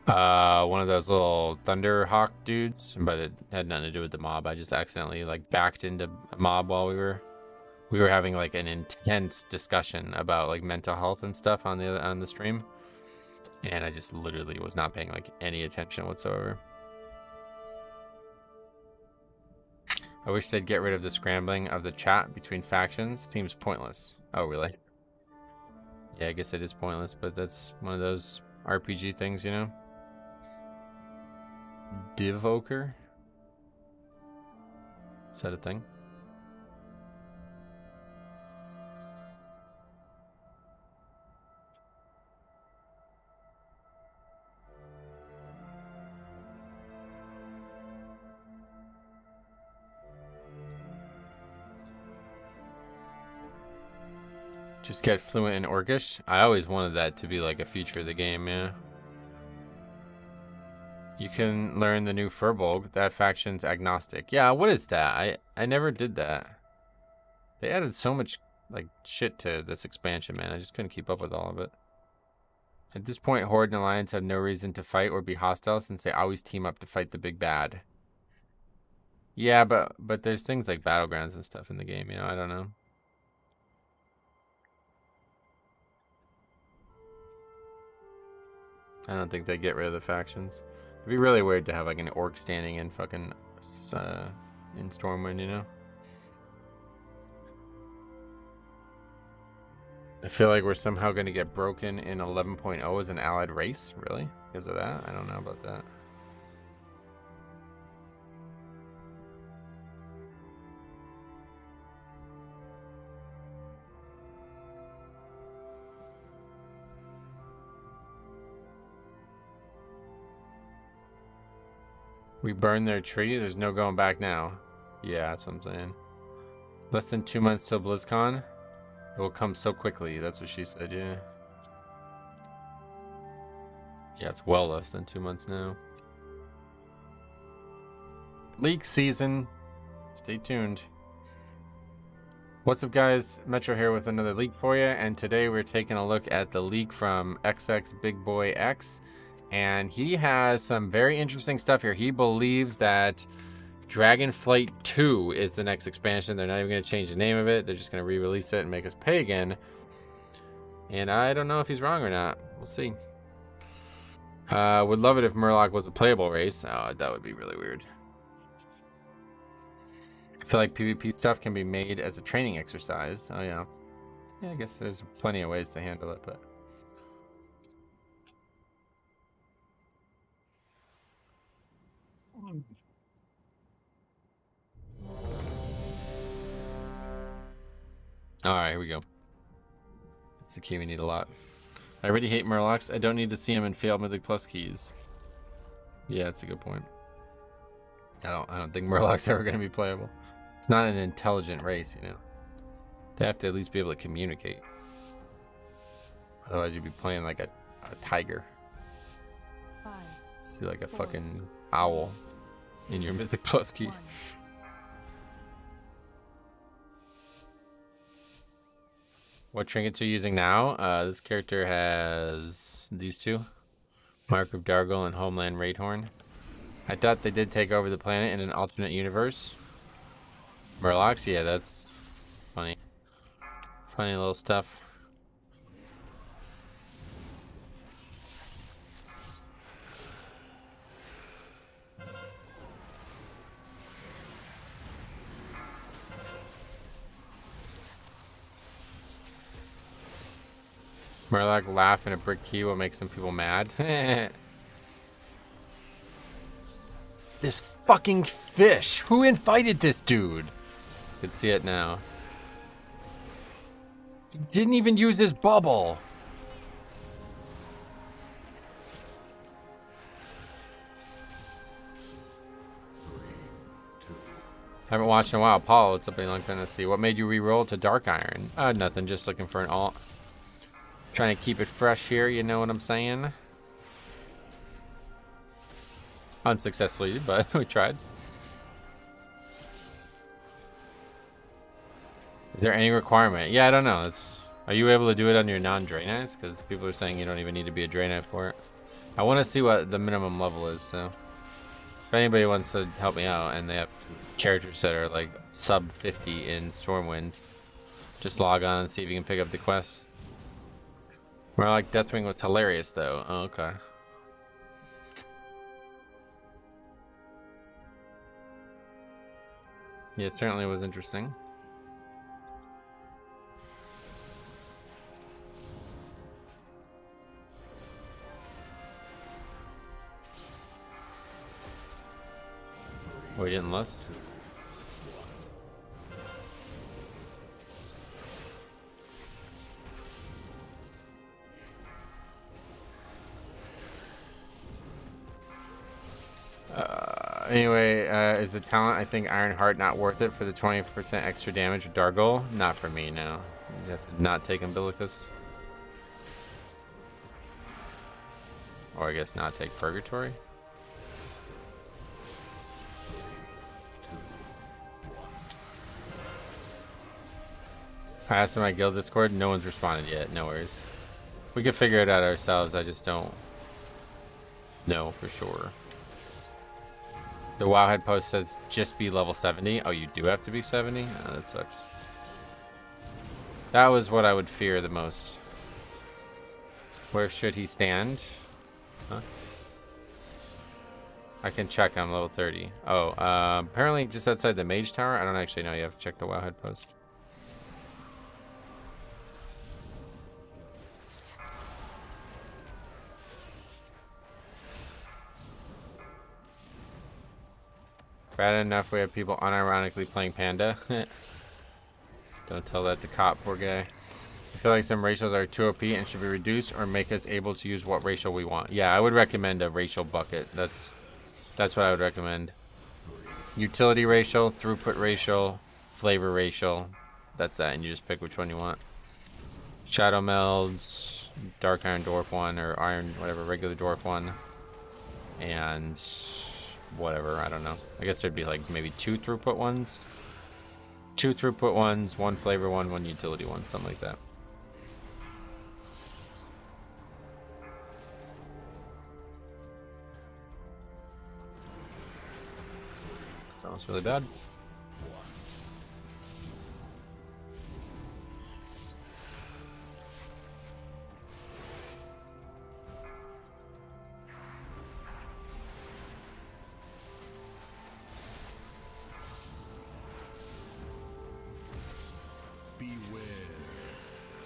One of those little Thunderhawk dudes, but it had nothing to do with the mob. I just accidentally like backed into a mob while we were having like an intense discussion about like mental health and stuff on the stream, and I just literally was not paying like any attention whatsoever. I wish they'd get rid of the scrambling of the chat between factions. Seems pointless. Oh, really? Yeah, I guess it is pointless, but that's one of those RPG things, you know? Divoker? Is that a thing? Just get fluent in Orcish. I always wanted that to be like a feature of the game, yeah. You can learn the new Furbolg. That faction's agnostic. Yeah, what is that? I never did that. They added so much like shit to this expansion, man. I just couldn't keep up with all of it. At this point, Horde and Alliance have no reason to fight or be hostile since they always team up to fight the big bad. Yeah, but there's things like battlegrounds and stuff in the game, you know? I don't know. I don't think they get rid of the factions. It'd be really weird to have like an orc standing in fucking in Stormwind, you know? I feel like we're somehow going to get broken in 11.0 as an allied race. Really? Because of that? I don't know about that. We burned their tree. There's no going back now. Yeah, that's what I'm saying. Less than 2 months till BlizzCon. It will come so quickly. That's what she said, yeah. Yeah, it's well less than 2 months now. Leak season. Stay tuned. What's up, guys? Metro here with another leak for you. And today we're taking a look at the leak from XX Big Boy X. And he has some very interesting stuff here. He believes that Dragonflight 2 is the next expansion. They're not even going to change the name of it. They're just going to re-release it and make us pay again. And I don't know if he's wrong or not. We'll see. Would love it if Murloc was a playable race. Oh, that would be really weird. I feel like PvP stuff can be made as a training exercise. Oh, yeah. Yeah, I guess there's plenty of ways to handle it, but... Alright, here we go. That's the key we need a lot. I already hate Murlocs. I don't need to see him in failed Mythic Plus keys. Yeah, that's a good point. I don't think Murloc's ever going to be playable. It's not an intelligent race, you know. They have to at least be able to communicate. Otherwise you'd be playing like a tiger. See like a fucking owl in your Mythic Plus key. What trinkets are you using now? This character has these two. Mark of Dargle and Homeland Raidhorn. I thought they did take over the planet in an alternate universe. Murlocs? Yeah, that's funny. Funny little stuff. Murloc laugh in a brick key will make some people mad. This fucking fish! Who invited this dude? Could see it now. He didn't even use his bubble. Haven't watched in a while. Paul, what's up in Long Tennessee? What made you re-roll to Dark Iron? Nothing, just looking for an alt. Trying to keep it fresh here, you know what I'm saying? Unsuccessfully, but we tried. Is there any requirement? Yeah, I don't know. Are you able to do it on your non-Draenei? Because people are saying you don't even need to be a Draenei for it. I want to see what the minimum level is, so if anybody wants to help me out and they have characters that are like sub 50 in Stormwind, just log on and see if you can pick up the quest. Well, like Deathwing was hilarious though. Oh, okay. Yeah, it certainly was interesting. We didn't lust. Anyway, is the talent, I think, Ironheart not worth it for the 20% extra damage with Dargol? Not for me, no. You have to not take Umbilicus. Or I guess not take Purgatory. I asked in my guild Discord, no one's responded yet, no worries. We could figure it out ourselves, I just don't know for sure. The Wowhead post says just be level 70. Oh, you do have to be 70? Oh, that sucks. That was what I would fear the most. Where should he stand? Huh? I can check, I'm level 30. Oh, apparently just outside the Mage Tower. I don't actually know, you have to check the Wowhead post. Bad enough we have people unironically playing Panda. Don't tell that to Cop, poor guy. I feel like some racials are too OP and should be reduced or make us able to use what racial we want. Yeah, I would recommend a racial bucket. That's what I would recommend. Utility racial, throughput racial, flavor racial. That's that, and you just pick which one you want. Shadow melds, Dark Iron Dwarf one, or Iron, whatever, regular Dwarf one. And whatever, I don't know. I guess there'd be like maybe 2 throughput ones. 2 throughput ones, 1 flavor one, 1 utility one, something like that. Sounds really bad.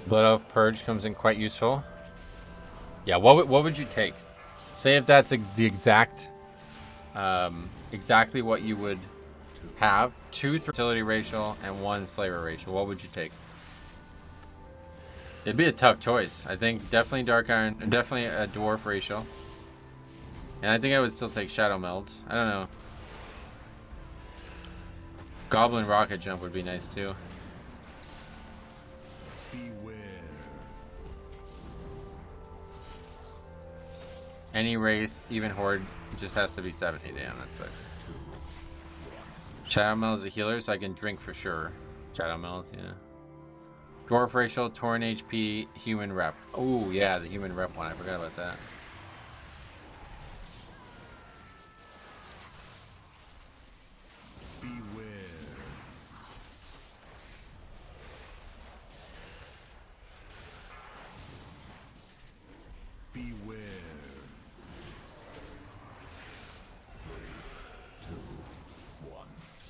Blood Oath Purge comes in quite useful. Yeah, what would you take? Say if that's the exact, exactly what you would have. 2 utility racial and 1 flavor racial. What would you take? It'd be a tough choice. I think definitely Dark Iron, definitely a Dwarf racial. And I think I would still take Shadow Meld. I don't know. Goblin Rocket Jump would be nice too. Any race, even Horde, just has to be 70. Damn, that sucks. Shadow Meld is a healer, so I can drink for sure. Shadow Meld, yeah. Dwarf racial, Torn HP, human rep. Oh, yeah, the human rep one. I forgot about that.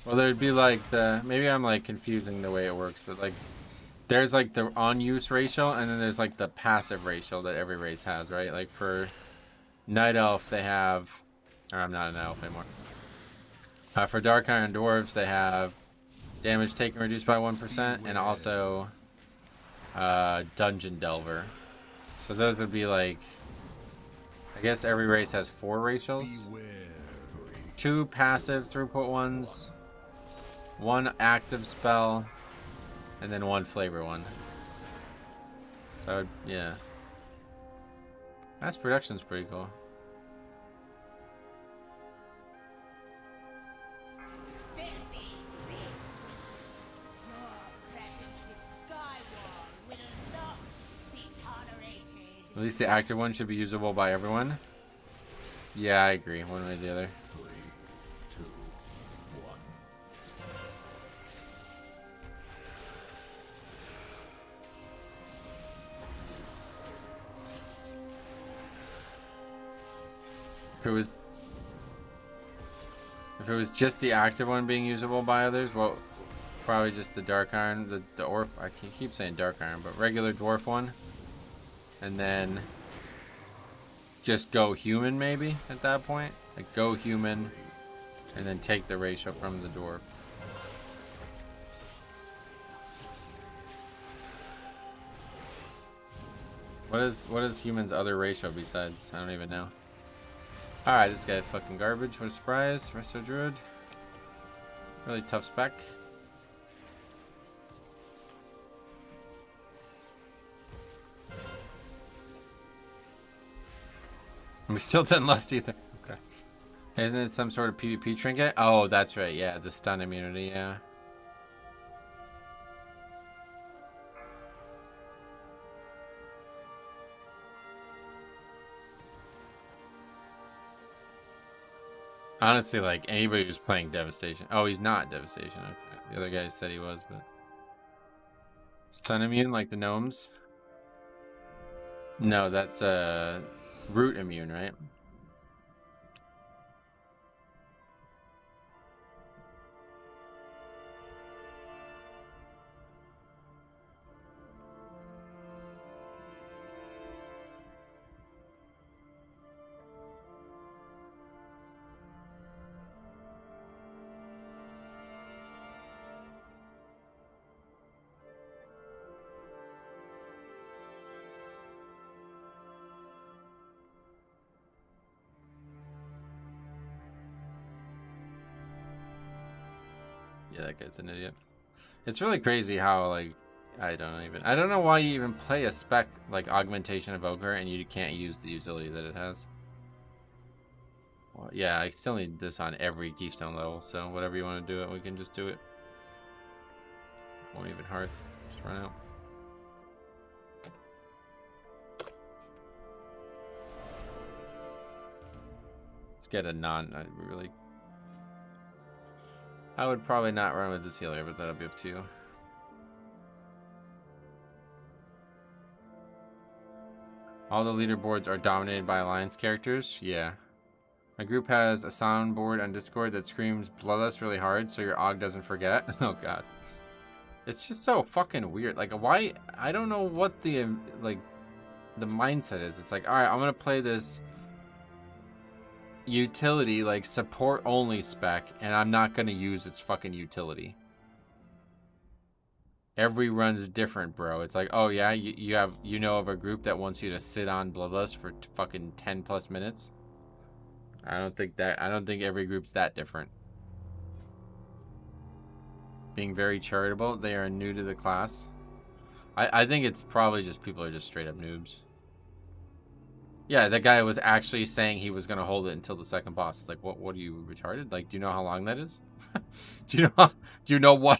Well, there'd be like the, maybe I'm like confusing the way it works, but like there's like the on-use racial and then there's like the passive racial that every race has, right? Like for Night Elf, they have, or I'm not an elf anymore. For Dark Iron Dwarves, they have damage taken reduced by 1% and also Dungeon Delver. So those would be like, I guess every race has 4 racials. 2 passive throughput ones. 1 active spell, and then 1 flavor one. So, yeah. Mass production's pretty cool. At least the active one should be usable by everyone. Yeah, I agree. One way or the other. 3, 2, 1. If it was just the active one being usable by others, well, probably just the dark iron, the orc. I keep saying dark iron, but regular dwarf one, and then just go human maybe at that point. Like go human, and then take the ratio from the dwarf. What is human's other ratio besides? I don't even know. Alright, this guy's fucking garbage. What a surprise. Resto Druid. Really tough spec. We still didn't lust either. Okay. Isn't it some sort of PvP trinket? Oh, that's right. Yeah, the stun immunity. Yeah. Honestly, like anybody who's playing Devastation. Oh, he's not Devastation. Okay. The other guy said he was, but stun immune like the gnomes. No, that's root immune, right? Yeah, that guy's an idiot. It's really crazy how like I don't know why you even play a spec like augmentation of Ogre and you can't use the utility that it has. Well, yeah, I still need this on every keystone level, so whatever you want to do it, we can just do it. Won't even hearth. Just run out. Let's get a really. I would probably not run with this healer, but that'll be up to you. All the leaderboards are dominated by alliance characters. Yeah. My group has a soundboard on Discord that screams Bloodlust really hard so your AUG doesn't forget. Oh god. It's just so fucking weird. Like why I don't know what the like the mindset is. It's like, alright, I'm gonna play this utility like support only spec and I'm not gonna use its fucking utility. Every run's different, bro. It's like, oh yeah, you know of a group that wants you to sit on Bloodlust for fucking 10 plus minutes. I don't think every group's that different. Being very charitable, they are new to the class. I think it's probably just people are just straight up noobs. Yeah, that guy was actually saying he was gonna hold it until the second boss. It's like, what are you retarded? Like, do you know how long that is? do you know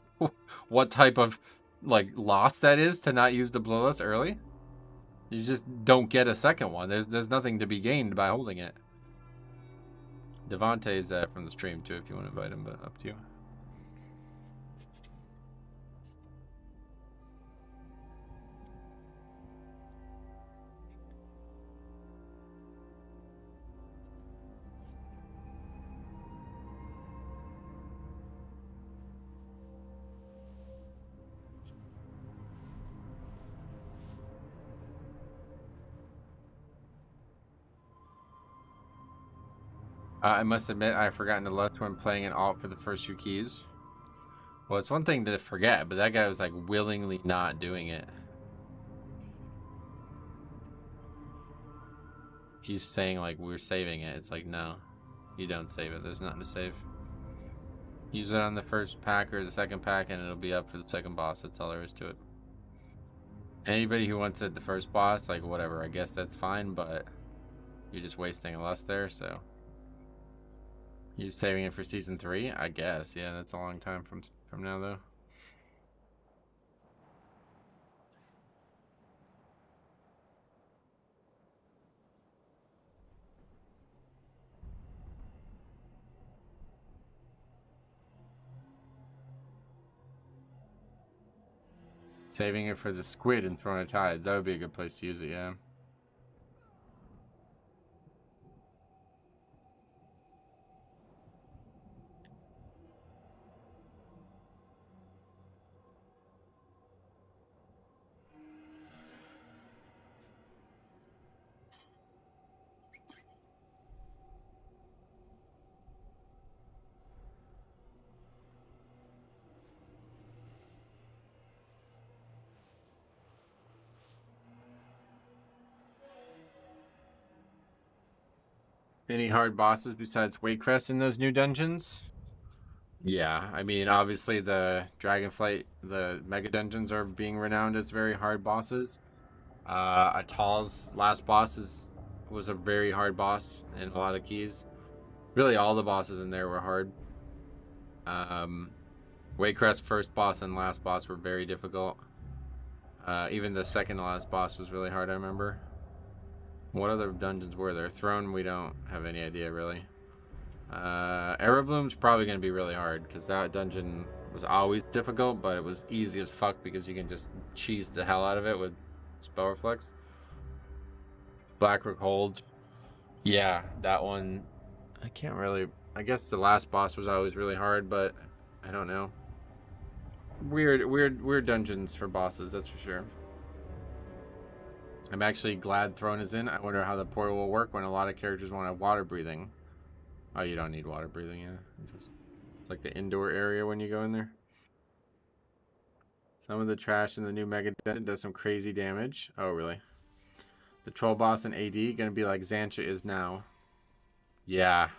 what type of like loss that is to not use the bloodlust early? You just don't get a second one. There's nothing to be gained by holding it. Devante's from the stream too, if you want to invite him, but up to you. I must admit, I've forgotten to lust when playing an alt for the first few keys. Well, it's one thing to forget, but that guy was like willingly not doing it. He's saying like we're saving it. It's like, no, you don't save it. There's nothing to save. Use it on the first pack or the second pack and it'll be up for the second boss. That's all there is to it. Anybody who wants it the first boss, like whatever, I guess that's fine, but you're just wasting a lust there, so. You're saving it for season 3? I guess. Yeah, that's a long time from now, though. Saving it for the squid and throwing a tide. That would be a good place to use it, yeah. Any hard bosses besides Waycrest in those new dungeons? Yeah, I mean, obviously the Dragonflight, the Mega Dungeons are being renowned as very hard bosses. Atal's last boss was a very hard boss and a lot of keys. Really, all the bosses in there were hard. Waycrest first boss and last boss were very difficult. Even the second to last boss was really hard, I remember. What other dungeons were there? Throne, we don't have any idea, really. Arrowbloom's probably going to be really hard, because that dungeon was always difficult, but it was easy as fuck, because you can just cheese the hell out of it with Spell Reflex. Blackrook Hold. Yeah, that one, I can't really... I guess the last boss was always really hard, but I don't know. Weird dungeons for bosses, that's for sure. I'm actually glad Throne is in. I wonder how the portal will work when a lot of characters want to have water breathing. Oh, you don't need water breathing, yeah. It's like the indoor area when you go in there. Some of the trash in the new Mega Dungeon does some crazy damage. Oh, really? The troll boss in AD gonna be like Xantra is now. Yeah.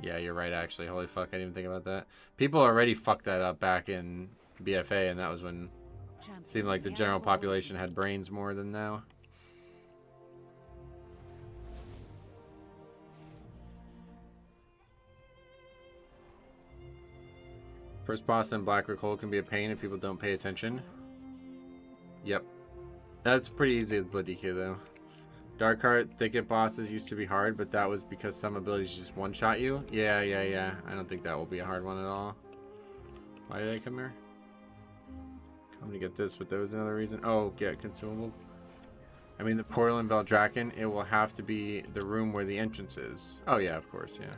Yeah, you're right, actually. Holy fuck, I didn't even think about that. People already fucked that up back in BFA, and that was when it seemed like the general population had brains more than now. First boss in Blackrook Hold can be a pain if people don't pay attention. Yep. That's pretty easy with Blood DK though. Darkheart Thicket bosses used to be hard, but that was because some abilities just one-shot you. Yeah. I don't think that will be a hard one at all. Why did I come here? Come to get this, but there was another reason. Oh, get consumables. I mean, the portal in Veldraken, it will have to be the room where the entrance is. Oh yeah, of course, yeah.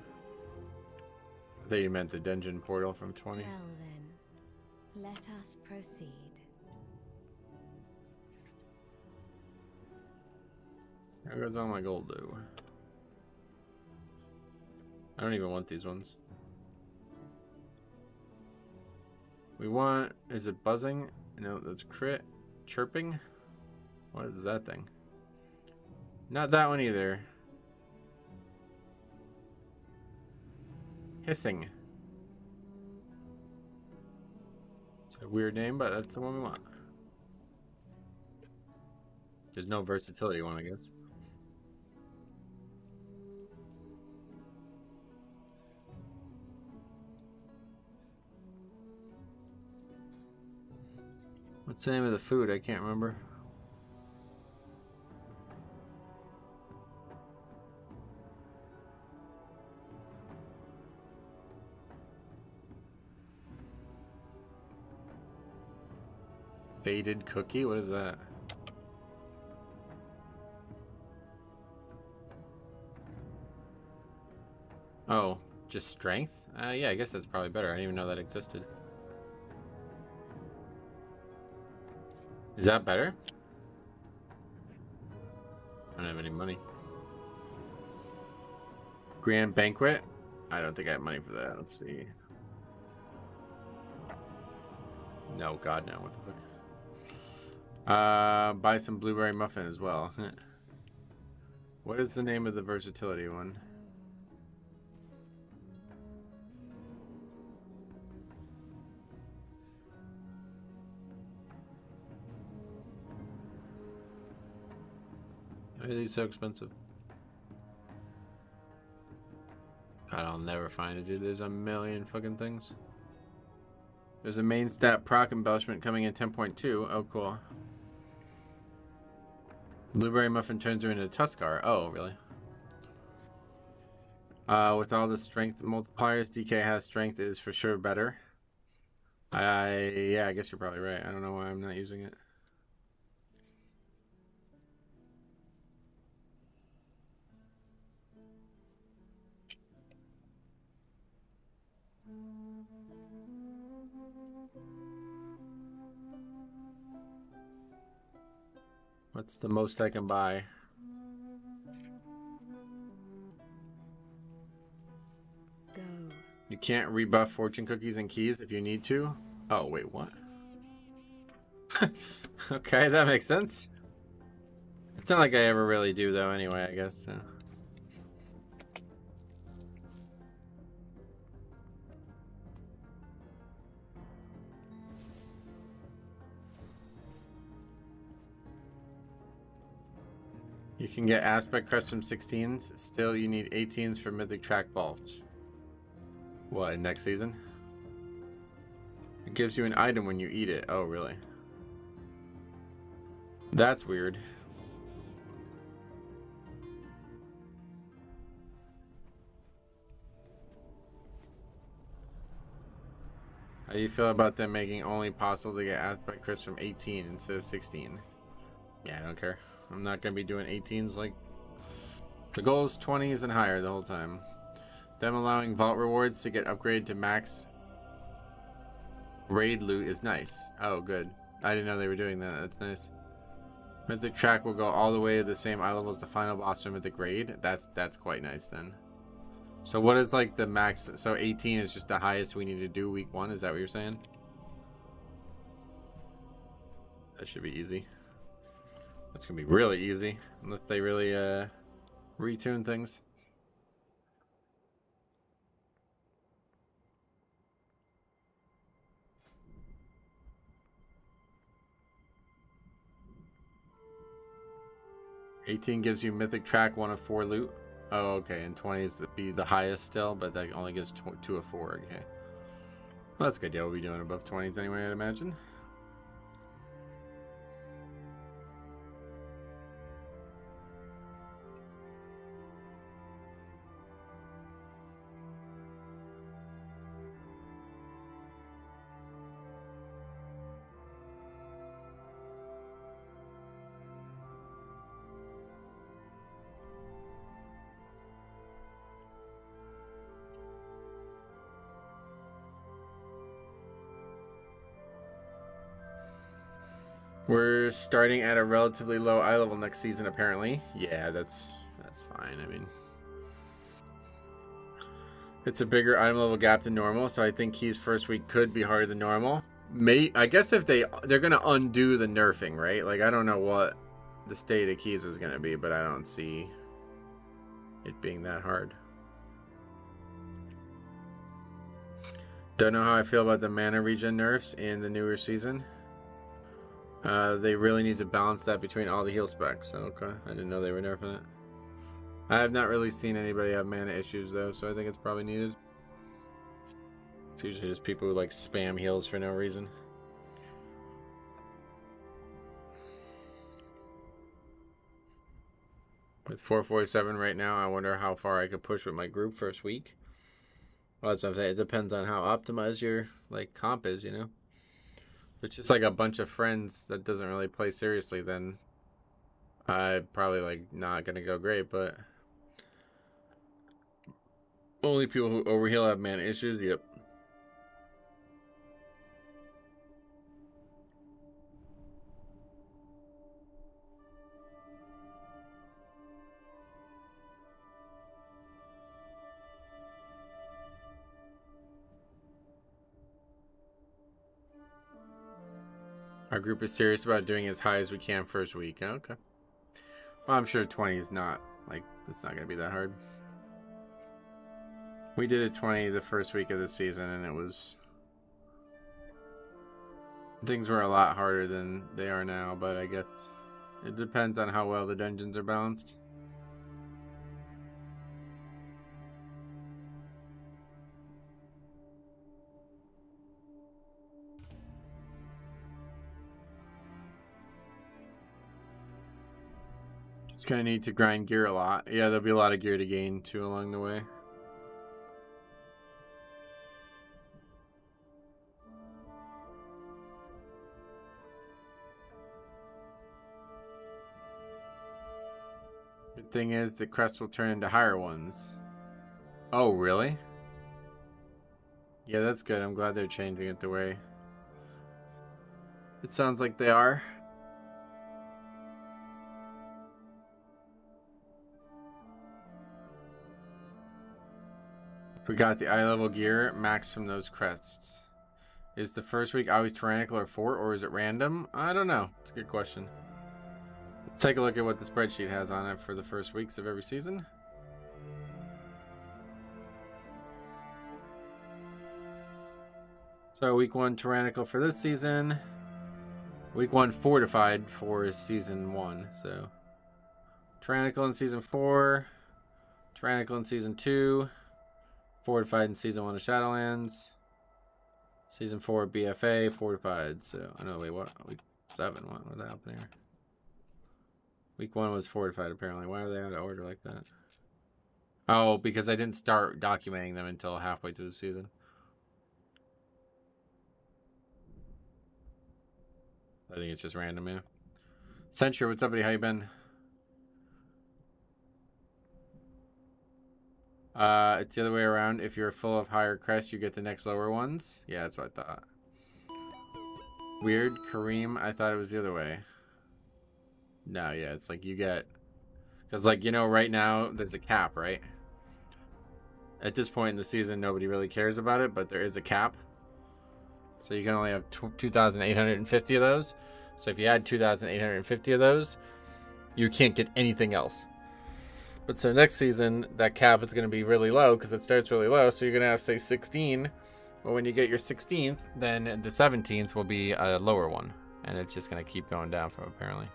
I thought you meant the dungeon portal from 20. Well then, let us proceed. How goes all my gold though? I don't even want these ones. We want, is it buzzing? No, that's crit. Chirping? What is that thing? Not that one either. Hissing. It's a weird name, but that's the one we want. There's no versatility one, I guess. What's the name of the food? I can't remember. Faded cookie? What is that? Oh, just strength? Yeah, I guess that's probably better. I didn't even know that existed. Is that better? I don't have any money. Grand Banquet? I don't think I have money for that. Let's see. No, God, no. What the fuck? Buy some blueberry muffin as well. What is the name of the versatility one? Why are these so expensive? God, I'll never find it, dude. There's a million fucking things. There's a main stat proc embellishment coming in 10.2. Oh, cool. Blueberry muffin turns her into Tuskar. Oh, really? With all the strength multipliers, DK has strength is for sure better. Yeah, I guess you're probably right. I don't know why I'm not using it. What's the most I can buy? Go. You can't rebuff fortune cookies and keys if you need to. Oh, wait, what? Okay, that makes sense. It's not like I ever really do, though, anyway, I guess. So. You can get aspect crest from 16s. Still, you need 18s for Mythic Track Bulge. What, next season? It gives you an item when you eat it. Oh, really? That's weird. How do you feel about them making only possible to get aspect crest from 18 instead of 16? Yeah, I don't care. I'm not going to be doing 18s. Like, the goal is 20s and higher the whole time. Them allowing vault rewards to get upgraded to max raid loot is nice. Oh, good. I didn't know they were doing that. That's nice. Mythic Track will go all the way to the same eye level as the final boss from Mythic Raid. That's quite nice then. So what is like the max? So 18 is just the highest we need to do week 1. Is that what you're saying? That should be easy. That's gonna be really easy unless they really retune things. $18 gives you Mythic Track 1 of 4 loot. Oh, okay, and 20 is be the highest still, but that only gives 2 of 4. Okay, well, that's good. Yeah, we'll be doing above 20s anyway, I'd imagine. We're starting at a relatively low eye level next season, apparently. Yeah, that's fine. I mean, it's a bigger item level gap than normal, so I think keys first week could be harder than normal. I guess if they're gonna undo the nerfing, right? Like, I don't know what the state of keys was gonna be, but I don't see it being that hard. Don't know how I feel about the mana regen nerfs in the newer season. They really need to balance that between all the heal specs. Okay, I didn't know they were nerfing it. I have not really seen anybody have mana issues though, so I think it's probably needed. It's usually just people who like spam heals for no reason. With 447 right now, I wonder how far I could push with my group first week. Well, that's what I'm saying. It depends on how optimized your like comp is, you know. If it's just like a bunch of friends that doesn't really play seriously, then I probably like not gonna go great. But only people who overheal have mana issues. Yep. Our group is serious about doing as high as we can first week. Okay. Well, I'm sure 20 is not, like, it's not going to be that hard. We did a 20 the first week of the season, and it was... Things were a lot harder than they are now, but I guess it depends on how well the dungeons are balanced. Just gonna need to grind gear a lot. Yeah, there'll be a lot of gear to gain too along the way. Good thing is the crest will turn into higher ones. Oh, really? Yeah, that's good. I'm glad they're changing it the way it sounds like they are. We got the eye level gear max from those crests. Is the first week always tyrannical or 4, or is it random? I don't know. It's a good question. Let's take a look at what the spreadsheet has on it for the first weeks of every season. So week 1 tyrannical for this season. Week 1 fortified for season 1. So tyrannical in season 4, tyrannical in season 2, fortified in season 1 of Shadowlands, season 4 BFA, fortified. So I know. Wait, what? Week 7. What happened here? Week 1 was fortified apparently. Why are they out of order like that? Oh, because I didn't start documenting them until halfway through the season. I think it's just random, yeah. Censure, what's up, buddy? How you been? It's the other way around. If you're full of higher crests, you get the next lower ones. Yeah, that's what I thought. Weird, Kareem. I thought it was the other way. No, yeah, it's like you get... Because, like, you know, right now, there's a cap, right? At this point in the season, nobody really cares about it, but there is a cap. So you can only have 2,850 of those. So if you add 2,850 of those, you can't get anything else. But so next season, that cap is going to be really low because it starts really low. So you're going to have, say, 16. But when you get your 16th, then the 17th will be a lower one. And it's just going to keep going down from apparently.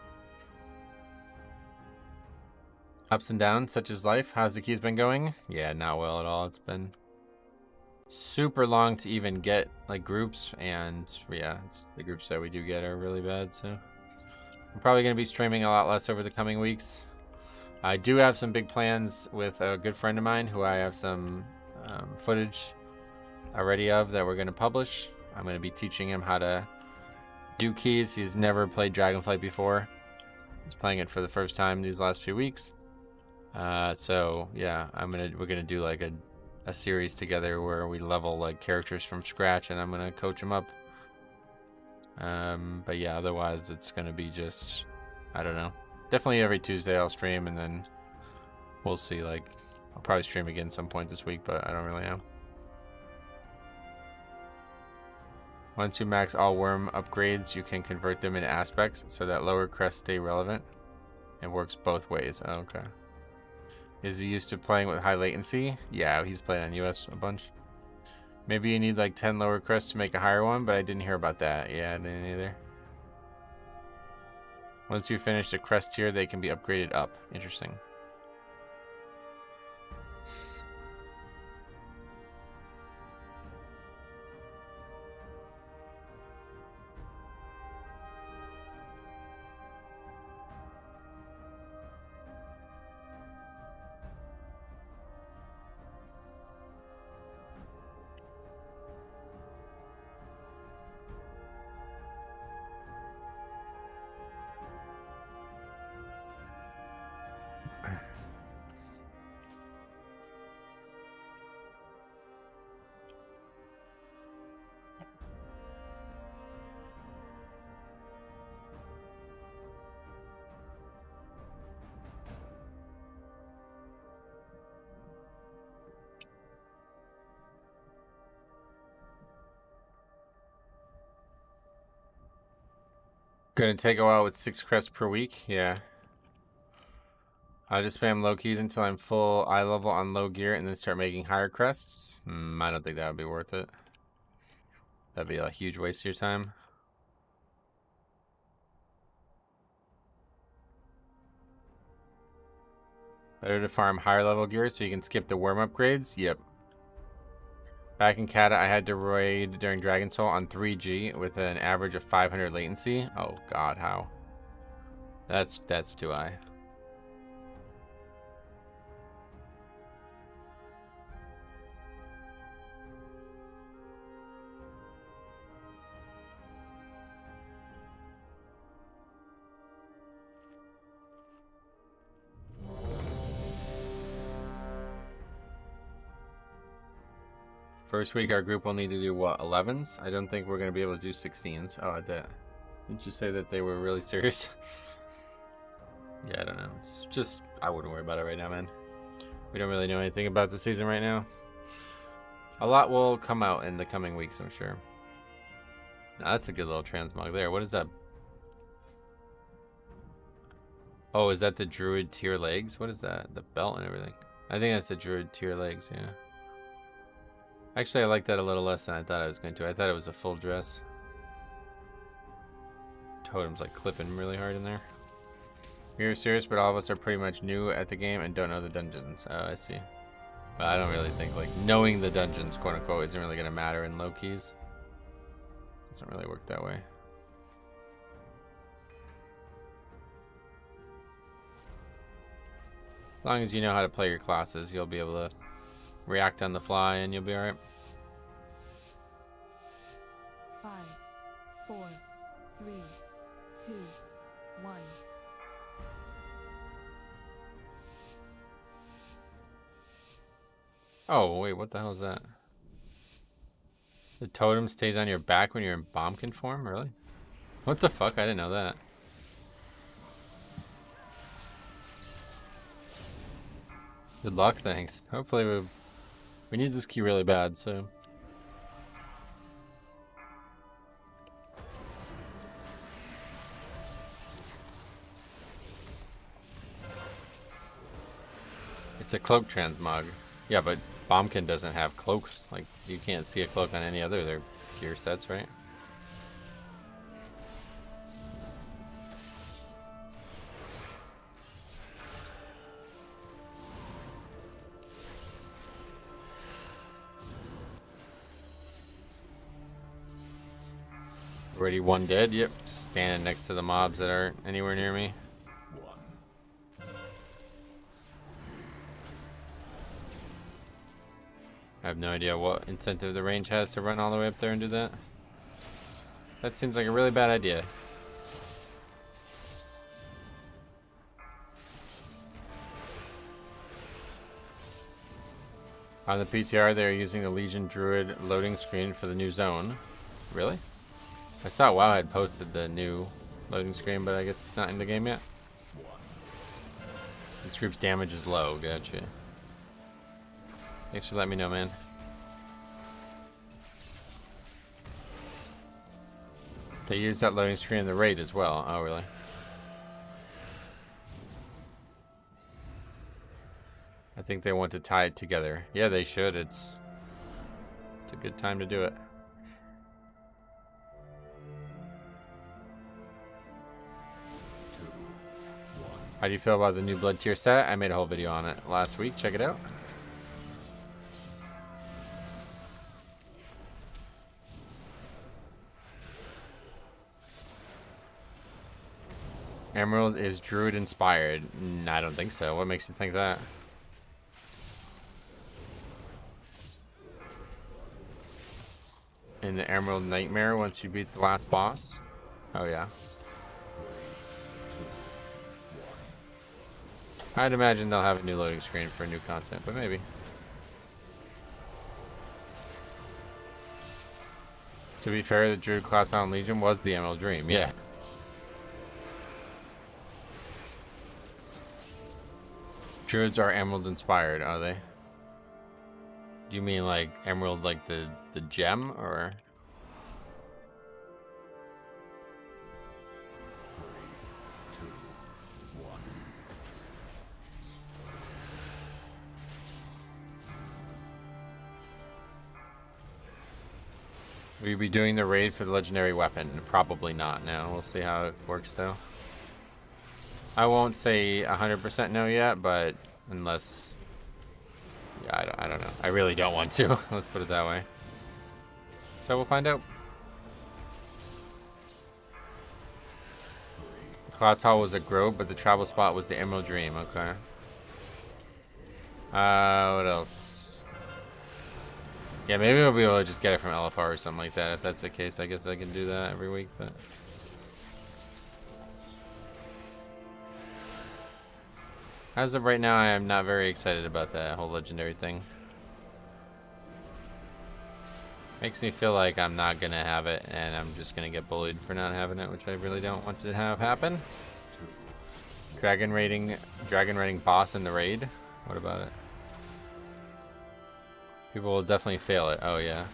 Ups and downs, such as life. How's the keys been going? Yeah, not well at all. It's been super long to even get like groups, and yeah, the groups that we do get are really bad. So I'm probably going to be streaming a lot less over the coming weeks. I do have some big plans with a good friend of mine who I have some footage already of that we're going to publish. I'm going to be teaching him how to do keys. He's never played Dragonflight before. He's playing it for the first time these last few weeks. So yeah, we're gonna do like a series together where we level like characters from scratch, and I'm gonna coach them up. But yeah, otherwise it's gonna be just, I don't know. Definitely every Tuesday I'll stream, and then we'll see. Like, I'll probably stream again some point this week, but I don't really know. Once you max all worm upgrades, you can convert them into aspects so that lower crests stay relevant. It works both ways. Oh, okay. Is he used to playing with high latency? Yeah, he's played on US a bunch. Maybe you need like 10 lower crests to make a higher one, but I didn't hear about that. Yeah, I didn't either. Once you finish the crest tier, they can be upgraded up. Interesting. Gonna take a while with 6 crests per week. Yeah. I'll just spam low keys until I'm full eye level on low gear and then start making higher crests. I don't think that would be worth it. That'd be a huge waste of your time. Better to farm higher level gear so you can skip the worm upgrades? Yep. Back in Kata, I had to raid during Dragon Soul on 3G with an average of 500 latency. Oh god, how? That's too high. First week, our group will need to do, what, 11s? I don't think we're going to be able to do 16s. Oh, didn't you say that they were really serious? Yeah, I don't know. It's just, I wouldn't worry about it right now, man. We don't really know anything about the season right now. A lot will come out in the coming weeks, I'm sure. Now, that's a good little transmog there. What is that? Oh, is that the druid tier legs? What is that? The belt and everything. I think that's the druid tier legs, yeah. Actually, I like that a little less than I thought I was going to. I thought it was a full dress. Totem's like clipping really hard in there. You're serious, but all of us are pretty much new at the game and don't know the dungeons. Oh, I see. But I don't really think like knowing the dungeons, quote unquote, isn't really going to matter in low keys. Doesn't really work that way. As long as you know how to play your classes, you'll be able to react on the fly and you'll be alright. 5, 4, 3, 2, 1. Oh, wait, what the hell is that? The totem stays on your back when you're in bombkin form? Really? What the fuck? I didn't know that. Good luck, thanks. Hopefully we need this key really bad, so... It's a cloak transmog. Yeah, but Bombkin doesn't have cloaks. Like, you can't see a cloak on any other of their gear sets, right? Already one dead? Yep. Just standing next to the mobs that aren't anywhere near me. I have no idea what incentive the range has to run all the way up there and do that. That seems like a really bad idea. On the PTR, they're using the Legion Druid loading screen for the new zone. Really? I saw WoW had posted the new loading screen, but I guess it's not in the game yet. This group's damage is low. Gotcha. Thanks for letting me know, man. They use that loading screen in the raid as well. Oh, really? I think they want to tie it together. Yeah, they should. It's a good time to do it. How do you feel about the new blood tier set? I made a whole video on it last week. Check it out. Emerald is druid inspired. I don't think so. What makes you think that? In the Emerald Nightmare once you beat the last boss? Oh yeah. I'd imagine they'll have a new loading screen for new content, but maybe. To be fair, the Druid class on Legion was the Emerald Dream, yeah. Druids are Emerald inspired, are they? Do you mean like Emerald like the gem, or? Will you be doing the raid for the legendary weapon? Probably not now. We'll see how it works though. I won't say 100% no yet, but unless... Yeah, I don't know. I really don't want to. Let's put it that way. So we'll find out. Class Hall was a grove, but the travel spot was the Emerald Dream. Okay. What else? Yeah, maybe we'll be able to just get it from LFR or something like that. If that's the case, I guess I can do that every week, but... As of right now, I am not very excited about that whole legendary thing. Makes me feel like I'm not gonna have it, and I'm just gonna get bullied for not having it, which I really don't want to have happen. Dragon raiding boss in the raid. What about it? People will definitely fail it. Oh, yeah.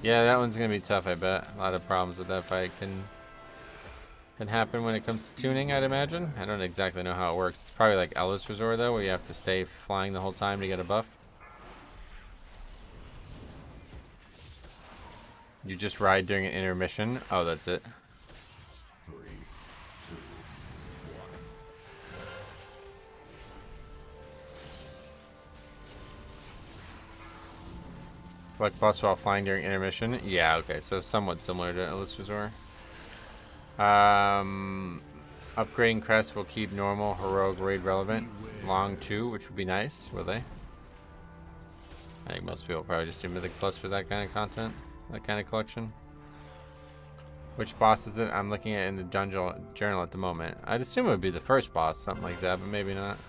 Yeah, that one's going to be tough, I bet. A lot of problems with that fight can happen when it comes to tuning, I'd imagine. I don't exactly know how it works. It's probably like Ellis Resort, though, where you have to stay flying the whole time to get a buff. You just ride during an intermission. Oh, that's it. Collect boss while flying during intermission. Yeah, okay, so somewhat similar to Ellis Resort. Upgrading crests will keep normal heroic raid relevant long too, which would be nice, will they? I think most people probably just do Mythic Plus for that kind of content, that kind of collection. Which boss is it? I'm looking at it in the dungeon journal at the moment. I'd assume it would be the first boss, something like that, but maybe not.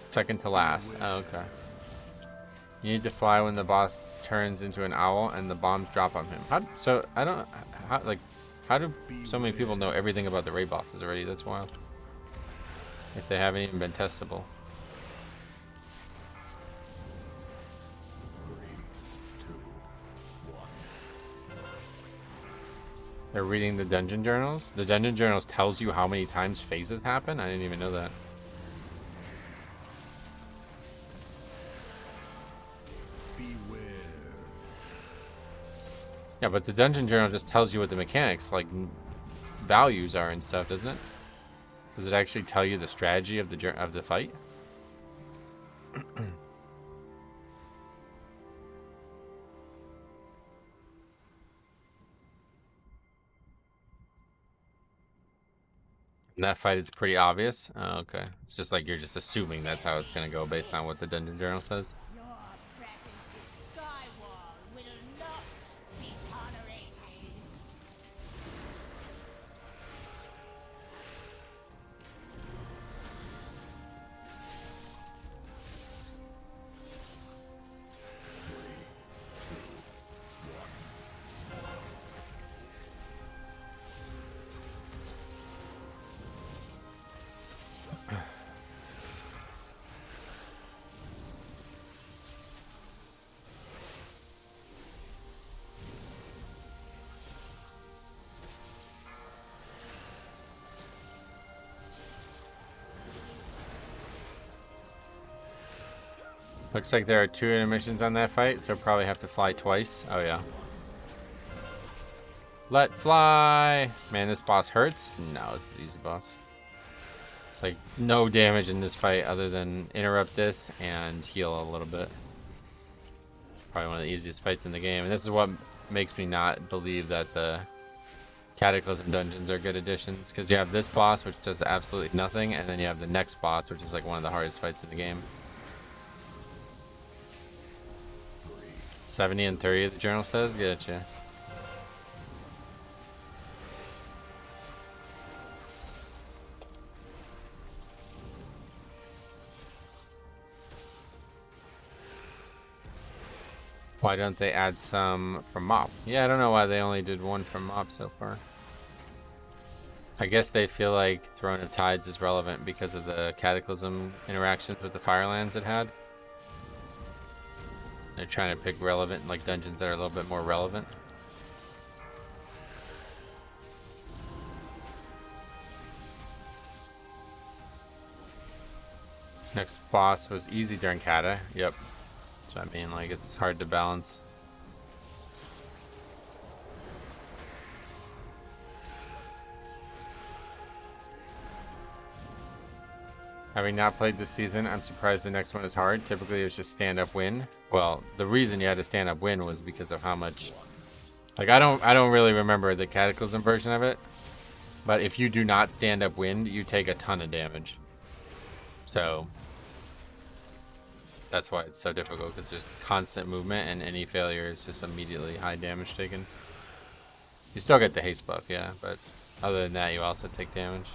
Second to last. Oh, okay. You need to fly when the boss turns into an owl and the bombs drop on him. So I don't how do so many people know everything about the raid bosses already? That's wild. If they haven't even been testable. They're reading the dungeon journals. The dungeon journals tells you how many times phases happen. I didn't even know that. Yeah, but the dungeon journal just tells you what the mechanics, like values are and stuff, doesn't it? Does it actually tell you the strategy of the fight? In that fight, it's pretty obvious. Oh, okay. It's just like you're just assuming that's how it's going to go based on what the dungeon journal says. Your presence in Skywall will not be tolerated. Looks like there are 2 intermissions on that fight, so probably have to fly twice. Oh, yeah. Let fly! Man, this boss hurts? No, this is easy boss. It's like no damage in this fight other than interrupt this and heal a little bit. Probably one of the easiest fights in the game. And this is what makes me not believe that the Cataclysm dungeons are good additions. Because you have this boss, which does absolutely nothing, and then you have the next boss, which is like one of the hardest fights in the game. 70 and 30, the journal says. Gotcha. Why don't they add some from Mop? Yeah, I don't know why they only did one from Mop so far. I guess they feel like Throne of Tides is relevant because of the Cataclysm interactions with the Firelands it had. They're trying to pick relevant, like dungeons that are a little bit more relevant. Next boss was easy during Kata. Yep. That's what I mean, like it's hard to balance. Having not played this season, I'm surprised the next one is hard. Typically it's just stand up win. Well, the reason you had to stand up win was because of how much, like I don't really remember the Cataclysm version of it, but if you do not stand up win, you take a ton of damage. So that's why it's so difficult, because there's constant movement and any failure is just immediately high damage taken. You still get the haste buff, yeah, but other than that you also take damage.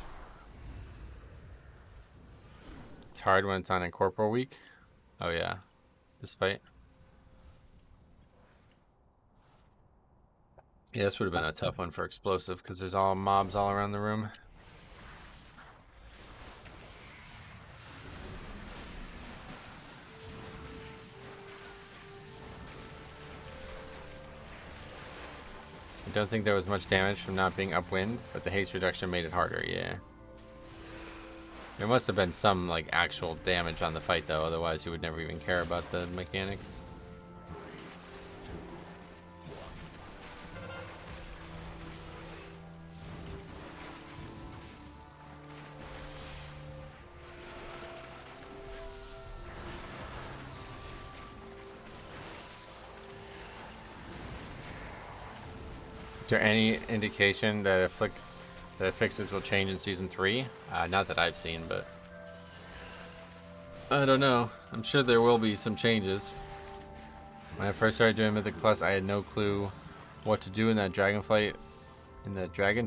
It's hard when it's on Incorporal week. Oh yeah, this fight. Yeah, this would have been a tough one for Explosive because there's all mobs all around the room. I don't think there was much damage from not being upwind, but the haste reduction made it harder, yeah. There must have been some, like, actual damage on the fight, though, otherwise you would never even care about the mechanic. Is there any indication that fixes will change in season 3? Not that I've seen, but I don't know. I'm sure there will be some changes. When I first started doing Mythic Plus, I had no clue what to do in that dragon fight. The dragon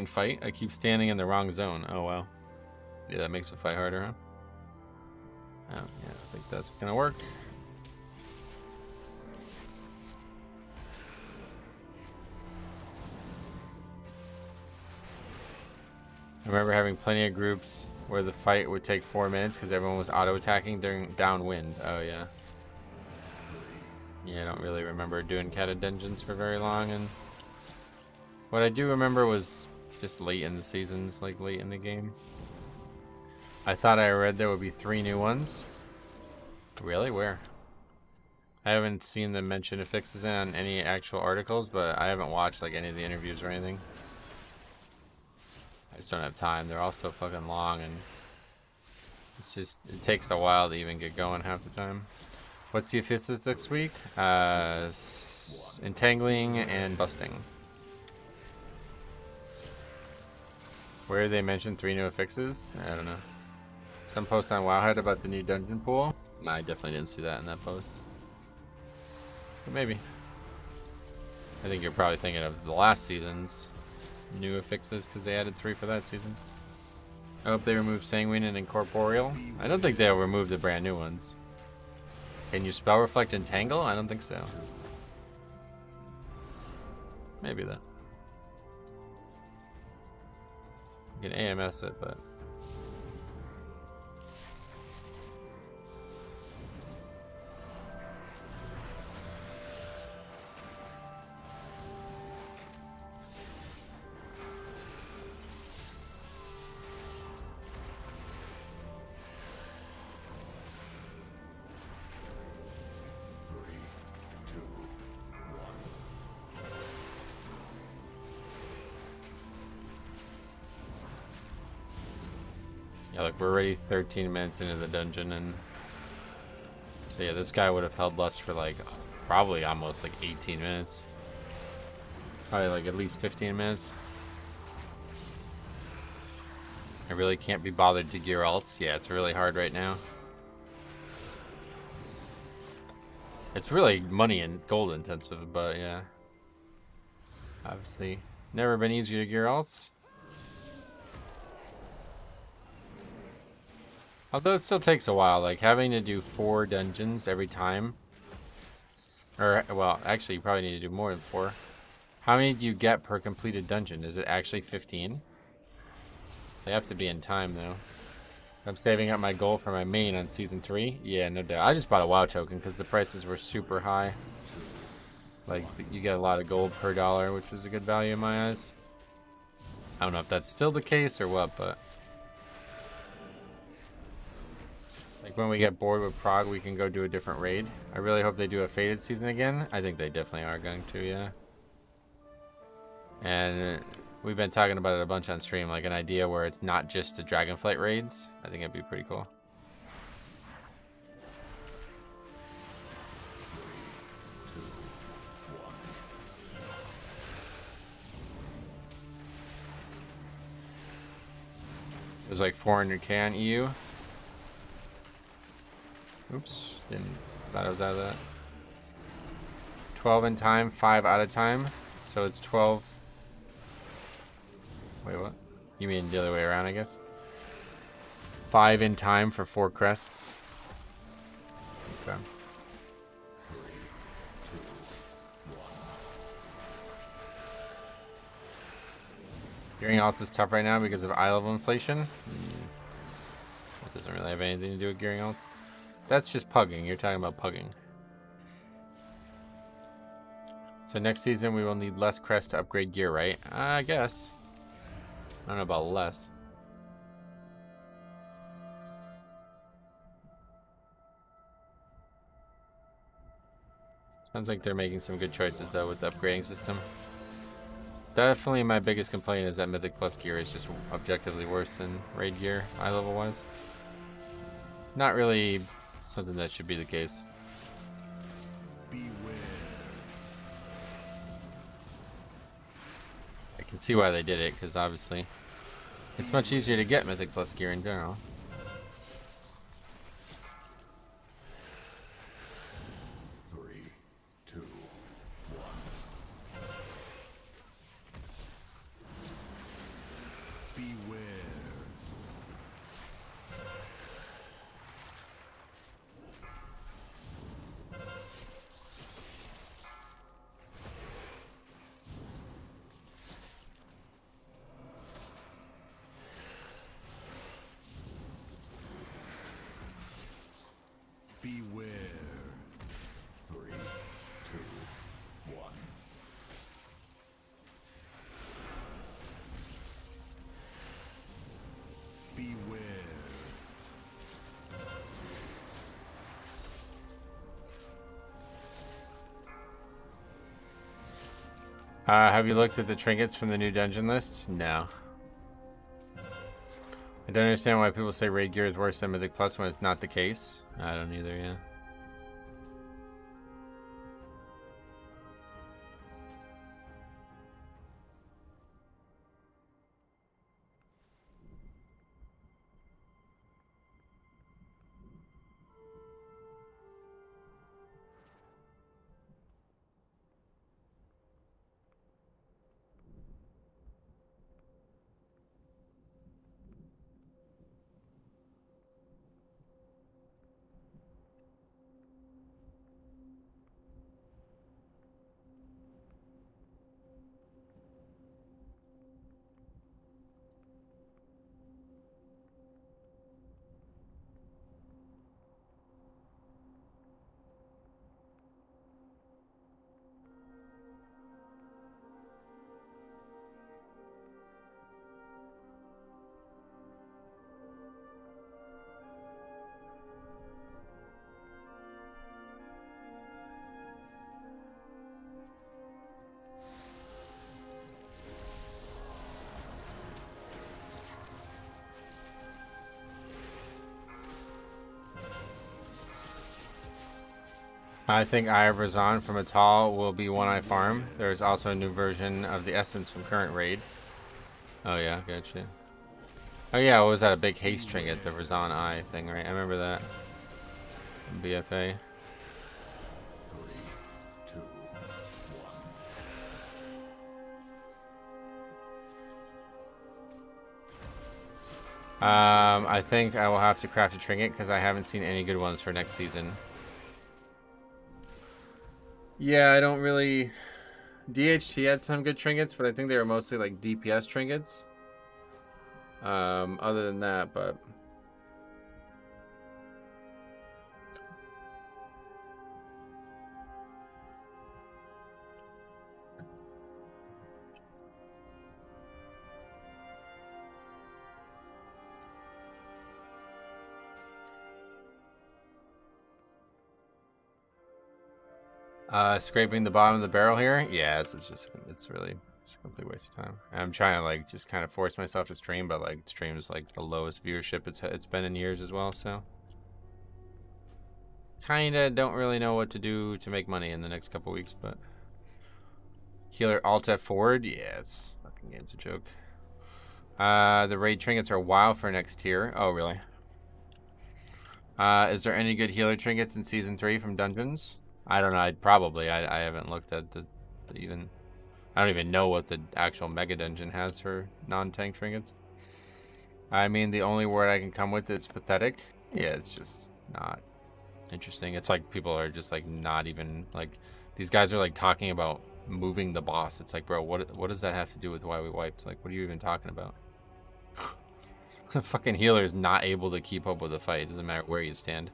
fight. I keep standing in the wrong zone. Oh wow. Yeah, that makes the fight harder, huh? Oh yeah, I think that's gonna work. I remember having plenty of groups where the fight would take 4 minutes because everyone was auto-attacking during downwind. Oh, yeah. Yeah, I don't really remember doing Cata Dungeons for very long. And what I do remember was just late in the seasons, like late in the game. I thought I read there would be 3 new ones. Really? Where? I haven't seen them mention affixes on any actual articles, but I haven't watched like any of the interviews or anything. I just don't have time. They're all so fucking long, and it's just, it takes a while to even get going half the time. What's the affixes next week? Entangling and busting. Where they mentioned 3 new affixes? I don't know. Some post on Wowhead about the new dungeon pool? I definitely didn't see that in that post. But maybe. I think you're probably thinking of the last season's new affixes because they added 3 for that season. I hope they remove Sanguine and Incorporeal. I don't think they'll remove the brand new ones. Can you spell reflect and tangle? I don't think so. Maybe though. You can AMS it, but yeah, look, we're already 13 minutes into the dungeon, and so yeah, this guy would have held lust for like probably almost like 18 minutes. Probably like at least 15 minutes. I really can't be bothered to gear alts. Yeah, it's really hard right now. It's really money and gold intensive, but yeah. Obviously, never been easier to gear alts. Although it still takes a while, like having to do 4 dungeons every time. Or, well, actually you probably need to do more than 4. How many do you get per completed dungeon? Is it actually 15? They have to be in time though. I'm saving up my goal for my main on season 3. Yeah, no doubt. I just bought a WoW token because the prices were super high. Like, you get a lot of gold per dollar, which was a good value in my eyes. I don't know if that's still the case or what, but like when we get bored with Prague, we can go do a different raid. I really hope they do a Fated season again. I think they definitely are going to, yeah. And we've been talking about it a bunch on stream, like an idea where it's not just the Dragonflight raids. I think it'd be pretty cool. It was like 400k on EU. Oops, thought I was out of that. 12 in time, 5 out of time. So it's 12. Wait, what? You mean the other way around, I guess? 5 in time for 4 crests. Okay. Gearing alts is tough right now because of eye level inflation. That doesn't really have anything to do with gearing alts. That's just pugging. You're talking about pugging. So next season we will need less crest to upgrade gear, right? I guess. I don't know about less. Sounds like they're making some good choices though with the upgrading system. Definitely my biggest complaint is that Mythic Plus gear is just objectively worse than raid gear, eye level wise. Not really something that should be the case. I can see why they did it, because obviously it's much easier to get Mythic Plus gear in general. Have you looked at the trinkets from the new dungeon list? No. I don't understand why people say raid gear is worse than Mythic Plus when it's not the case. I don't either, yeah. I think Eye of Razan from Atal will be one I farm. There's also a new version of the Essence from current raid. Oh yeah, gotcha. Oh yeah, what was that? A big haste trinket, the Razan Eye thing, right? I remember that. BFA. I think I will have to craft a trinket because I haven't seen any good ones for next season. Yeah, I don't really... DHT had some good trinkets, but I think they were mostly like DPS trinkets. Other than that, but... Scraping the bottom of the barrel here? Yeah, it's really a complete waste of time. I'm trying to like just kind of force myself to stream, but like stream is like the lowest viewership it's been in years as well, so kinda don't really know what to do to make money in the next couple weeks, but healer alt F forward, yeah, it's fucking game's a joke. The raid trinkets are WoW for next tier. Oh really? Is there any good healer trinkets in season 3 from dungeons? I don't know. I haven't looked at the even. I don't even know what the actual mega dungeon has for non-tank trinkets. I mean, the only word I can come with is pathetic. Yeah, it's just not interesting. It's like people are just like not even like these guys are like talking about moving the boss. It's like, bro, what does that have to do with why we wiped? Like, what are you even talking about? The fucking healer is not able to keep up with the fight. It doesn't matter where you stand.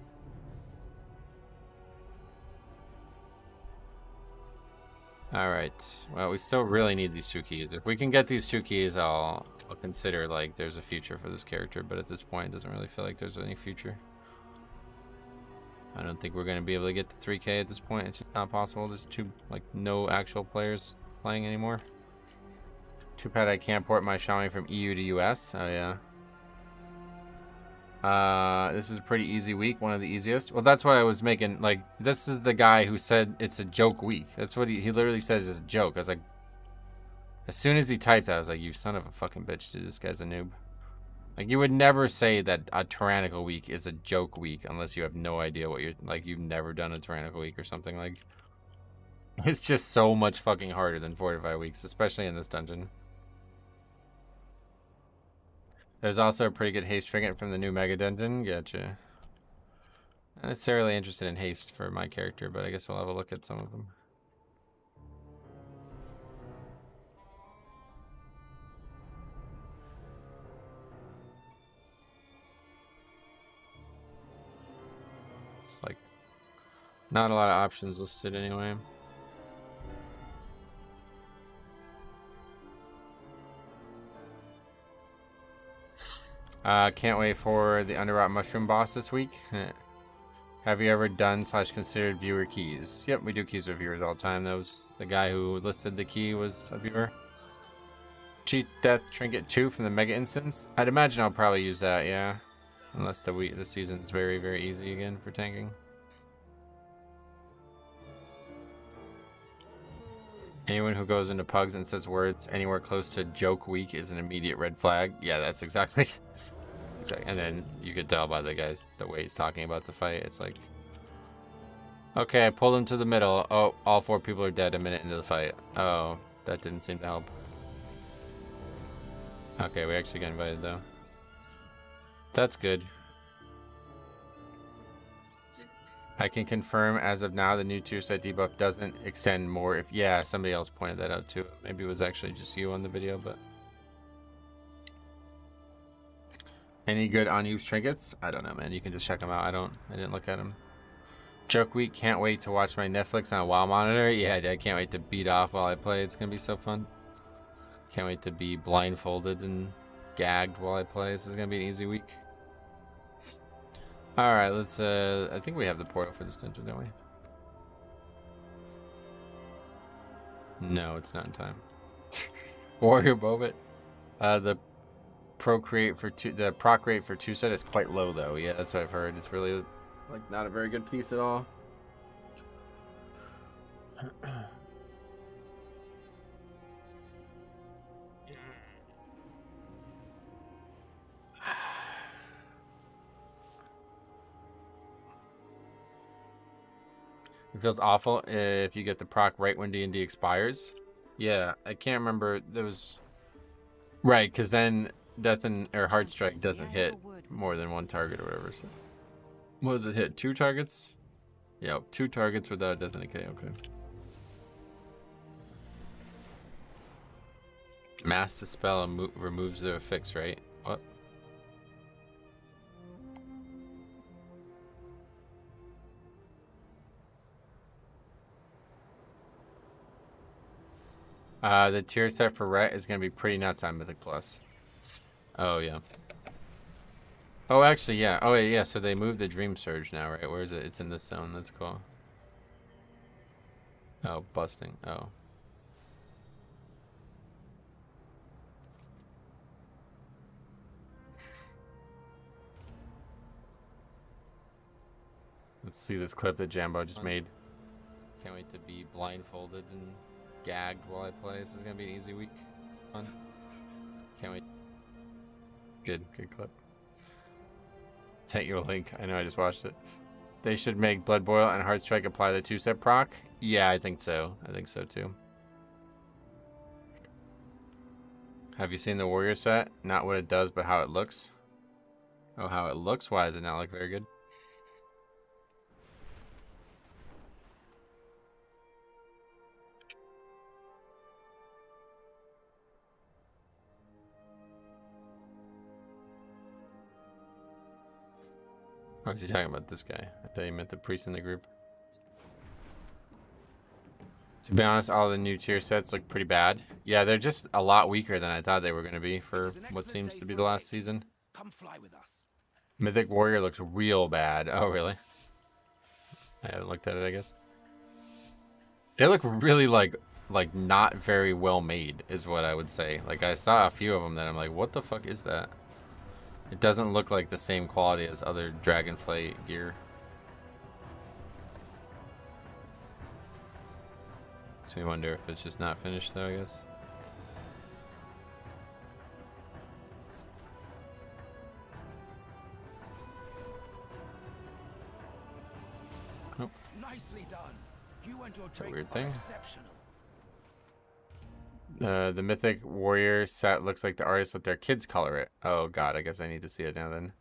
All right. Well, we still really need these 2 keys. If we can get these 2 keys, I'll consider like there's a future for this character. But at this point, it doesn't really feel like there's any future. I don't think we're gonna be able to get to 3K at this point. It's just not possible. There's no actual players playing anymore. Too bad I can't port my Xiaomi from EU to US. Oh yeah. This is a pretty easy week, one of the easiest. Well, that's what I was making. Like, this is the guy who said it's a joke week. That's what he literally says is a joke. I was like, as soon as he typed that, I was like, you son of a fucking bitch, dude. This guy's a noob. Like, you would never say that a tyrannical week is a joke week unless you have no idea what you're, like, you've never done a tyrannical week or something. Like, it's just so much fucking harder than Fortify weeks, especially in this dungeon. There's also a pretty good haste trinket from the new mega dungeon. Gotcha. Not necessarily interested in haste for my character, but I guess we'll have a look at some of them. It's like not a lot of options listed anyway. Can't wait for the Underrot Mushroom boss this week. Have you ever done / considered viewer keys? Yep, we do keys with viewers all the time. That was the guy who listed the key was a viewer. Cheat Death Trinket 2 from the Mega Instance. I'd imagine I'll probably use that, yeah. Unless the season's very, very easy again for tanking. Anyone who goes into pugs and says words anywhere close to joke week is an immediate red flag. Yeah, that's exactly. And then you could tell by the way he's talking about the fight. It's like, okay, I pulled him to the middle. Oh, all 4 people are dead a minute into the fight. Oh, that didn't seem to help. Okay, we actually got invited though. That's good. I can confirm as of now the new tier set debuff doesn't extend more if, yeah, somebody else pointed that out too. Maybe it was actually just you on the video, but. Any good unused trinkets? I don't know, man. You can just check them out. I didn't look at them. Joke week. Can't wait to watch my Netflix on a WoW monitor. Yeah, I can't wait to beat off while I play. It's gonna be so fun. Can't wait to be blindfolded and gagged while I play. This is gonna be an easy week. All right, let's. I think we have the portal for this dungeon, don't we? No, it's not in time. Warrior Bobit. The proc rate for 2 set is quite low though. Yeah, that's what I've heard. It's really like not a very good piece at all. It feels awful if you get the proc right when D&D expires. Yeah, I can't remember. There was right, because then Death or Heart Strike doesn't hit more than 1 target or whatever. So, what does it hit? 2 targets? Yeah, 2 targets without Death and Decay. Okay. Mass Dispel and removes the affix, right? What? The tier set for Rhett is going to be pretty nuts on Mythic Plus. Oh, yeah. Oh, actually, yeah. Oh, yeah, so they moved the Dream Surge now, right? Where is it? It's in this zone. That's cool. Oh, busting. Oh. Let's see this clip that Jambo just made. Can't wait to be blindfolded and gagged while I play. This is going to be an easy week. Fun. Can't wait. Good clip. Sent you a link. I know I just watched it. They should make Blood Boil and Heart Strike apply the 2-set proc. Yeah, I think so. I think so too. Have you seen the Warrior set? Not what it does, but how it looks. Oh, how it looks? Why does it not look very good? Oh, is he talking about this guy? I thought he meant the priest in the group. To be honest, all the new tier sets look pretty bad. Yeah, they're just a lot weaker than I thought they were going to be for what seems to be the last season. Come fly with us. Mythic Warrior looks real bad. Oh, really? I haven't looked at it, I guess. They look really like not very well made is what I would say. Like I saw a few of them that I'm like, what the fuck is that? It doesn't look like the same quality as other Dragonflight gear. Makes me wonder if it's just not finished though, I guess. Oh. Nicely done. You and your That's a drake weird are thing. exceptional. The Mythic Warrior set looks like the artist let their kids color it. Oh god, I guess I need to see it now then.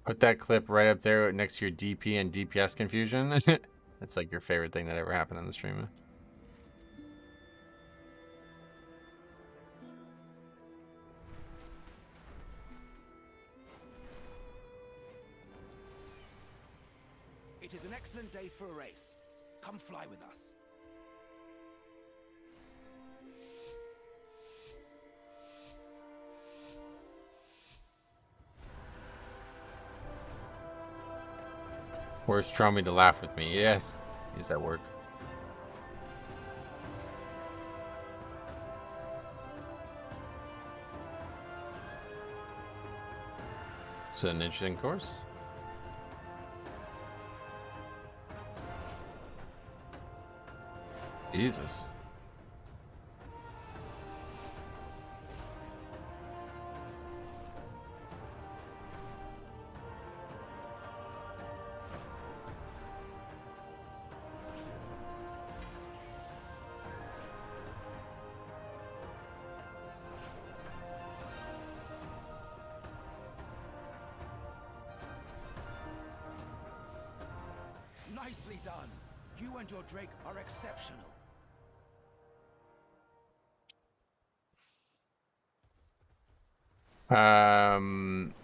Put that clip right up there next to your DP and DPS confusion. That's like your favorite thing that ever happened on the stream. It is an excellent day for a race. Come fly with us. Where's Trummy to laugh with me? Yeah, use that work. It's an interesting course. Jesus. Nicely done. You and your drake are exceptional.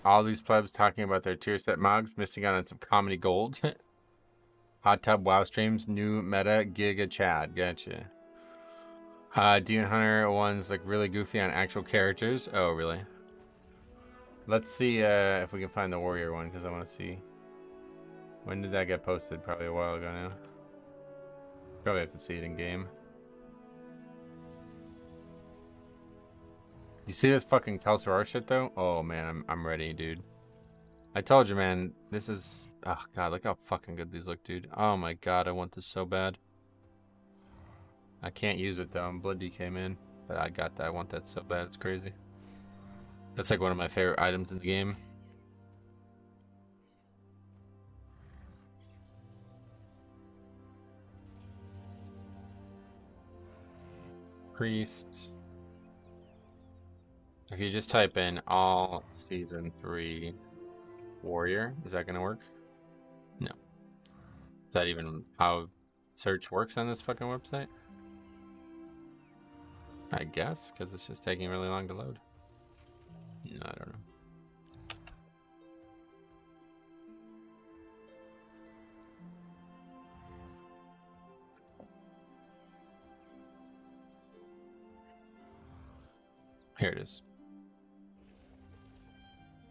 All these plebs talking about their tier set mogs, missing out on some comedy gold. Hot tub WoW streams, new meta, Giga Chad. Gotcha. Demon Hunter one's like really goofy on actual characters. Oh, really? Let's see if we can find the warrior one because I want to see. When did that get posted? Probably a while ago now. Probably have to see it in game. You see this fucking Kelsorar shit though? Oh man, I'm ready, dude. I told you, man. This is... Oh god, look how fucking good these look, dude. Oh my god, I want this so bad. I can't use it though. I'm Blood DK, man. But I got that. I want that so bad. It's crazy. That's like one of my favorite items in the game. Priest. If you just type in all season 3 warrior, is that gonna work? No. Is that even how search works on this fucking website? I guess, because it's just taking really long to load. No, I don't know. Here it is.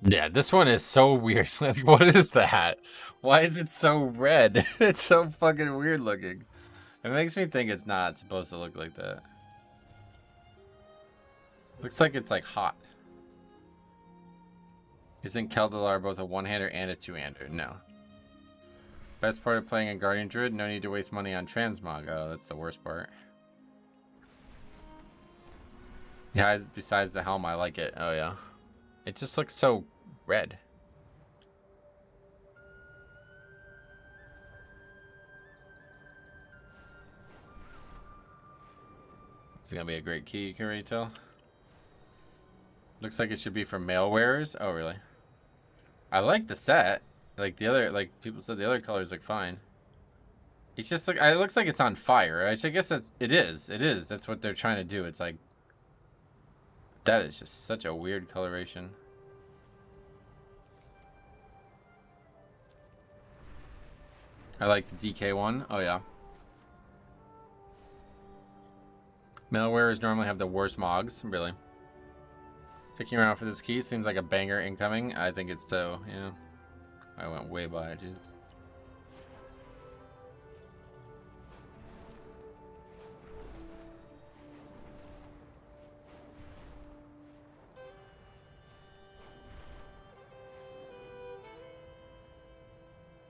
Yeah, this one is so weird. Like, what is that? Why is it so red? It's so fucking weird looking. It makes me think it's not supposed to look like that. Looks like it's like hot. Isn't Keldalar both a one-hander and a two-hander? No. Best part of playing a Guardian Druid? No need to waste money on transmog. Oh, that's the worst part. Yeah, besides the helm, I like it. Oh, yeah. It just looks so red. This is going to be a great key, you can already tell. Looks like it should be for male wearers. Oh, really? I like the set. Like the other, like people said the other colors look fine. It's just like, it looks like it's on fire. I guess it is. It is. That's what they're trying to do. It's like, that is just such a weird coloration. I like the DK one. Oh, yeah. Malwares normally have the worst mogs, really. Sticking around for this key seems like a banger incoming. I think it's so, yeah. I went way by, Jesus.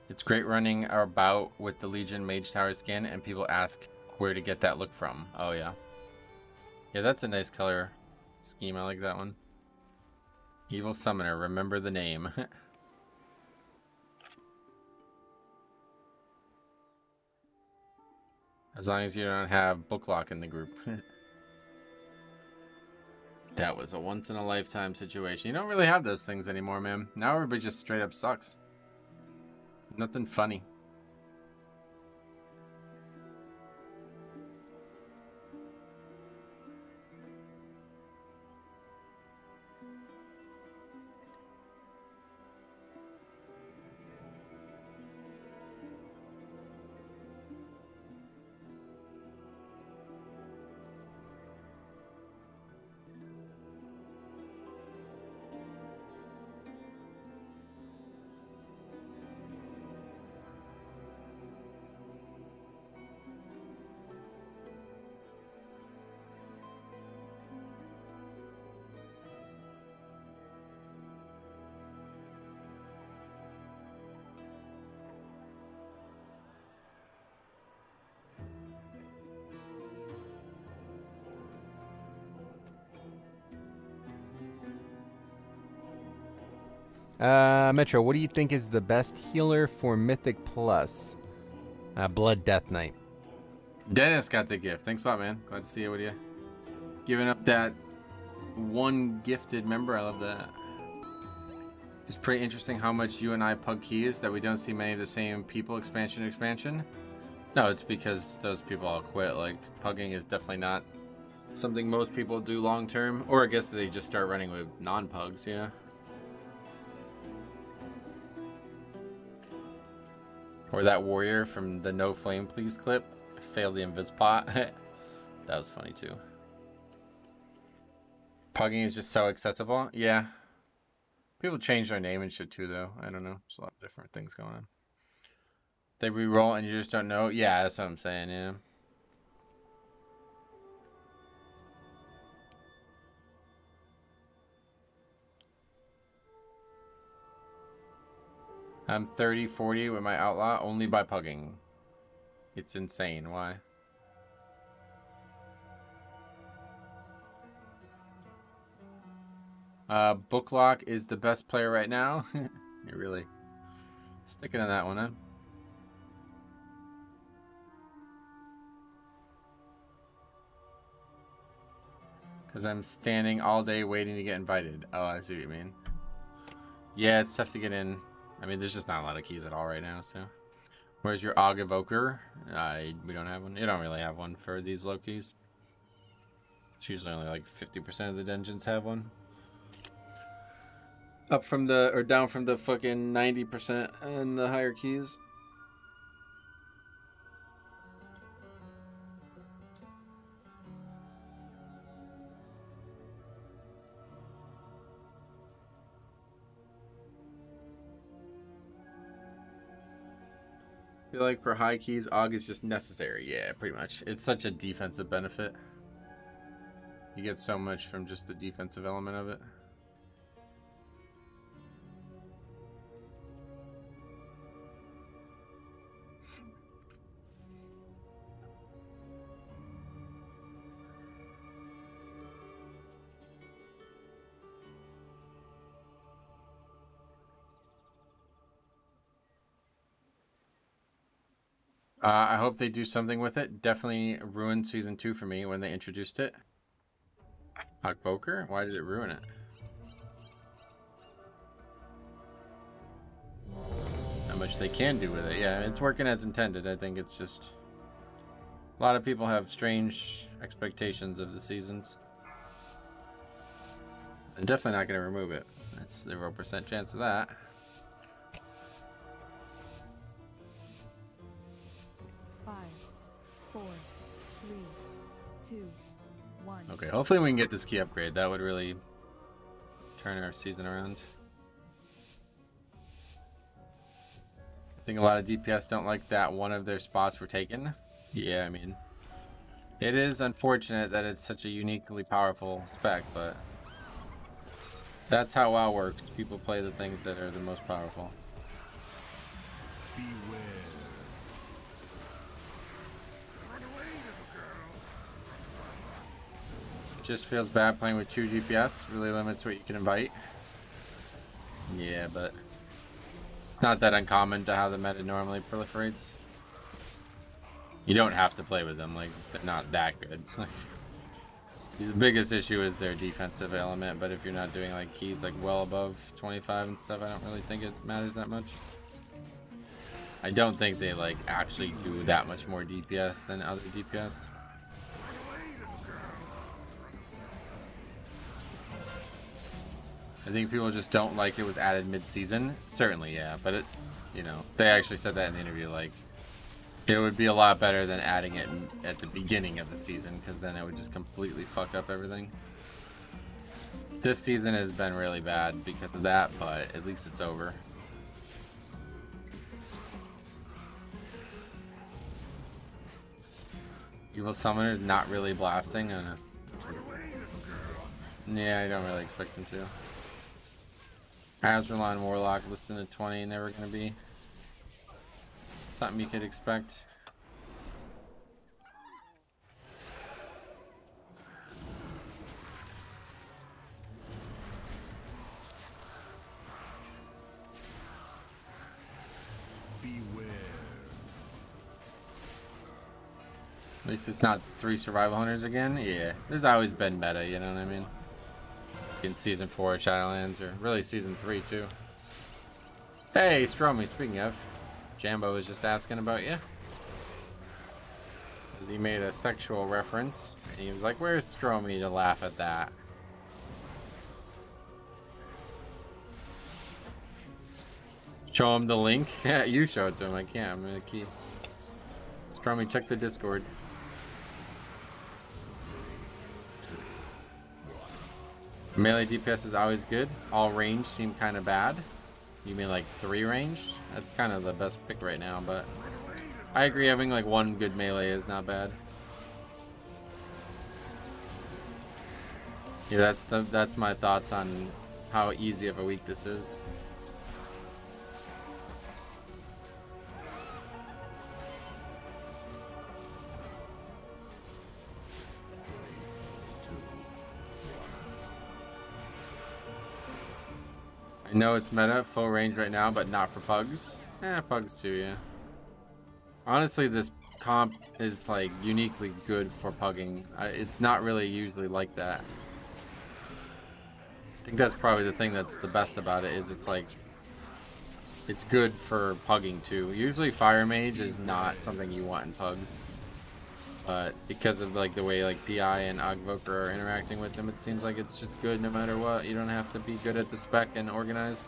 It's great running our bout with the Legion Mage Tower skin, and people ask where to get that look from. Oh, yeah. Yeah, that's a nice color scheme. I like that one. Evil Summoner, remember the name. As long as you don't have Booklock in the group. That was a once-in-a-lifetime situation. You don't really have those things anymore, man. Now everybody just straight up sucks. Nothing funny. Metro, what do you think is the best healer for Mythic Plus? Blood Death Knight. Dennis got the gift. Thanks a lot, man. Glad to see you with you. Giving up that one gifted member. I love that. It's pretty interesting how much you and I pug keys that we don't see many of the same people expansion to expansion. No, it's because those people all quit. Like, pugging is definitely not something most people do long term. Or I guess they just start running with non-pugs, yeah. Or that warrior from the No Flame Please clip failed the invis pot. That was funny too. Pugging is just so accessible. Yeah. People change their name and shit too, though. I don't know. There's a lot of different things going on. They re-roll and you just don't know. Yeah, that's what I'm saying, yeah. I'm 30, 40 with my outlaw only by pugging. It's insane. Why? Booklock is the best player right now. You're really sticking on that one, huh? Because I'm standing all day waiting to get invited. Oh, I see what you mean. Yeah, it's tough to get in. I mean, there's just not a lot of keys at all right now, so. Where's your Og Evoker? We don't have one. You don't really have one for these low keys. It's usually only like 50% of the dungeons have one. Up from the, or down from the fucking 90% in the higher keys. I feel like for high keys, Og is just necessary. Yeah, pretty much. It's such a defensive benefit. You get so much from just the defensive element of it. I hope they do something with it. Definitely ruined Season 2 for me when they introduced it. Poker? Why did it ruin it? How much they can do with it. Yeah, it's working as intended. I think it's just... A lot of people have strange expectations of the seasons. I'm definitely not going to remove it. That's 0% chance of that. 1. Okay, hopefully we can get this key upgrade. That would really turn our season around. I think a lot of DPS don't like that one of their spots were taken. Yeah, I mean, it is unfortunate that it's such a uniquely powerful spec, but that's how WoW works. People play the things that are the most powerful. Just feels bad playing with 2 DPS. Really limits what you can invite. Yeah, but it's not that uncommon to how the meta normally proliferates. You don't have to play with them, like, they're not that good. The biggest issue is their defensive element, but if you're not doing like keys like well above 25 and stuff, I don't really think it matters that much. I don't think they like actually do that much more DPS than other DPS. I think people just don't like it was added mid-season. Certainly, yeah, but it, you know, they actually said that in the interview, like, it would be a lot better than adding it at the beginning of the season, because then it would just completely fuck up everything. This season has been really bad because of that, but at least it's over. Evil Summoner not really blasting, I don't know. Yeah, I don't really expect him to. Azralan Warlock listed at 20, never gonna be something you could expect. At least it's not 3 survival hunters again. Yeah, there's always been meta, you know what I mean? In season 4 of Shadowlands, or really season 3 too. Hey, Stromy, speaking of, Jambo was just asking about you. Because he made a sexual reference, and he was like, where's Stromy to laugh at that? Show him the link? Yeah, you show it to him, I can't, I'm gonna key. Stromy, check the Discord. Melee DPS is always good. All range seem kind of bad. You mean like 3 ranged? That's kind of the best pick right now, but I agree having like 1 good melee is not bad. Yeah, that's my thoughts on how easy of a week this is. I know it's meta, full range right now, but not for pugs. Pugs too, yeah. Honestly, this comp is like uniquely good for pugging. It's not really usually like that. I think that's probably the thing that's the best about it, is it's like, it's good for pugging too. Usually Fire Mage is not something you want in pugs. But because of like the way like PI and Ogvoker are interacting with them, it seems like it's just good no matter what. You don't have to be good at the spec and organized.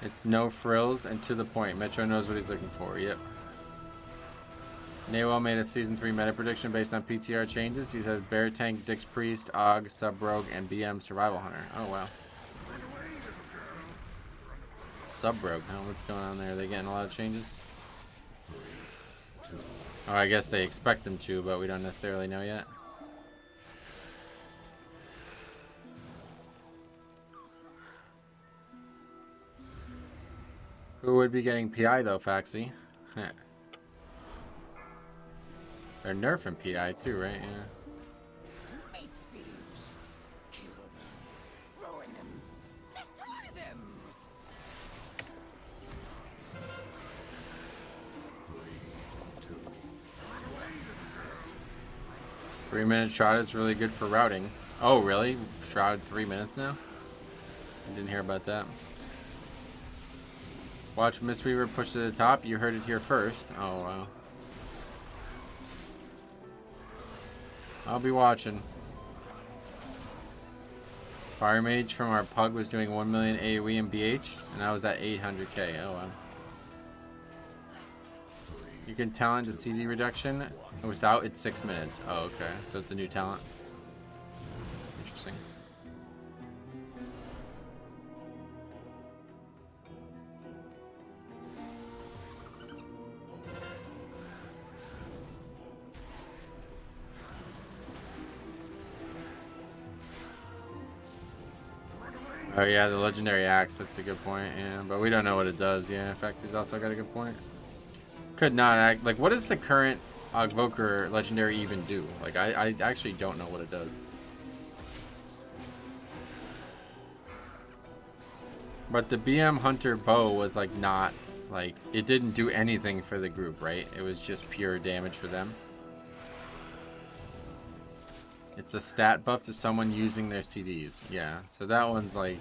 It's no frills and to the point. Metro knows what he's looking for. Yep. Nawel made a season 3 meta prediction based on PTR changes. He says Bear Tank, Dix Priest, Og, Sub Rogue, and BM Survival Hunter. Oh wow. Sub Rogue, huh? What's going on there? Are they getting a lot of changes? Oh, I guess they expect them to, but we don't necessarily know yet. Who would be getting PI though, Faxi? They're nerfing PI too, right? Yeah. Make thieves. Kill them. Ruin them. Destroy them. 3-minute shroud is really good for routing. Oh, really? Shroud 3 minutes now? I didn't hear about that. Watch Mistweaver push to the top. You heard it here first. Oh, wow. I'll be watching. Fire Mage from our pug was doing 1 million AoE and BH, and I was at 800k. Oh, wow. You can talent a CD reduction without it's 6 minutes. Oh, okay. So it's a new talent. Interesting. Oh yeah, the legendary axe, that's a good point, yeah. But we don't know what it does, yeah. Fexi's also got a good point. Could not act like, what does the current Ogvoker legendary even do? Like I actually don't know what it does. But the BM Hunter bow was like not like, it didn't do anything for the group, right? It was just pure damage for them. It's a stat buff to someone using their CDs. Yeah, so that one's like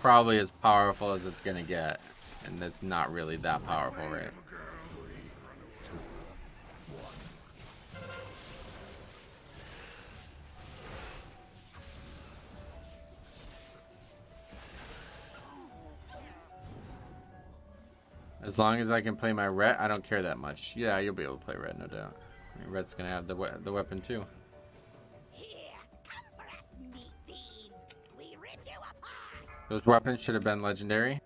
probably as powerful as it's gonna get, and that's not really that powerful, right? As long as I can play my ret, I don't care that much. Yeah, you'll be able to play ret, no doubt. I mean, ret's gonna have the weapon too. Those weapons should have been legendary.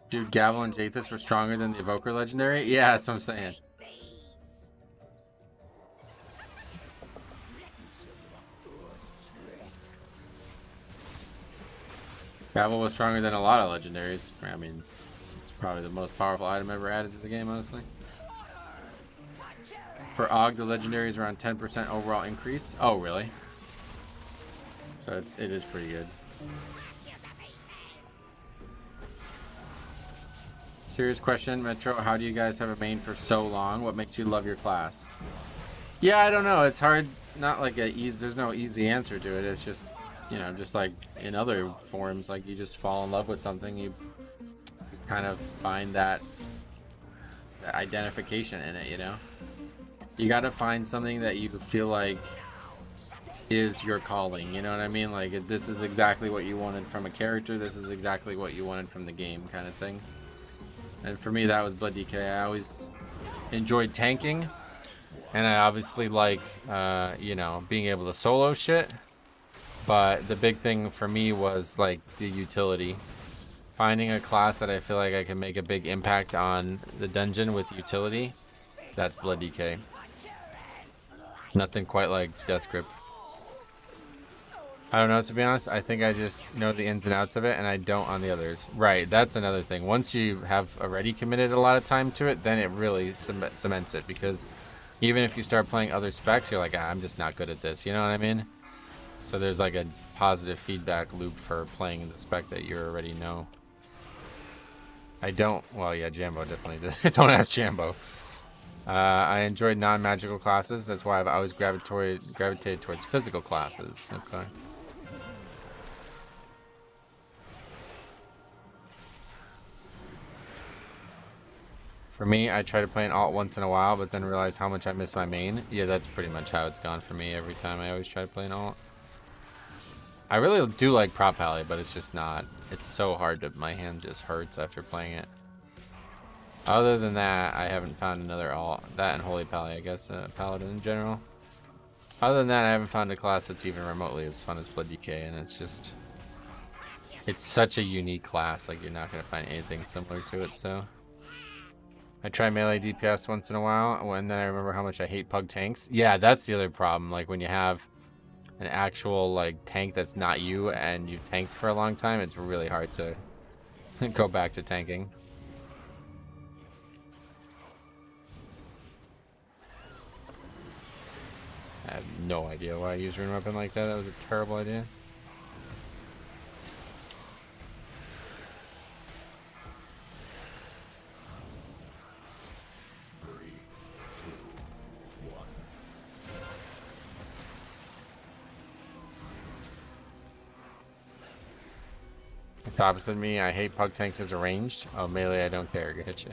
Dude, Gavel and Jathus were stronger than the Evoker legendary? Yeah, that's what I'm saying. Gavel was stronger than a lot of legendaries. I mean, it's probably the most powerful item ever added to the game, honestly. For Og, the legendary is around 10% overall increase. Oh, really? So it is pretty good. Serious question, Metro. How do you guys have a main for so long? What makes you love your class? Yeah, I don't know. It's hard. Not like a easy. There's no easy answer to it. It's just, you know, just like in other forms, like you just fall in love with something. You just kind of find that identification in it. You know, you got to find something that you feel like is your calling. You know what I mean? Like this is exactly what you wanted from a character. This is exactly what you wanted from the game, kind of thing. And for me, that was Blood DK. I always enjoyed tanking, and I obviously like, you know, being able to solo shit. But the big thing for me was like the utility. Finding a class that I feel like I can make a big impact on the dungeon with utility, that's Blood DK. Nothing quite like Death Grip. I don't know, to be honest. I think I just know the ins and outs of it, and I don't on the others. Right, that's another thing. Once you have already committed a lot of time to it, then it really cements it, because even if you start playing other specs, you're like, I'm just not good at this. You know what I mean? So there's like a positive feedback loop for playing the spec that you already know. I don't... Well, yeah, Jambo definitely did. Don't ask Jambo. I enjoyed non-magical classes. That's why I've always gravitated towards physical classes. Okay. For me, I try to play an alt once in a while, but then realize how much I miss my main. Yeah, that's pretty much how it's gone for me every time. I always try to play an alt. I really do like Prop Pally, but it's just not. It's so hard to... My hand just hurts after playing it. Other than that, I haven't found another alt. That and Holy Pally, I guess, Paladin in general. Other than that, I haven't found a class that's even remotely as fun as Blood DK, and it's just... It's such a unique class, like you're not going to find anything similar to it, so... I try melee DPS once in a while, and then I remember how much I hate pug tanks. Yeah, that's the other problem. Like when you have an actual like tank that's not you and you've tanked for a long time, it's really hard to go back to tanking. I have no idea why I used rune weapon like that. That was a terrible idea. It's opposite me. I hate pug tanks as a ranged. Oh, melee, I don't care. Get you.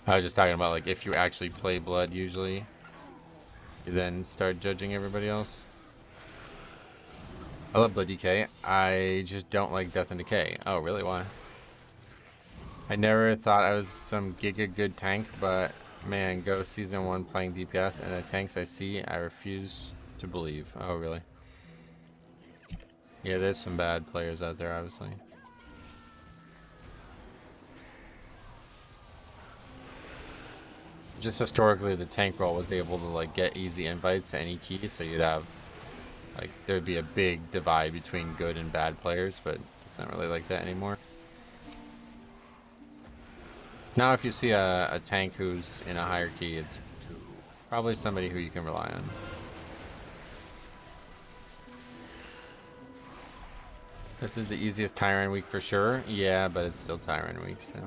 I was just talking about like if you actually play blood, usually you then start judging everybody else. I love Blood DK. I just don't like Death and Decay. Oh, really? Why? I never thought I was some giga good tank, but Man, go season 1 playing DPS and the tanks I see, I refuse to believe. Oh, really? Yeah, there's some bad players out there, obviously. Just historically, the tank role was able to like get easy invites to any key, so you'd have like there'd be a big divide between good and bad players, but it's not really like that anymore. Now, if you see a tank who's in a higher key, it's probably somebody who you can rely on. This is the easiest Tyrant week for sure. Yeah, but it's still Tyrant week, so.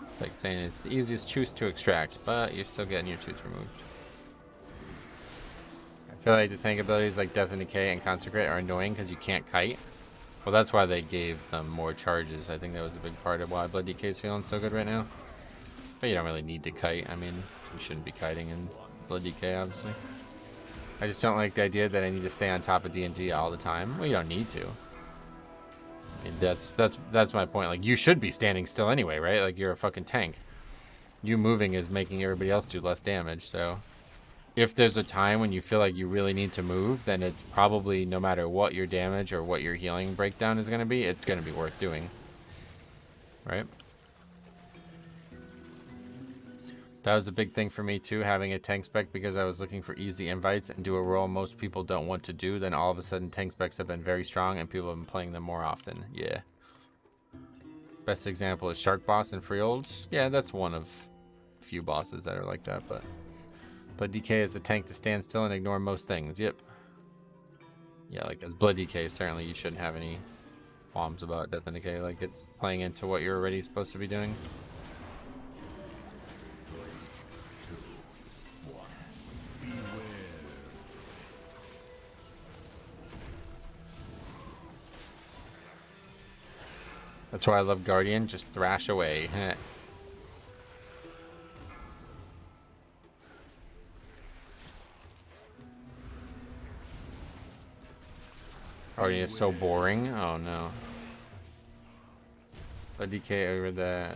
It's like saying it's the easiest tooth to extract, but you're still getting your tooth removed. I feel like the tank abilities like Death and Decay and Consecrate are annoying because you can't kite. Well, that's why they gave them more charges. I think that was a big part of why Blood DK is feeling so good right now. But you don't really need to kite. I mean, you shouldn't be kiting in Blood DK, obviously. I just don't like the idea that I need to stay on top of D&D all the time. Well, you don't need to. I mean, that's my point. Like, you should be standing still anyway, right? Like, you're a fucking tank. You moving is making everybody else do less damage, so... If there's a time when you feel like you really need to move, then it's probably, no matter what your damage or what your healing breakdown is going to be, it's going to be worth doing. Right? That was a big thing for me too, having a tank spec, because I was looking for easy invites and do a role most people don't want to do. Then all of a sudden tank specs have been very strong and people have been playing them more often. Yeah. Best example is Shark Boss and Freeholds. Yeah, that's one of a few bosses that are like that, but DK is the tank to stand still and ignore most things. Yep. Yeah, like as Blood DK, certainly you shouldn't have any qualms about Death and Decay. Like, it's playing into what you're already supposed to be doing. That's why I love Guardian. Just thrash away. Guardian is so boring. Oh no. A DK over the...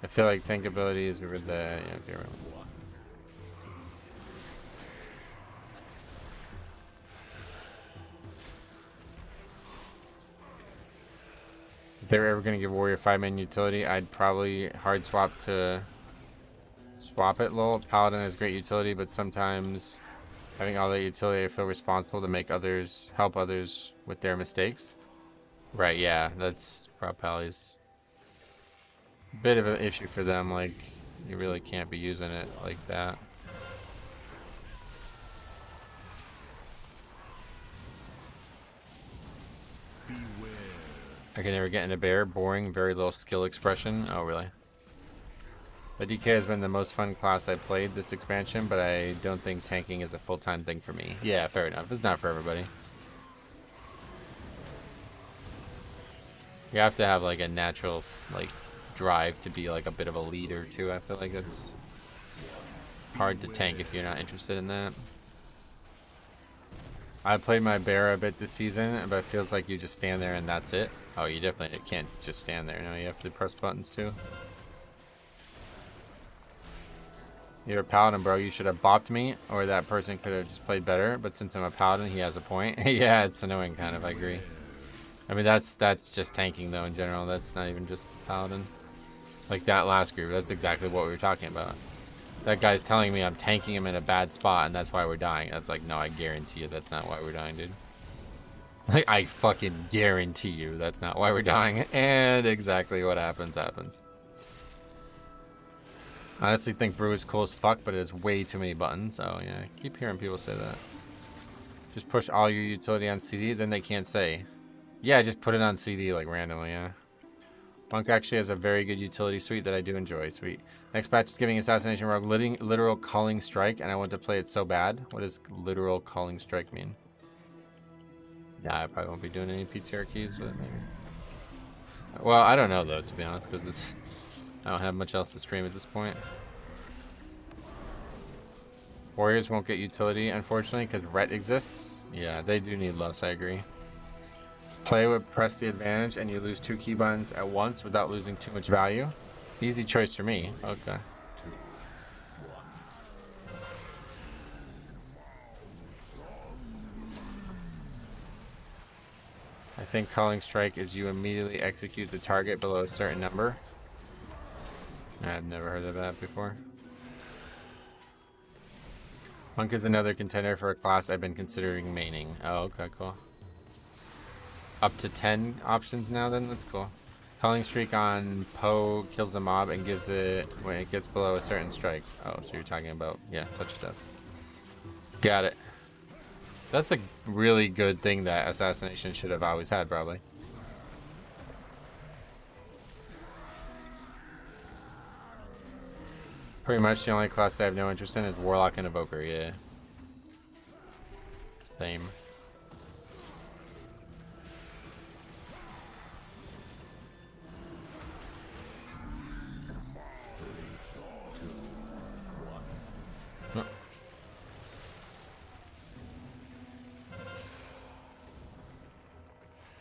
I feel like tank ability is over the... Yeah, okay, right. If they were ever going to give Warrior 5-man utility, I'd probably hard swap to swap it. Lol. Paladin has great utility, but sometimes having all that utility, I feel responsible to make others, help others with their mistakes. Right, yeah, that's probably a bit of an issue for them. Like, you really can't be using it like that. I can never get into bear. Boring, very little skill expression. Oh, really? But DK has been the most fun class I played this expansion, but I don't think tanking is a full-time thing for me. Yeah, fair enough. It's not for everybody. You have to have, like, a natural, like, drive to be, like, a bit of a leader, too. I feel like it's hard to tank if you're not interested in that. I played my bear a bit this season, but it feels like you just stand there and that's it. Oh, you definitely can't just stand there. No, you have to press buttons too. You're a paladin, bro. You should have bopped me, or that person could have just played better. But since I'm a paladin, he has a point. Yeah, it's annoying, kind of. I agree. I mean, that's just tanking, though, in general. That's not even just paladin. Like that last group, that's exactly what we were talking about. That guy's telling me I'm tanking him in a bad spot, and that's why we're dying. That's like, no, I guarantee you that's not why we're dying, dude. Like, I fucking guarantee you that's not why we're dying. And exactly what happens. I honestly think Brew is cool as fuck, but it has way too many buttons. Oh, yeah. I keep hearing people say that. Just push all your utility on CD, then they can't say. Yeah, just put it on CD, like, randomly, yeah. Monk actually has a very good utility suite that I do enjoy. Sweet. Next patch is giving Assassination Rogue literal Calling Strike, and I want to play it so bad. What does literal Calling Strike mean? Nah, I probably won't be doing any PTR keys with it, maybe. Well, I don't know, though, to be honest, because I don't have much else to stream at this point. Warriors won't get utility, unfortunately, because Ret exists. Yeah, they do need less, I agree. Play with press the advantage, and you lose 2 key buttons at once without losing too much value. Easy choice for me. Okay. I think calling strike is you immediately execute the target below a certain number. I've never heard of that before. Monk is another contender for a class I've been considering maining. Oh, okay, cool. Up to 10 options now then? That's cool. Calling streak on Poe kills a mob and gives it when it gets below a certain strike. Oh, so you're talking about, yeah, touch of death. Got it. That's a really good thing that Assassination should have always had, probably. Pretty much the only class I have no interest in is Warlock and Evoker, yeah. Same.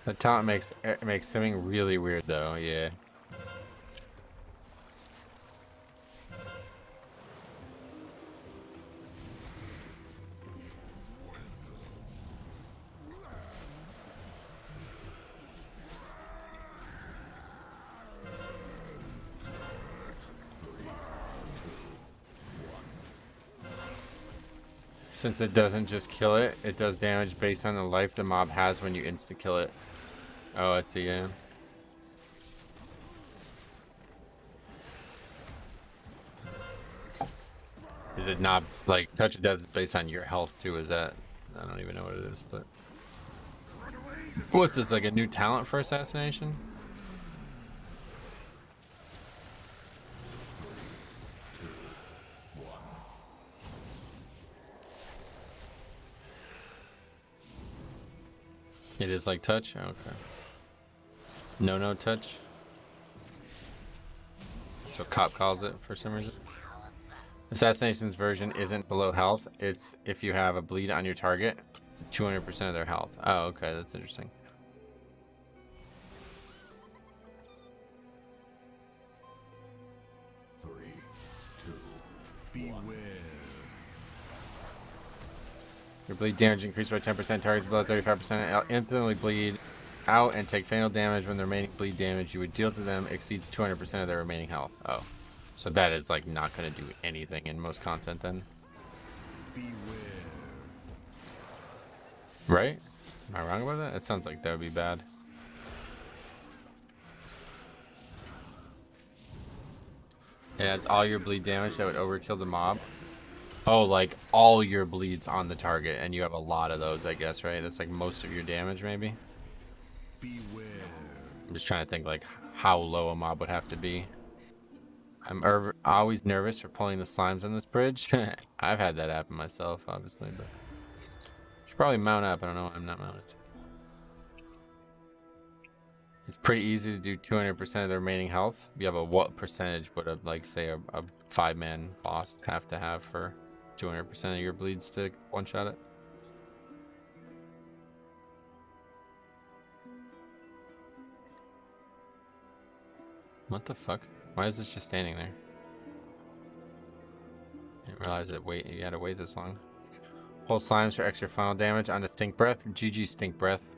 The taunt makes simming really weird though, yeah. Since it doesn't just kill it, it does damage based on the life the mob has when you insta-kill it. Oh, I see, yeah. Is it not, like, touch of death is based on your health too, is that? I don't even know what it is, but... What's this, like a new talent for Assassination? It is like touch? Okay. No touch? So Cop calls it for some reason. Assassination's version isn't below health. It's if you have a bleed on your target, 200% of their health. Oh, okay, that's interesting. Your bleed damage increased by 10%. Targets below 35% instantly bleed out and take fatal damage when the remaining bleed damage you would deal to them exceeds 200% of their remaining health. Oh, so that is like not going to do anything in most content then. Right? Am I wrong about that? It sounds like that would be bad. It adds all your bleed damage that would overkill the mob. Oh, like all your bleeds on the target, and you have a lot of those, I guess, right? That's like most of your damage, maybe. I'm just trying to think like how low a mob would have to be. I'm always nervous for pulling the slimes on this bridge. I've had that happen myself, obviously, but should probably mount up. I don't know why I'm not mounted. It's pretty easy to do 200% of the remaining health. You have a what percentage would a like say a 5-man boss have to have for 200% of your bleeds to one-shot it? What the fuck? Why is this just standing there? Didn't realize that you had to wait this long. Hold slimes for extra final damage on the stink breath. GG stink breath.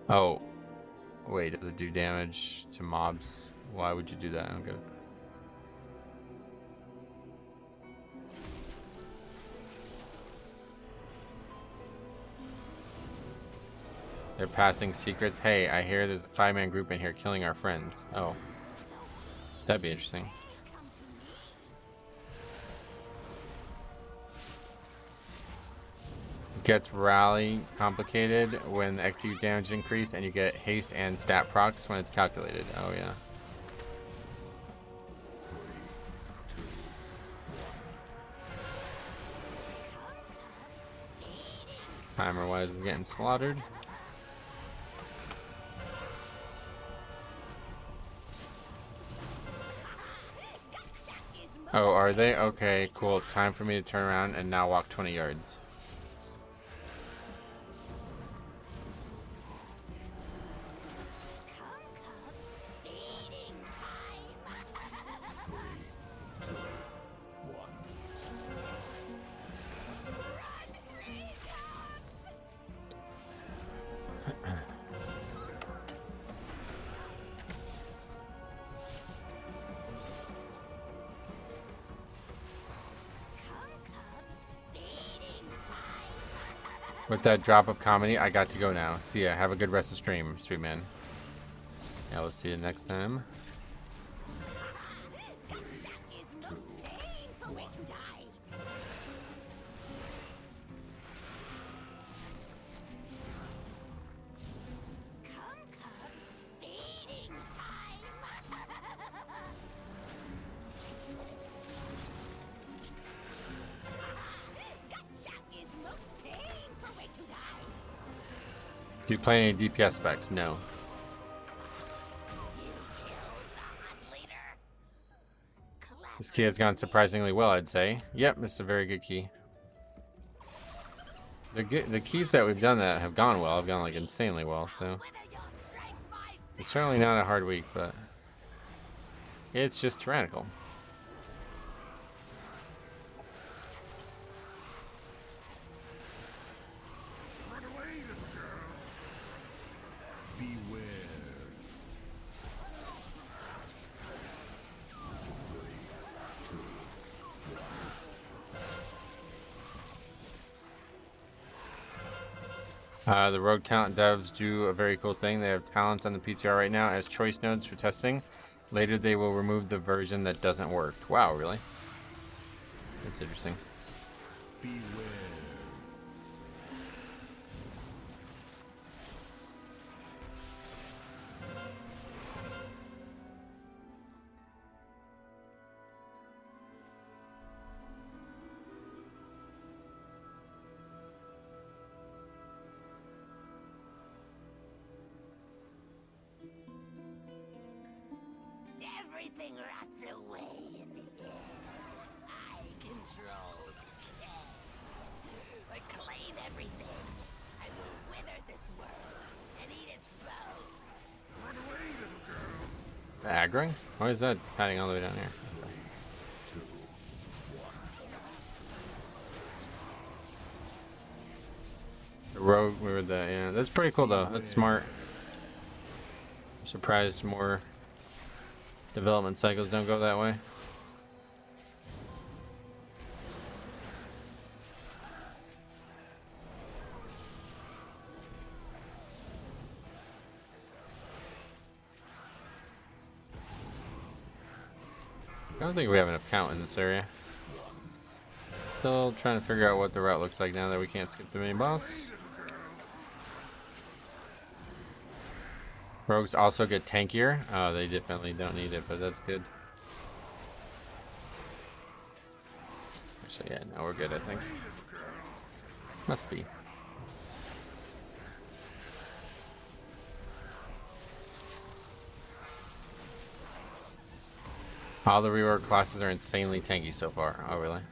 Oh. Wait, does it do damage to mobs? Why would you do that? I don't get it. They're passing secrets. Hey, I hear there's a 5-man group in here killing our friends. Oh. That'd be interesting. Gets rally complicated when the execute damage increase, and you get haste and stat procs when it's calculated. Oh yeah. Timer wise is getting slaughtered. Oh, are they? Okay, cool. Time for me to turn around and now walk 20 yards. With that drop of comedy, I got to go now. See ya. Have a good rest of stream, street man. Yeah, we'll see you next time. That is no painful way to die. Come, cubs, feeding time. Gotcha is most painful way to die. Do you play any DPS specs? No. You killed the hunt leader. This key has gone surprisingly well, I'd say. Yep, this is a very good key. The keys that we've done that have gone well have gone like insanely well, so Whether you'll strike my it's certainly not a hard week, but it's just tyrannical. Run away, little girl. Beware. The Rogue Talent devs do a very cool thing. They have talents on the PTR right now as choice nodes for testing. Later, they will remove the version that doesn't work. Wow, really? That's interesting. Beware. everything rots away in the air. I control decay. I claim everything. I will wither this world and eat its bones. Run away, little girl. Aggroing? Why is that padding all the way down here? The rogue, we were the, yeah, that's pretty cool though. That's smart. I'm surprised more development cycles don't go that way. I don't think we have enough count in this area. Still trying to figure out what the route looks like now that we can't skip the main boss. Rogues also get tankier. Oh, they definitely don't need it, but that's good. Actually, yeah, now we're good, I think. Must be. All the rework classes are insanely tanky so far. Oh, really?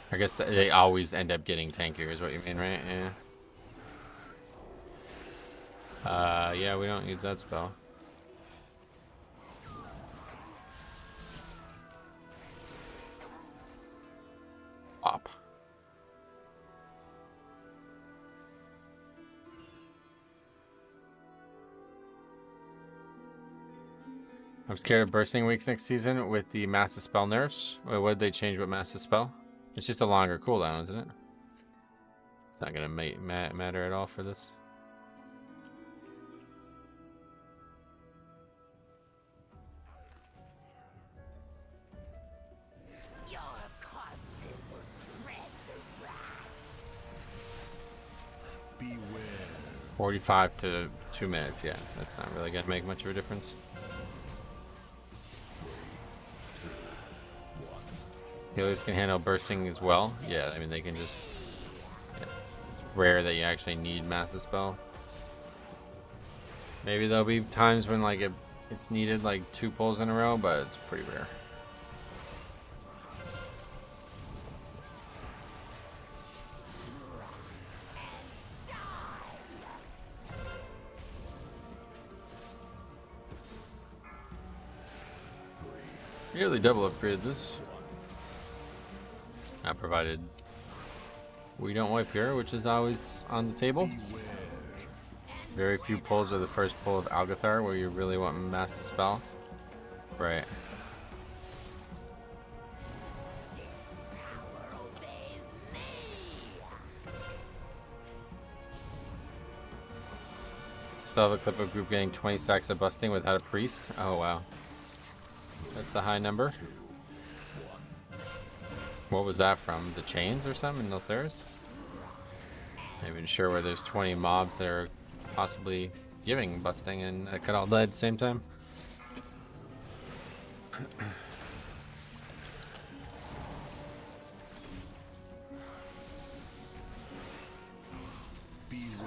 I guess they always end up getting tankier is what you mean, right? Yeah. Yeah, we don't use that spell. Pop. I'm scared of bursting weeks next season with the Massive Spell nerfs. Wait, what did they change with Massive Spell? It's just a longer cooldown, isn't it? It's not gonna matter at all for this. Your corpses will spread the rats. Beware. 45 to 2 minutes, yeah. That's not really gonna make much of a difference. Healers can handle bursting as well. Yeah, I mean they can just. Yeah. It's rare that you actually need Massive Spell. Maybe there'll be times when like it's needed like 2 pulls in a row, but it's pretty rare. Nearly double upgraded this. Not provided we don't wipe here, which is always on the table. Very few pulls are the first pull of Algathar where you really want Massive Spell. Right. still have a clip of group getting 20 stacks of busting without a priest. Oh wow. That's a high number. What was that from? The chains or something in Niltharis? Not even sure where there's 20 mobs that are possibly giving busting and that could all die at the same time.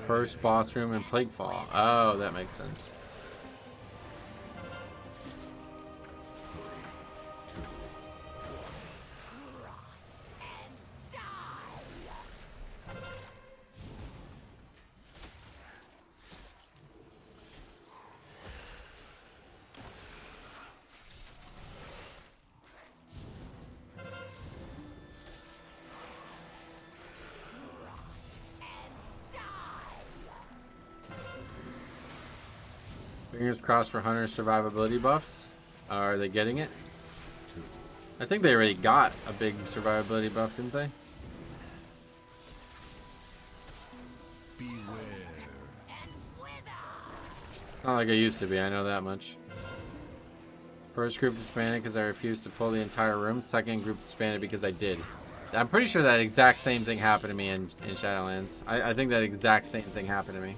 First boss room in Plaguefall. Oh, that makes sense. Fingers crossed for Hunter's survivability buffs. Are they getting it? I think they already got a big survivability buff, didn't they? It's not like it used to be, I know that much. First group disbanded because I refused to pull the entire room. Second group disbanded because I did. I'm pretty sure that exact same thing happened to me in Shadowlands. I think that exact same thing happened to me.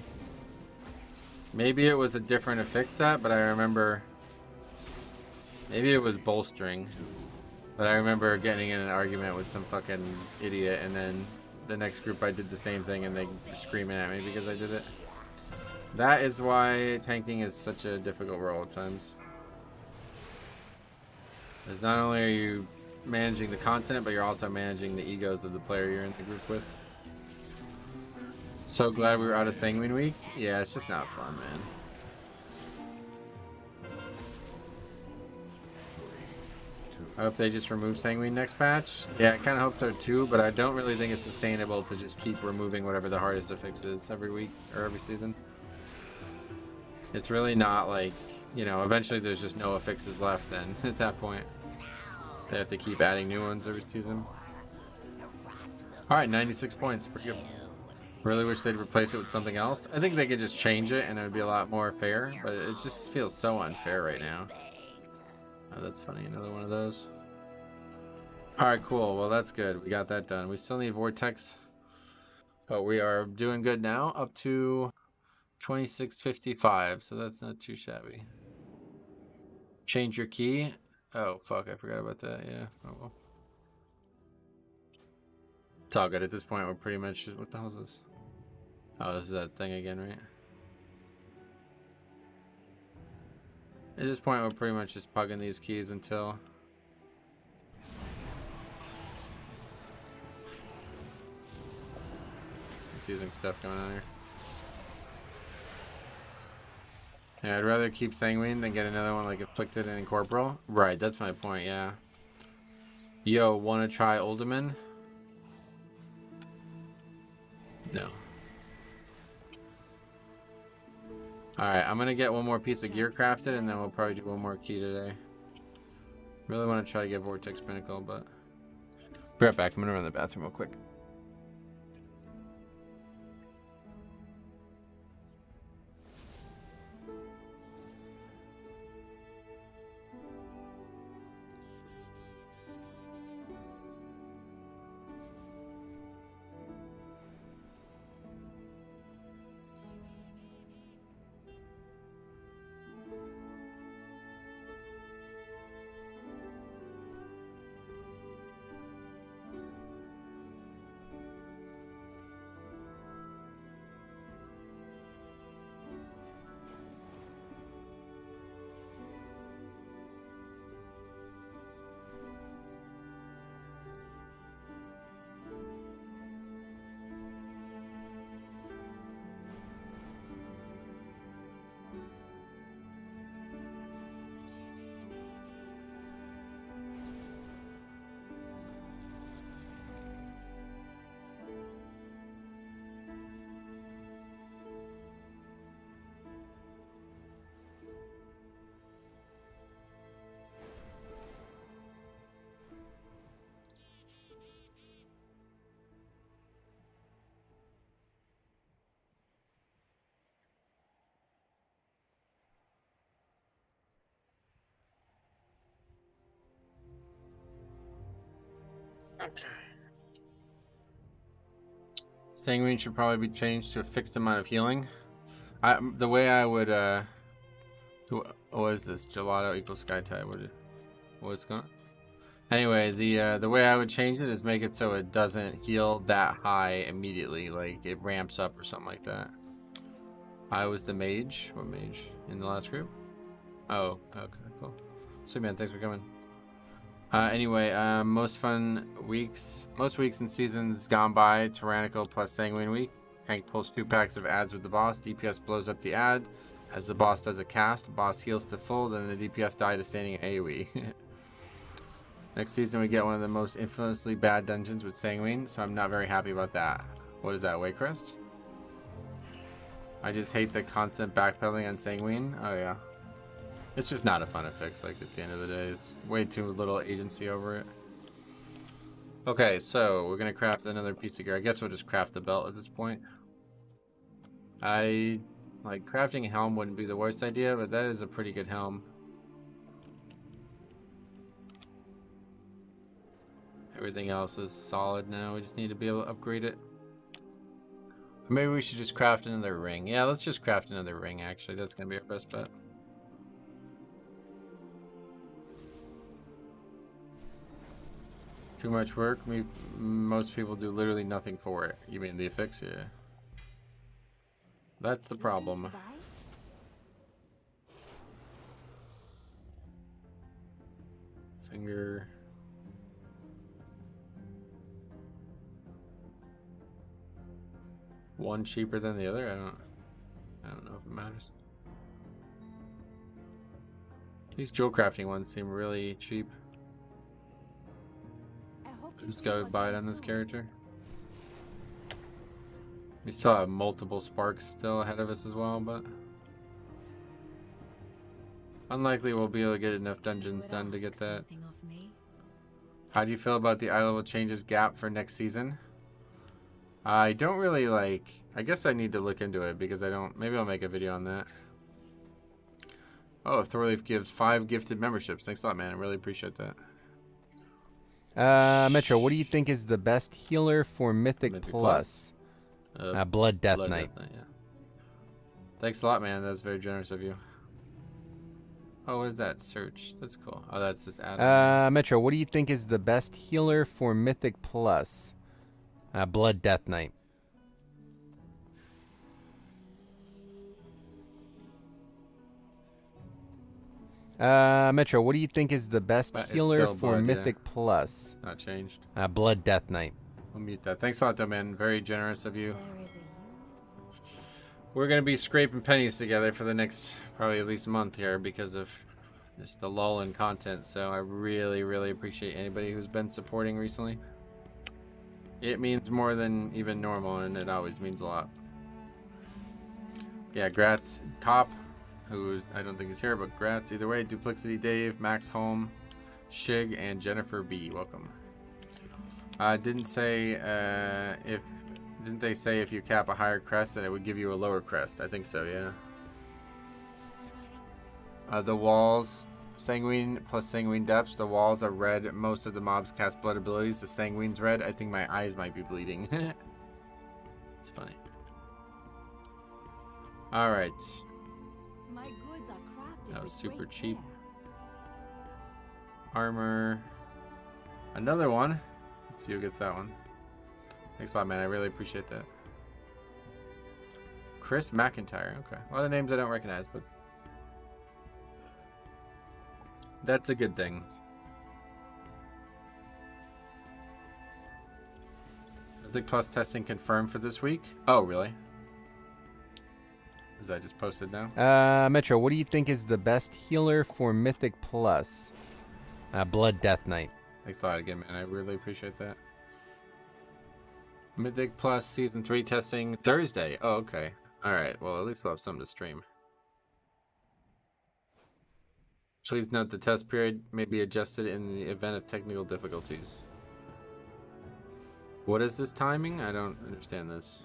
Maybe it was a different affix set, but I remember... Maybe it was bolstering. But I remember getting in an argument with some fucking idiot, and then the next group I did the same thing, and they were screaming at me because I did it. That is why tanking is such a difficult role at times. Because not only are you managing the content, but you're also managing the egos of the player you're in the group with. So glad we were out of Sanguine Week. Yeah, it's just not fun, man. I hope they just remove Sanguine next patch. Yeah, I kind of hope so too, but I don't really think it's sustainable to just keep removing whatever the hardest affix is every week or every season. It's really not like, you know, eventually there's just no affixes left then at that point. They have to keep adding new ones every season. Alright, 96 points. Pretty good. Really wish they'd replace it with something else. I think they could just change it and it would be a lot more fair, but it just feels so unfair right now. Oh, that's funny. Another one of those. Alright, cool. Well, that's good. We got that done. We still need Vortex, but we are doing good now. Up to 2655, so that's not too shabby. Change your key. Oh, fuck. I forgot about that. Yeah. Oh, well. It's all good. At this point, we're pretty much... What the hell is this? Oh, this is that thing again, right? At this point, we're pretty much just pugging these keys until... Confusing stuff going on here. Yeah, I'd rather keep Sanguine than get another one like Afflicted and Incorporeal. Right, that's my point, yeah. Yo, wanna try Uldaman? No. Alright, I'm gonna get one more piece of gear crafted and then we'll probably do one more key today. Really want to try to get Vortex Pinnacle, but... Be right back, I'm gonna run to the bathroom real quick. Okay. Sanguine should probably be changed to a fixed amount of healing. The way I would what is this? Gelato equals sky tide. What's going on? Anyway, the way I would change it is make it so it doesn't heal that high immediately, like it ramps up or something like that. I was the mage. What mage? In the last group? Oh, okay, cool. Sweet man, thanks for coming. Anyway, most weeks and seasons gone by, Tyrannical plus Sanguine week. Hank pulls 2 packs of ads with the boss. DPS blows up the ad. As the boss does a cast, boss heals to full, then the DPS die to standing AoE. Next season we get one of the most infamously bad dungeons with Sanguine, so I'm not very happy about that. What is that, Waycrest? I just hate the constant backpedaling on Sanguine. Oh yeah. It's just not a fun fix, like at the end of the day. It's way too little agency over it. Okay, so we're gonna craft another piece of gear. I guess we'll just craft the belt at this point. Like crafting a helm wouldn't be the worst idea, but that is a pretty good helm. Everything else is solid now. We just need to be able to upgrade it. Or maybe we should just craft another ring. Yeah, let's just craft another ring, actually. That's gonna be our best bet. Too much work? Most people do literally nothing for it. You mean the affix? Yeah. That's the problem. Finger. One cheaper than the other? I don't know if it matters. These jewel crafting ones seem really cheap. Just go buy it on this character. We still have multiple sparks still ahead of us as well, but unlikely we'll be able to get enough dungeons done to get that. How do you feel about the eye level changes gap for next season? I don't really like. I guess I need to look into it because I don't. Maybe I'll make a video on that. Oh, Thorleaf gives 5 gifted memberships. Thanks a lot, man. I really appreciate that. Metro, what do you think is the best healer for Mythic Plus? Blood Death Knight. Yeah. Thanks a lot, man. That's very generous of you. Oh, what is that? Search. That's cool. Oh, that's this add-on. Metro, what do you think is the best healer for Mythic Plus? Blood Death Knight. Metro, what do you think is the best healer for blood, Mythic Plus? Not changed. Blood Death Knight. I'll mute that. Thanks a lot, though, man. Very generous of you. We're going to be scraping pennies together for the next probably at least month here because of just the lull in content. So I really, really appreciate anybody who's been supporting recently. It means more than even normal, and it always means a lot. Yeah, grats, Top, who I don't think is here, but grats either way. Duplexity Dave, Max Holm, Shig, and Jennifer B. Welcome. Didn't they say if you cap a higher crest then it would give you a lower crest? I think so, yeah. The walls, Sanguine plus Sanguine Depths. The walls are red. Most of the mobs cast blood abilities. The Sanguine's red. I think my eyes might be bleeding. It's funny. Alright. My goods are crafted That was with super great cheap. care. Armor. Another one. Let's see who gets that one. Thanks a lot, man. I really appreciate that. Chris McIntyre. Okay. A lot of names I don't recognize, but that's a good thing. Mythic Plus testing confirmed for this week. Oh, really? Is that just posted now? Metro, what do you think is the best healer for Mythic Plus? Blood Death Knight. Thanks a lot again, man. I really appreciate that. Mythic Plus Season 3 testing Thursday. Oh, okay. Alright, well, at least we'll have something to stream. Please note the test period may be adjusted in the event of technical difficulties. What is this timing? I don't understand this.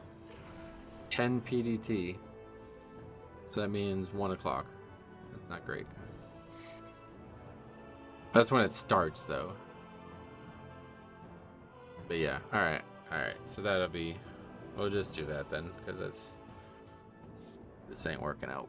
10 PDT. So that means 1 o'clock. That's not great. That's when it starts, though. But yeah, alright. So that'll be... We'll just do that then, because this ain't working out.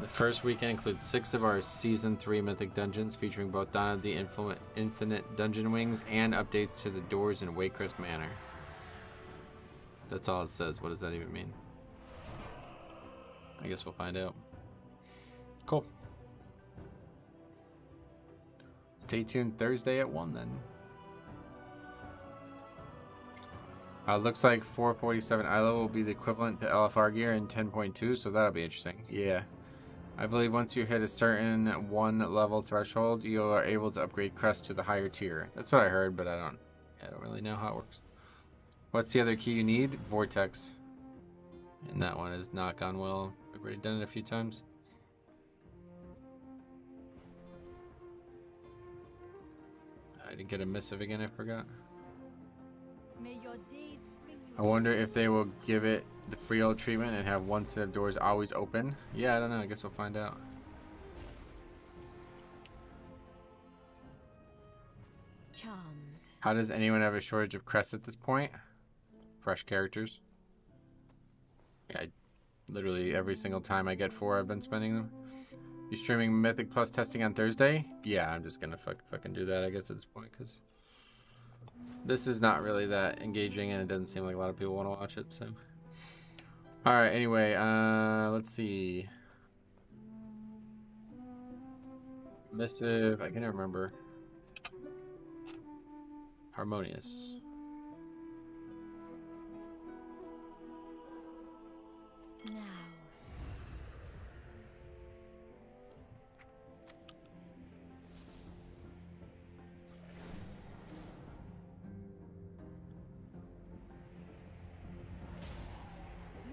The first weekend includes 6 of our Season 3 Mythic Dungeons, featuring both Dawn of the Infinite Dungeon Wings and updates to the doors in Waycrest Manor. That's all it says. What does that even mean? I guess we'll find out. Cool. Stay tuned Thursday at 1 then. Looks like 447 ILO will be the equivalent to LFR gear in 10.2, so that'll be interesting. Yeah. I believe once you hit a certain 1 level threshold, you are able to upgrade crest to the higher tier. That's what I heard, but I don't really know how it works. What's the other key you need? Vortex. And that one is not gone well. I've already done it a few times. I didn't get a missive again, I forgot. May your days bring you I wonder if they will give it the freehold treatment and have one set of doors always open. Yeah, I don't know. I guess we'll find out. charmed. How does anyone have a shortage of crests at this point? Fresh characters. Yeah, literally every single time I get 4, I've been spending them. You streaming Mythic Plus testing on Thursday? Yeah, I'm just gonna fucking do that, I guess, at this point, because this is not really that engaging, and it doesn't seem like a lot of people want to watch it, so. Alright, anyway, let's see. Missive, I can't remember. Harmonious. Now.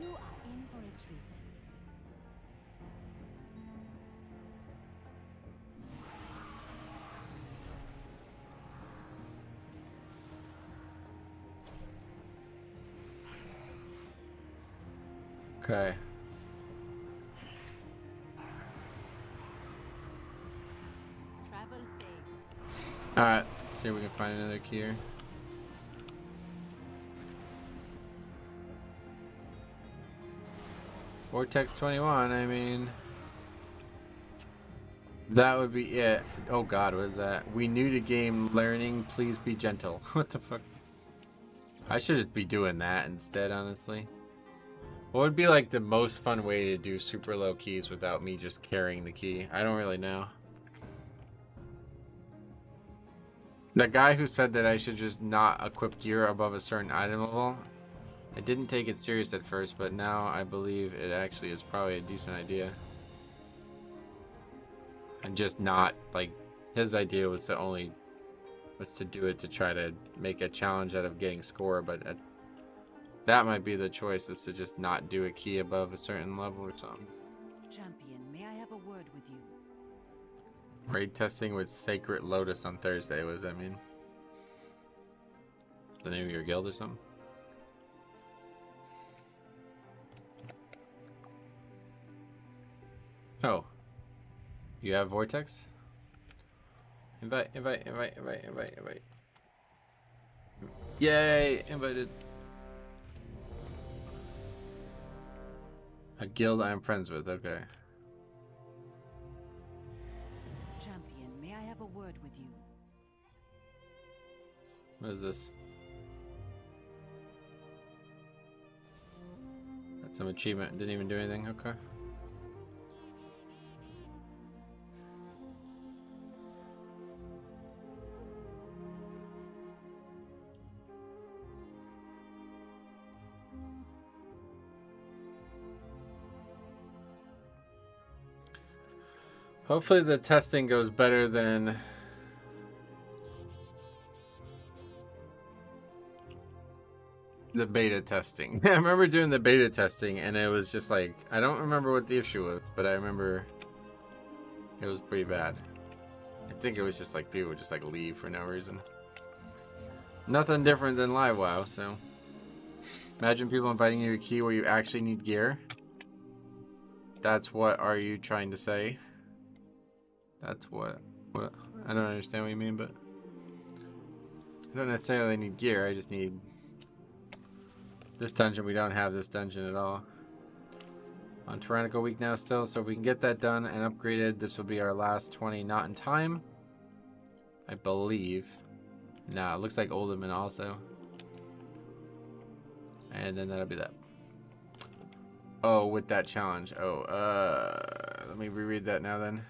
You are in for a treat. Okay. Travel safe. Alright, let's see if we can find another key here. Vortex 21, I mean... That would be it. Oh god, what is that? We new to game learning, please be gentle. What the fuck? I should be doing that instead, honestly. What would be like the most fun way to do super low keys without me just carrying the key? I don't really know. The guy who said that I should just not equip gear above a certain item level, I didn't take it serious at first, but now I believe it actually is probably a decent idea. And just not, like, his idea was to do it to try to make a challenge out of getting score, but that might be the choice, is to just not do a key above a certain level or something. Champion, may I have a word with you? Raid testing with Sacred Lotus on Thursday, what does that mean? The name of your guild or something? Oh. You have Vortex? Invite. Yay! Invited. A guild I'm friends with, okay. Champion, may I have a word with you? What is this? That's some achievement. Didn't even do anything, okay. Hopefully the testing goes better than the beta testing. I remember doing the beta testing and it was just like, I don't remember what the issue was, but I remember it was pretty bad. I think it was just like people would just like leave for no reason. Nothing different than live WoW, so Imagine people inviting you to a key where you actually need gear. That's what are you trying to say? That's what I don't understand what you mean, but I don't necessarily need gear. I just need this dungeon. We don't have this dungeon at all. On Tyrannical week now still, so if we can get that done and upgraded, this will be our last 20 not in time, I believe. Nah, it looks like Olderman also. And then that'll be that. Oh, with that challenge. Oh, let me reread that now then.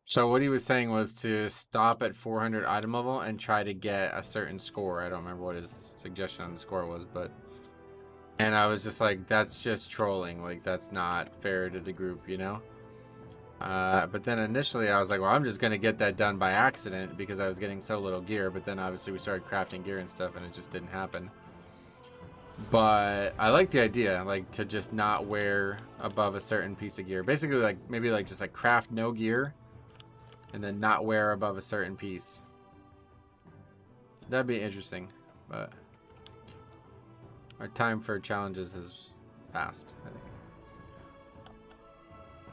So what he was saying was to stop at 400 item level and try to get a certain score. I don't remember what his suggestion on the score was, but... And I was just like, that's just trolling. Like, that's not fair to the group, you know? But then initially I was like, well, I'm just going to get that done by accident because I was getting so little gear. But then obviously we started crafting gear and stuff and it just didn't happen. But I like the idea, like, to just not wear above a certain piece of gear. Basically, like, maybe, like, just, like, craft no gear and then not wear above a certain piece. That'd be interesting, but our time for challenges is past, I think.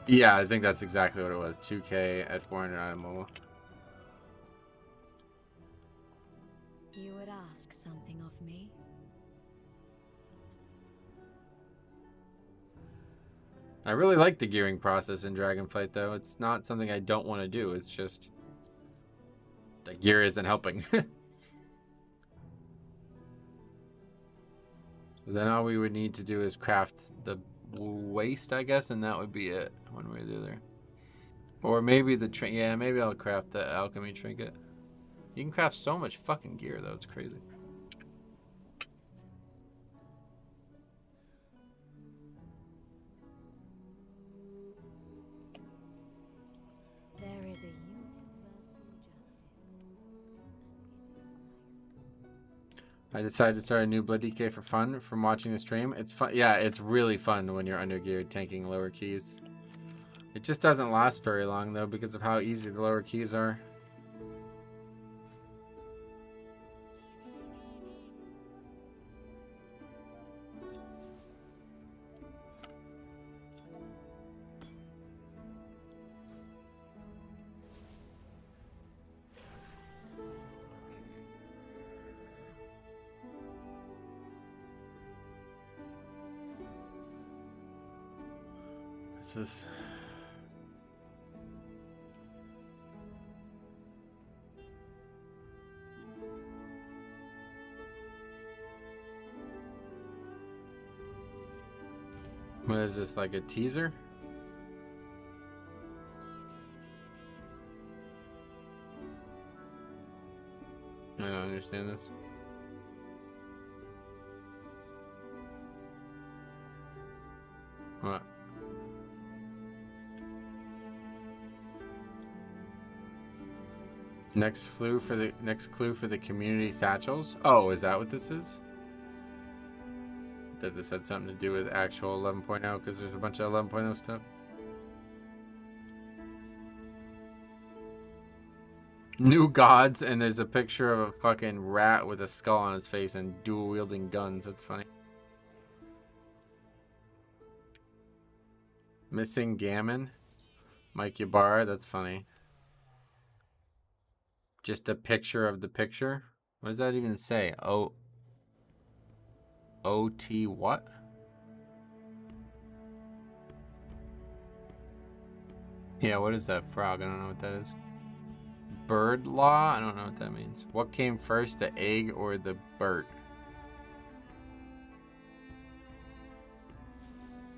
Yeah, I think that's exactly what it was. 2K at 400 item level. You would ask something of me? I really like the gearing process in Dragonflight, though. It's not something I don't want to do. It's just the gear isn't helping. Then all we would need to do is craft the waste, I guess, and that would be it, one way or the other. Or maybe the yeah, maybe I'll craft the alchemy trinket. You can craft so much fucking gear, though. It's crazy. There is a universal justice. I decided to start a new Blood DK for fun from watching the stream. It's fun. Yeah, it's really fun when you're undergeared tanking lower keys. It just doesn't last very long, though, because of how easy the lower keys are. This is... What is this, like a teaser? I don't understand this. What? Next clue for the community satchels. Oh, is that what this is? That this had something to do with actual 11.0 because there's a bunch of 11.0 stuff. New gods, and there's a picture of a fucking rat with a skull on his face and dual wielding guns. That's funny. Missing Gammon. Mike Ybarra. That's funny. Just a picture of the picture. What does that even say? OT what? Yeah, what is that frog? I don't know what that is. Bird law? I don't know what that means. What came first, the egg or the bird?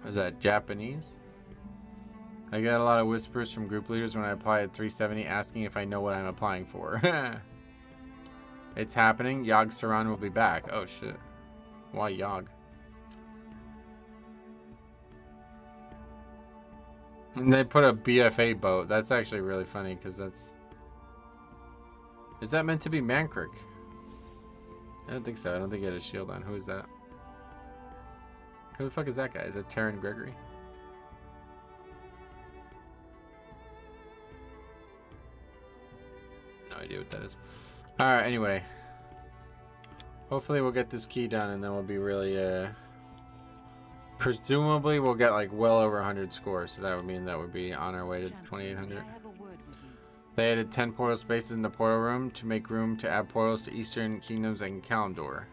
Is that Japanese? I get a lot of whispers from group leaders when I apply at 370 asking if I know what I'm applying for. It's happening. Yogg Saran will be back. Oh shit. Why Yogg? And they put a BFA boat. That's actually really funny because that's... Is that meant to be Mankrik? I don't think so. I don't think he had a shield on. Who is that? Who the fuck is that guy? Is that Terran Gregory? No idea what that is. Alright, anyway. Hopefully we'll get this key done and then we'll be really, presumably we'll get like well over 100 scores. So that would mean that would be on our way to Champion, 2800. may I have a word with you? They added 10 portal spaces in the portal room to make room to add portals to Eastern Kingdoms and Kalimdor.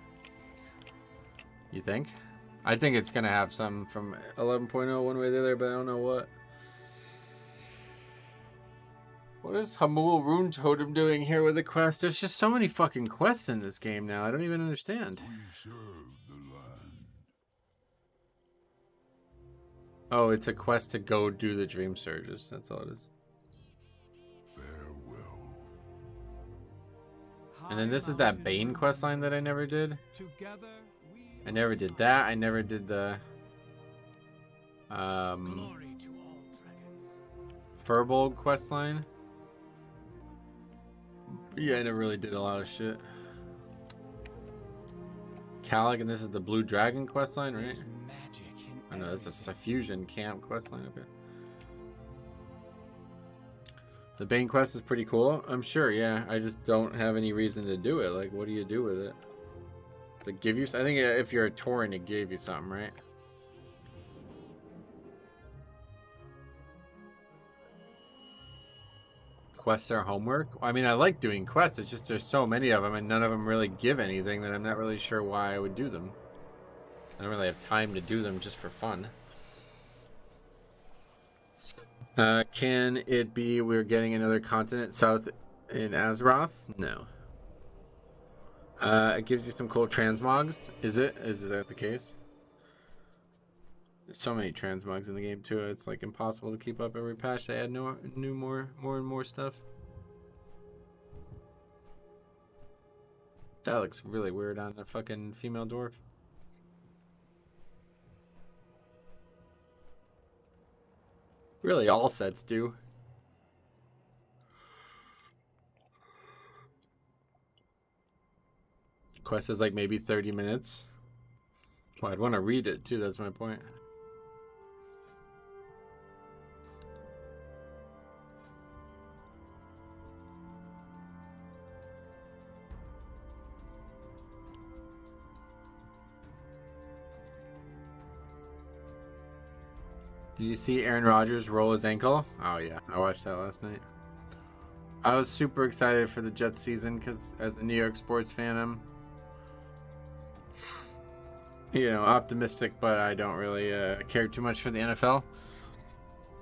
You think? I think it's going to have some from 11.0 one way or the other, but I don't know what. What is Hamul Rune Totem doing here with the quest? There's just so many fucking quests in this game now. I don't even understand. We serve the land. Oh, it's a quest to go do the Dream Surges. That's all it is. Farewell. And then this is that Bane quest line that I never did. Together we I never did that. I never did the glory to all dragons. Furbolg quest line. Yeah, I never really did a lot of shit. Calig, and this is the Blue Dragon quest line, right? There's magic in I know, this is a Fusion Camp quest line up here. The Bane quest is pretty cool. I'm sure, yeah. I just don't have any reason to do it. Like, what do you do with it? Does it give you... I think if you're a Tauren, it gave you something, right? Quests are homework? I mean, I like doing quests. It's just there's so many of them, and none of them really give anything that I'm not really sure why I would do them. I don't really have time to do them just for fun. Can it be we're getting another continent south in Azeroth? No. It gives you some cool transmogs. Is it? Is that the case? There's so many transmogs in the game too. It's like impossible to keep up every patch. They add more and more stuff. That looks really weird on a fucking female dwarf. Really, all sets do. Quest is like maybe 30 minutes. Well, I'd want to read it too. That's my point. Did you see Aaron Rodgers roll his ankle? Oh yeah, I watched that last night. I was super excited for the Jets season because as a New York sports fan, I'm, you know, optimistic, but I don't really care too much for the NFL.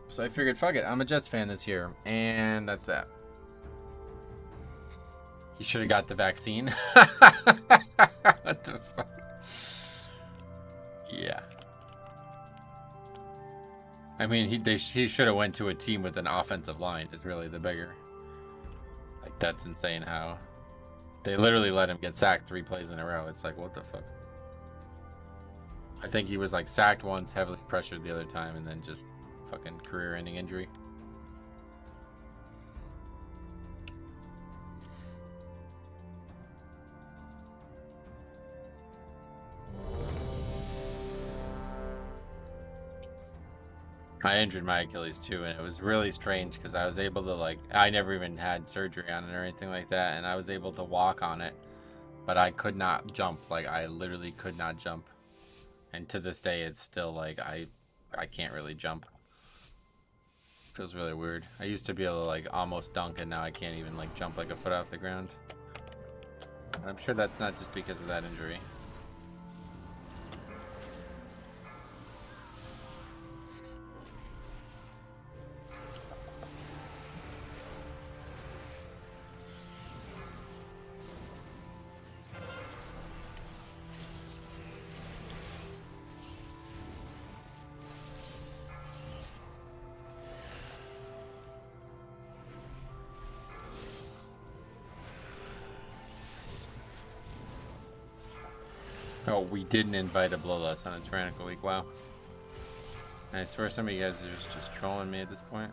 So I figured, fuck it, I'm a Jets fan this year, and that's that. He should have got the vaccine. What the fuck? Yeah. I mean, he should have went to a team with an offensive line is really the bigger. Like, that's insane how they literally let him get sacked 3 plays in a row. It's like, what the fuck? I think he was like sacked once, heavily pressured the other time, and then just fucking career-ending injury. I injured my Achilles too, and it was really strange because I was able to, like, I never even had surgery on it or anything like that, and I was able to walk on it, but I could not jump. Like, I literally could not jump, and to this day it's still like I can't really jump. Feels really weird. I used to be able to like almost dunk, and now I can't even like jump like a foot off the ground. And I'm sure that's not just because of that injury. Oh, we didn't invite a bloodlust on a Tyrannical Week. Wow. I swear some of you guys are just trolling me at this point.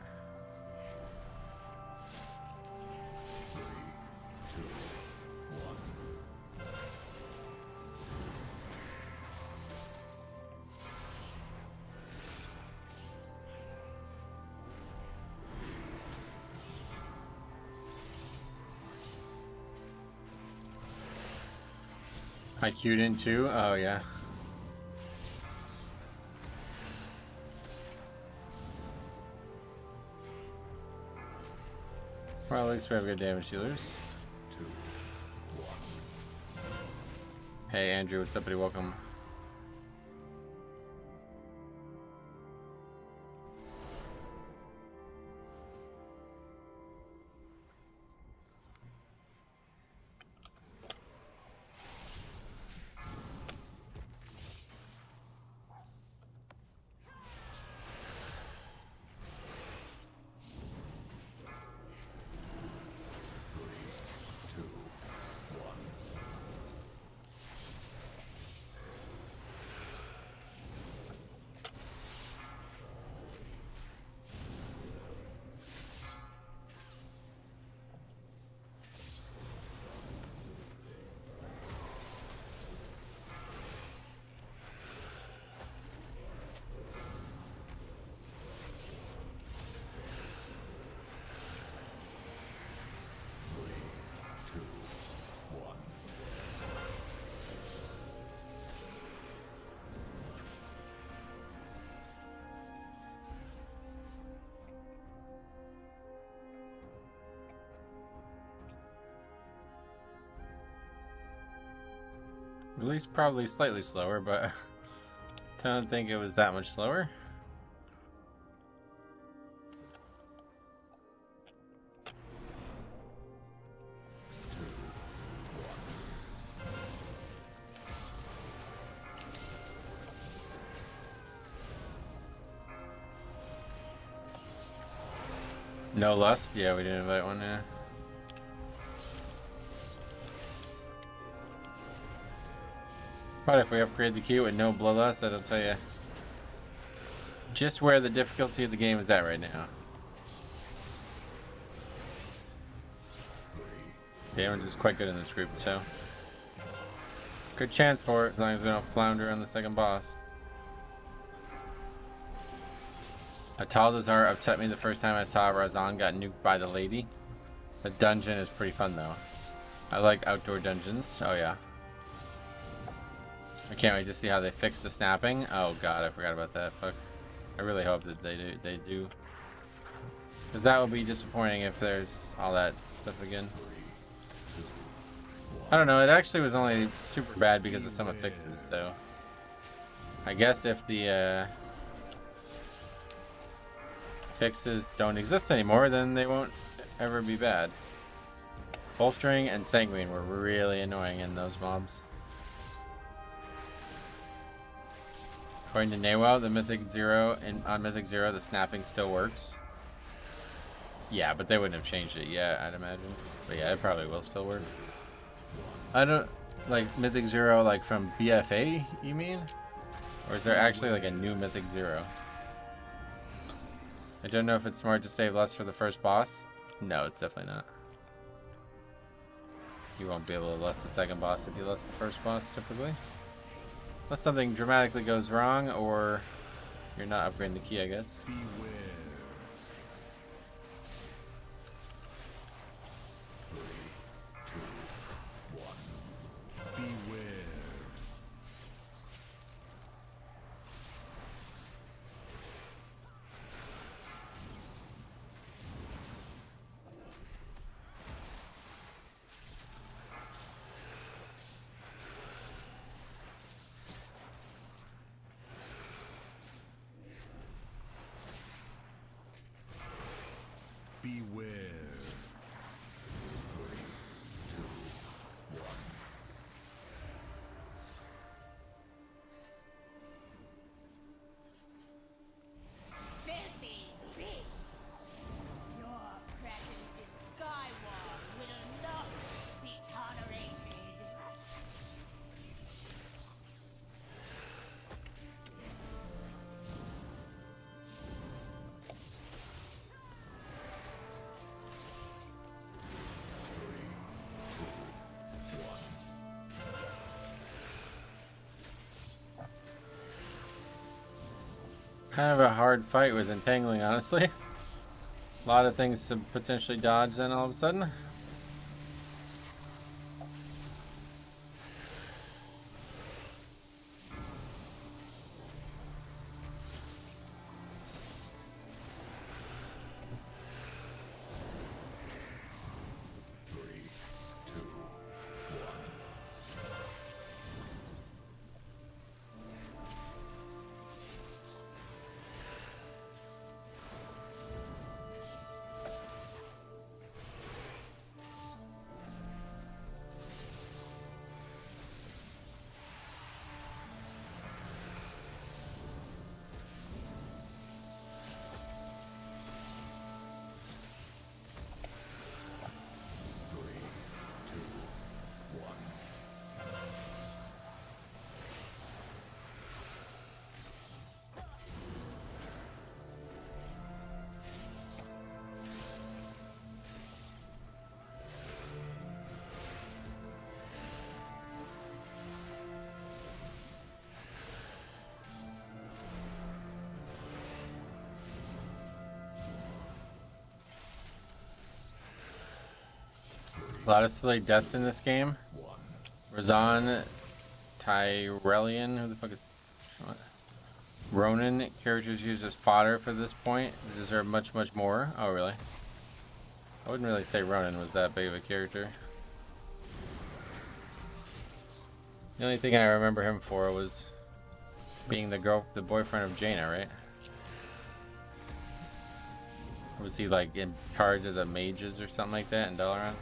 I queued in too. Oh yeah. Well, at least we have good damage dealers. Hey Andrew, what's up, buddy? Welcome. At least probably slightly slower, but I don't think it was that much slower. No lust? Yeah, we didn't invite one, yeah. But if we upgrade the queue with no bloodlust, that'll tell you just where the difficulty of the game is at right now. Damage is quite good in this group, so good chance for it as long as we don't flounder on the second boss. Ataldazar upset me the first time I saw Razan got nuked by the lady. The dungeon is pretty fun though. I like outdoor dungeons. Oh yeah. I can't wait to see how they fix the snapping. Oh god, I forgot about that. Fuck. I really hope that they do. Because that would be disappointing if there's all that stuff again. I don't know, it actually was only super bad because of some of fixes, so I guess if the fixes don't exist anymore, then they won't ever be bad. Bolstering and Sanguine were really annoying in those mobs. According to Naywell, the Mythic Zero on Mythic Zero, the snapping still works. Yeah, but they wouldn't have changed it yet, I'd imagine. But yeah, it probably will still work. I don't like Mythic Zero, like from BFA, you mean? Or is there actually like a new Mythic Zero? I don't know if it's smart to save less for the first boss. No, it's definitely not. You won't be able to lust the second boss if you lust the first boss, typically. Unless something dramatically goes wrong, or you're not upgrading the key, I guess. Beware. 3, 2, 1. Beware. Beware. 3, 2, 1. Filthy beasts! Your presence in Skyward will not be tolerated. Kind of a hard fight with entangling, honestly. A lot of things to potentially dodge then all of a sudden. A lot of silly deaths in this game. Razan, Tyrellian, who the fuck is... What? Ronin, characters used as fodder for this point. They deserve much, much more. Oh, really? I wouldn't really say Ronin was that big of a character. The only thing I remember him for was being the boyfriend of Jaina, right? Or was he like in charge of the mages or something like that in Dalaran?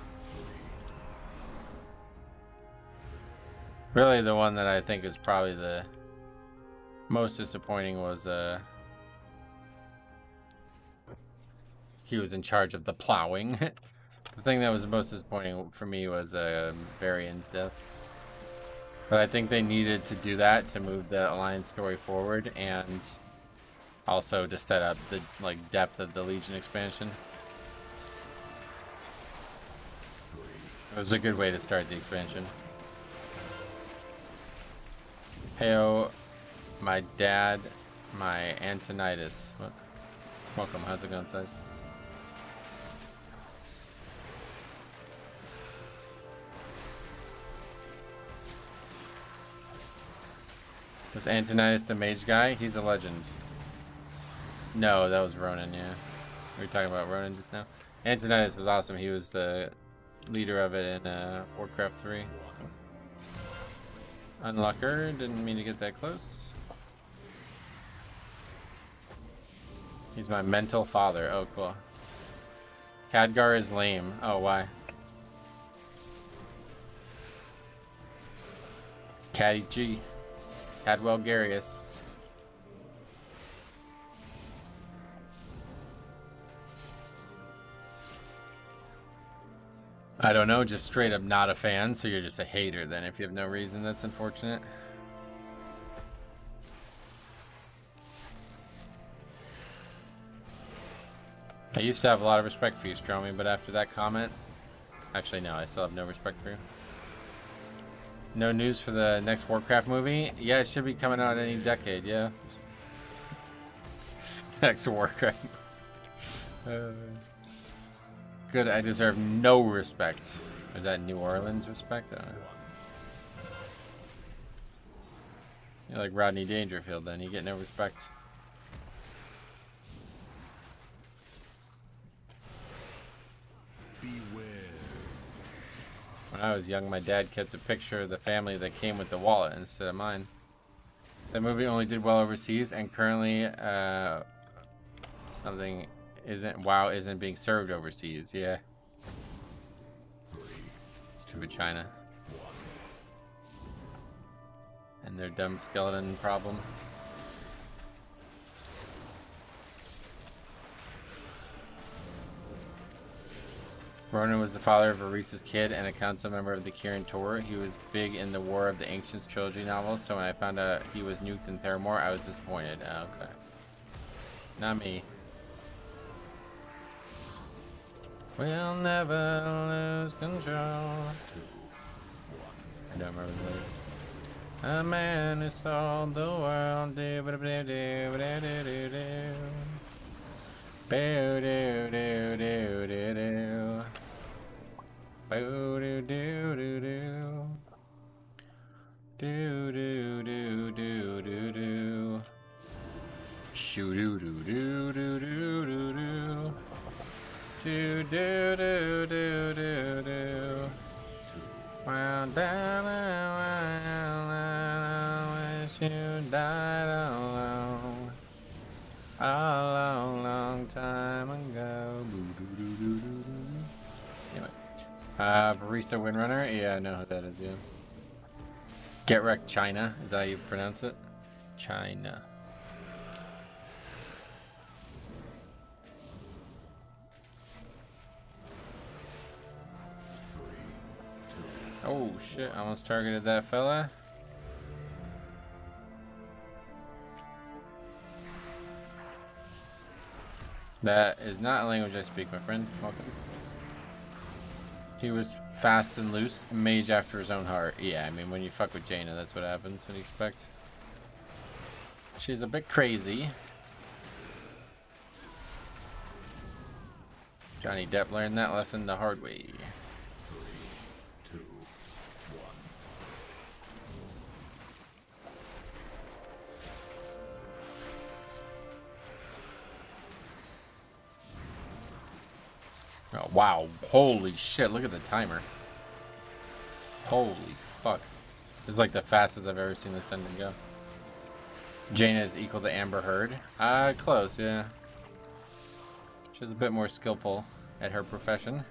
Really, the one that I think is probably the most disappointing was he was in charge of the plowing. The thing that was the most disappointing for me was Varian's death. But I think they needed to do that to move the Alliance story forward and also to set up the like depth of the Legion expansion. It was a good way to start the expansion. Heyo, my dad, my Antonitis. What? Welcome, how's it going, Size? Was Antonitis the mage guy? He's a legend. No, that was Ronin, yeah. We were talking about Ronin just now. Antonitis was awesome. He was the leader of it in Warcraft 3. Unlucker, didn't mean to get that close. He's my mental father. Oh, cool. Khadgar is lame. Oh, why? Caddy G. Cadwell Garius. I don't know, just straight up not a fan, so you're just a hater then if you have no reason. That's unfortunate. I used to have a lot of respect for you, Stromy, but after that comment, actually no, I still have no respect for you. No news for the next Warcraft movie? Yeah, it should be coming out any decade, yeah. Next Warcraft. Good, I deserve no respect. Or is that New Orleans respect? I don't know. You're like Rodney Dangerfield then, you get no respect. When I was young, my dad kept a picture of the family that came with the wallet instead of mine. That movie only did well overseas, and currently, something isn't being served overseas. Yeah, it's true with China and their dumb skeleton problem. Ronan was the father of Arisa's kid and a council member of the Kirin Tor. He was big in the War of the Ancients trilogy novels, so when I found out he was nuked in Theramore, I was disappointed. Oh, okay. Not me. We'll never lose control. I don't remember the lyrics. A man who saw the world. Do do do do do do do. Do do do do do do. Do do do do do. Do do do do do do. Shoo do do do do do do do. Do do do do do do. Well, down I wish you died alone. A long, long time ago. Anyway. Barista Windrunner? Yeah, I know who that is, yeah. Get wrecked China. Is that how you pronounce it? China. Oh shit, I almost targeted that fella. That is not a language I speak, my friend. Welcome. He was fast and loose, mage after his own heart. Yeah, I mean, when you fuck with Jaina, that's what happens. What do you expect? She's a bit crazy. Johnny Depp learned that lesson the hard way. Oh, wow. Holy shit. Look at the timer. Holy fuck. This is like the fastest I've ever seen this dungeon go. Jaina is equal to Amber Heard. Close, yeah. She's a bit more skillful at her profession.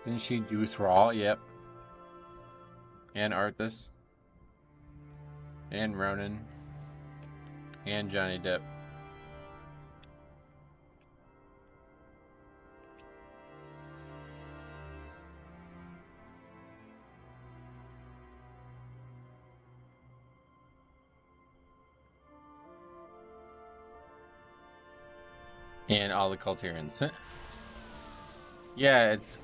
Didn't she do Thrall? Yep. And Arthas. And Ronan. And Johnny Depp. And all the Culturians. Yeah, it's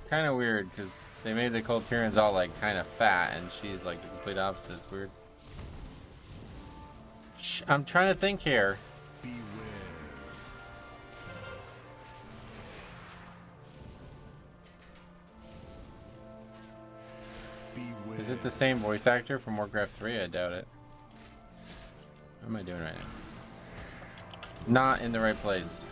kind of weird because they made the Culturians all like kind of fat, and she's like the complete opposite. It's weird. Shh, I'm trying to think here. Is it the same voice actor from Warcraft 3? I doubt it. What am I doing right now? Not in the right place.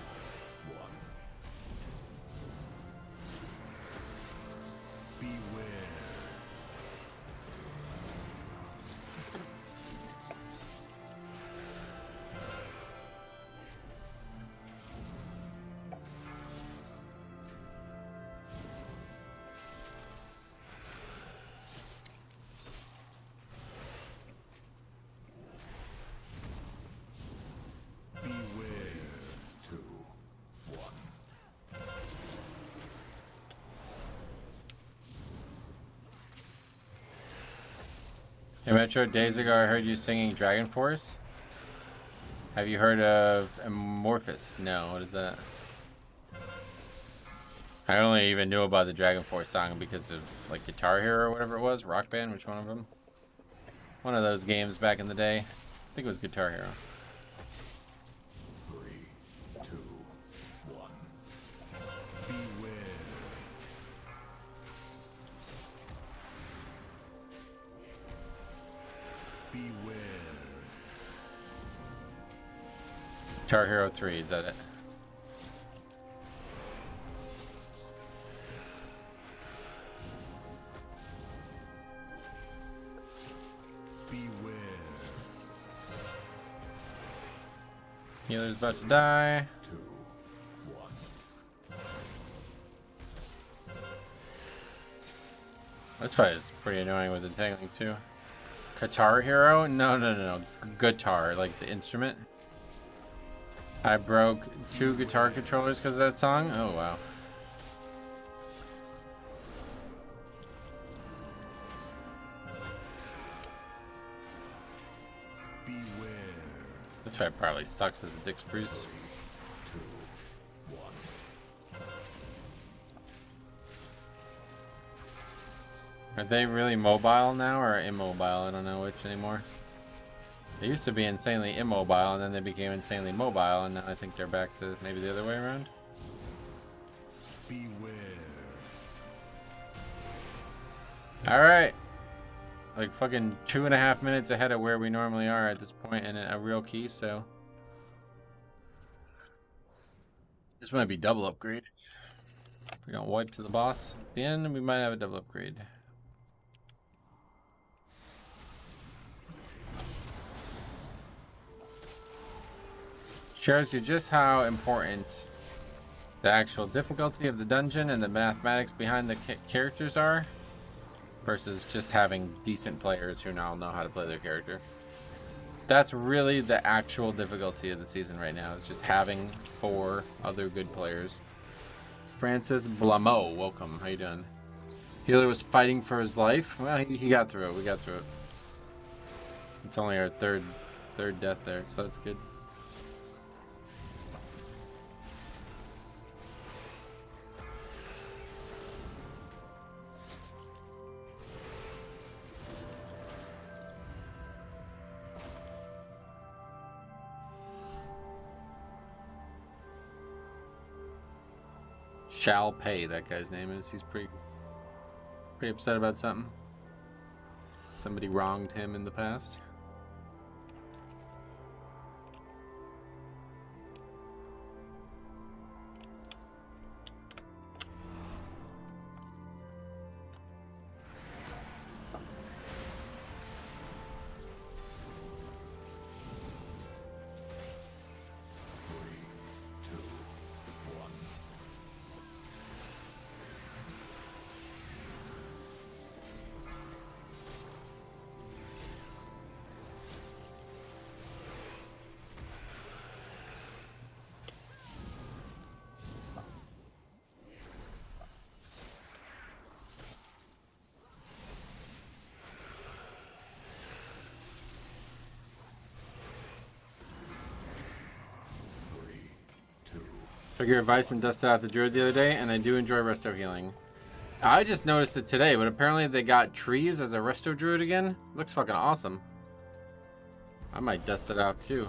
Hey Metro, days ago I heard you singing Dragon Force. Have you heard of Amorphous? No, what is that? I only even knew about the Dragon Force song because of like Guitar Hero or whatever it was, Rock Band, which one of them? One of those games back in the day. I think it was Guitar Hero. 3, 2, 1. Beware. Beware. Guitar Hero 3, is that it? Beware. Healer's about to die. 2, 1. This fight is pretty annoying with entangling too. Guitar Hero? No. Guitar, like the instrument. I broke 2 guitar controllers because of that song? Oh, wow. Beware. This fight probably sucks as a dick spruce. 2, 1. Are they really mobile now or immobile? I don't know which anymore. They used to be insanely immobile and then they became insanely mobile, and now I think they're back to maybe the other way around. Beware. Alright. Like fucking 2.5 minutes ahead of where we normally are at this point in a real key, so. This might be double upgrade. If we don't wipe to the boss at the end, we might have a double upgrade. Shows you just how important the actual difficulty of the dungeon and the mathematics behind the characters are, versus just having decent players who now know how to play their character. That's really the actual difficulty of the season right now, is just having 4 other good players. Francis Blameau, welcome. How you doing? Healer was fighting for his life. Well, he got through it. We got through it. It's only our third death there, so that's good. Shall Pay, that guy's name is. He's pretty upset about something. Somebody wronged him in the past. Took your advice and dusted out the druid the other day, and I do enjoy resto healing. I just noticed it today, but apparently they got trees as a resto druid again. Looks fucking awesome. I might dust it out too.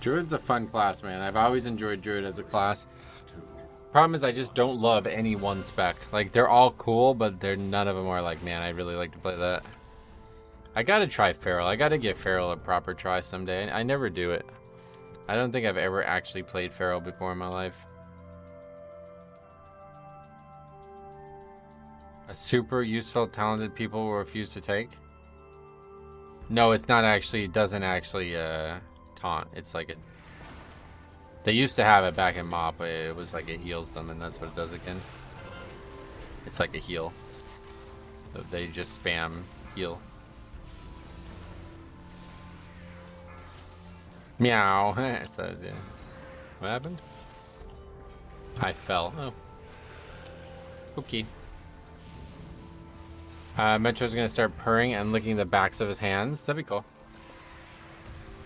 Druid's a fun class, man. I've always enjoyed Druid as a class. Problem is I just don't love any one spec. Like, they're all cool, but none of them are like, man, I really like to play that. I gotta try Feral. I gotta give Feral a proper try someday. I never do it. I don't think I've ever actually played Feral before in my life. A super useful, talented people will refuse to take? No, it's not actually, it doesn't actually, taunt. It's like they used to have it back in MOP. It was like it heals them, and that's what it does again. It's like a heal. They just spam heal. Meow. So, yeah. What happened? I fell. Oh. Okay. Metro's gonna start purring and licking the backs of his hands. That'd be cool.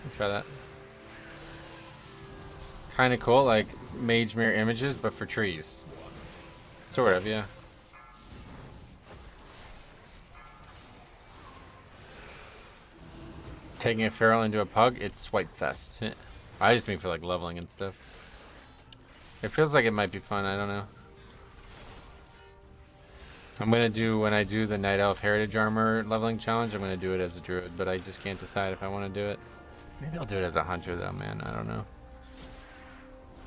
I'll try that. Kind of cool, like mage mirror images, but for trees. Sort of, yeah. Taking a feral into a pug, it's swipe fest. I just mean for like leveling and stuff. It feels like it might be fun, I don't know. I'm gonna do, when I do the Night Elf Heritage Armor leveling challenge, I'm gonna do it as a druid, but I just can't decide if I want to do it. Maybe I'll do it as a hunter though, man, I don't know.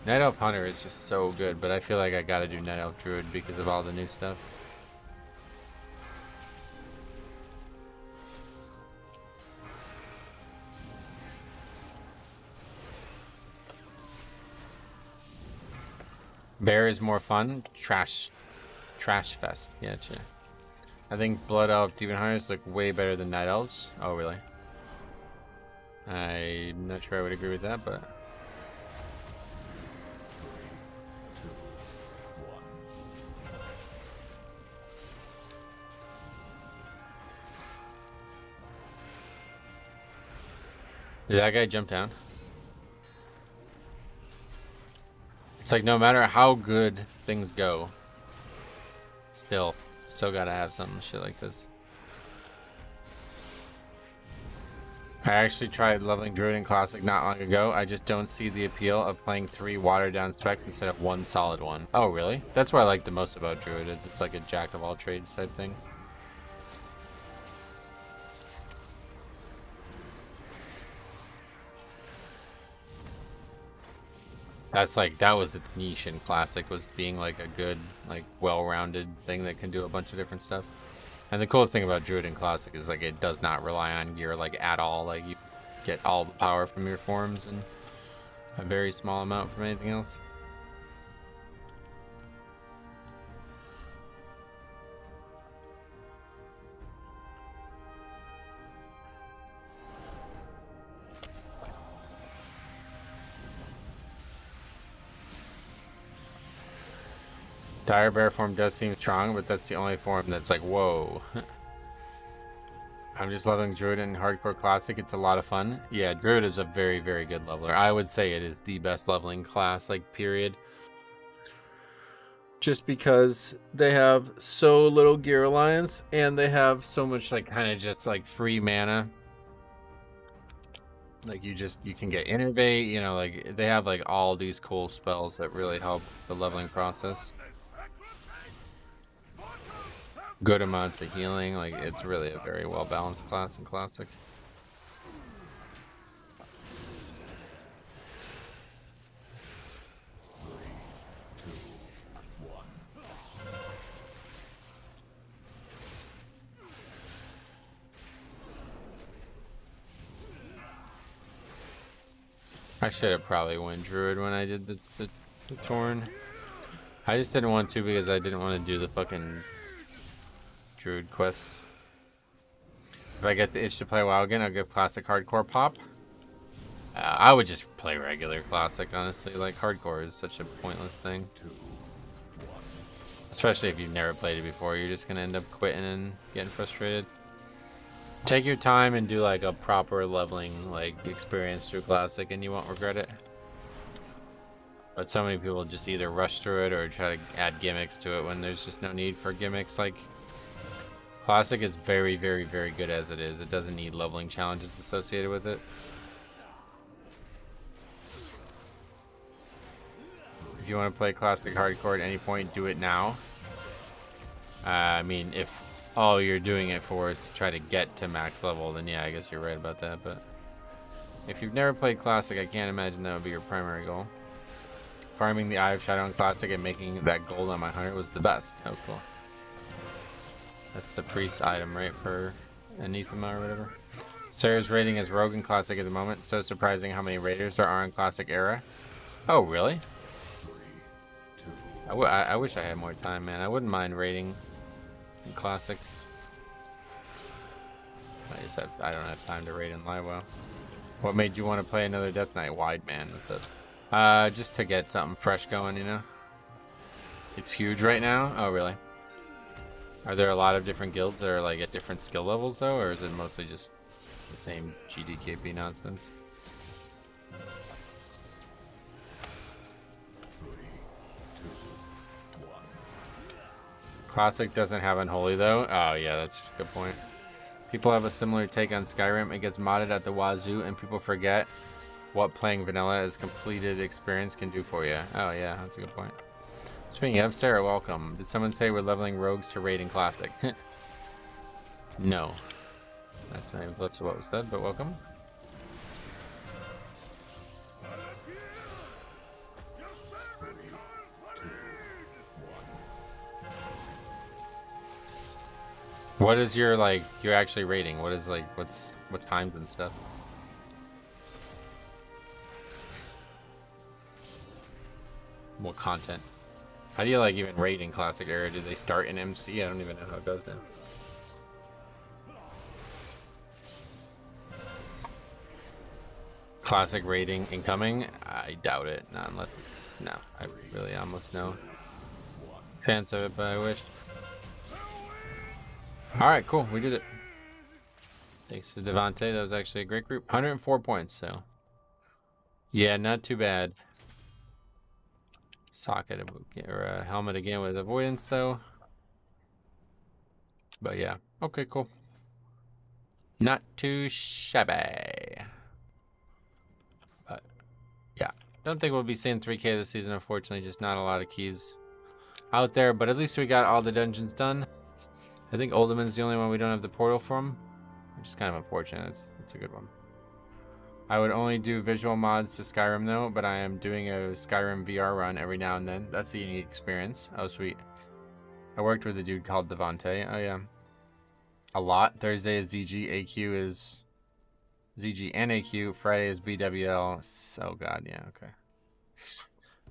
Night Elf Hunter is just so good, but I feel like I gotta do Night Elf Druid because of all the new stuff. Bear is more fun. Trash fest. Yeah, sure. I think Blood Elf Demon Hunters look way better than Night Elves. Oh, really? I'm not sure I would agree with that, but... Did that guy jump down? It's like no matter how good things go, still gotta have some shit like this. I actually tried leveling Druid in Classic not long ago. I just don't see the appeal of playing 3 watered down specs instead of 1 solid one. Oh, really? That's what I like the most about Druid. It's like a jack of all trades type thing. That's like, that was its niche in Classic, was being like a good, like well-rounded thing that can do a bunch of different stuff. And the coolest thing about Druid in Classic is like it does not rely on gear like at all. Like you get all the power from your forms and a very small amount from anything else. Dire Bear form does seem strong, but that's the only form that's like, whoa. I'm just leveling Druid in Hardcore Classic. It's a lot of fun. Yeah, Druid is a very, very good leveler. I would say it is the best leveling class, like, period. Just because they have so little gear alliance, and they have so much, like, kind of just, like, free mana. Like, you can get Innervate, you know, like, they have, like, all these cool spells that really help the leveling process. Good amounts of healing, like it's really a very well balanced class in Classic. I should have probably went Druid when I did the Torn. I just didn't want to because I didn't want to do the fucking Druid quests. If I get the itch to play WoW again, I'll give Classic Hardcore pop. I would just play regular Classic, honestly. Like, Hardcore is such a pointless thing. Especially if you've never played it before, you're just gonna end up quitting and getting frustrated. Take your time and do like a proper leveling like experience through Classic, and you won't regret it. But so many people just either rush through it or try to add gimmicks to it when there's just no need for gimmicks. Like, Classic is very, very, very good as it is. It doesn't need leveling challenges associated with it. If you want to play Classic Hardcore at any point, do it now. I mean, if all you're doing it for is to try to get to max level, then yeah, I guess you're right about that. But if you've never played Classic, I can't imagine that would be your primary goal. Farming the Eye of Shadow in Classic and making that gold on my hunter was the best. That was cool. That's the priest item, right, for Anathema or whatever. Sarah's rating is Rogue in Classic at the moment. So surprising how many raiders there are in Classic era. Oh, really? I wish I had more time, man. I wouldn't mind raiding in Classic. I don't have time to raid in Live WoW. What made you want to play another Death Knight Wide, man? What's up? Just to get something fresh going, you know? It's huge right now? Oh, really? Are there a lot of different guilds that are, like, at different skill levels, though? Or is it mostly just the same GDKP nonsense? Classic doesn't have Unholy, though? Oh, yeah, that's a good point. People have a similar take on Skyrim. It gets modded at the wazoo, and people forget what playing vanilla as completed experience can do for you. Oh, yeah, that's a good point. Speaking of, Sarah, welcome. Did someone say we're leveling rogues to raid in Classic? No. That's not even close to what was said, but welcome. What is your, like, you're actually rating? What is, like, what times and stuff? What content? How do you, like, even rate in Classic era? Do they start in MC? I don't even know how it goes now. Classic rating incoming? I doubt it. Not unless it's... No, I really almost no chance of it, but I wish. Alright, cool. We did it. Thanks to Devante. That was actually a great group. 104 points, so... Yeah, not too bad. Socket or a helmet again with avoidance, though. But yeah. Okay, cool. Not too shabby. But yeah. Don't think we'll be seeing 3K this season, unfortunately. Just not a lot of keys out there. But at least we got all the dungeons done. I think Olderman's the only one we don't have the portal from, which is kind of unfortunate. It's a good one. I would only do visual mods to Skyrim though, but I am doing a Skyrim VR run every now and then. That's a unique experience. Oh, sweet. I worked with a dude called Devante. Oh, yeah. A lot. Thursday is ZG. AQ is ZG and AQ. Friday is BWL. Oh, God. Yeah, okay.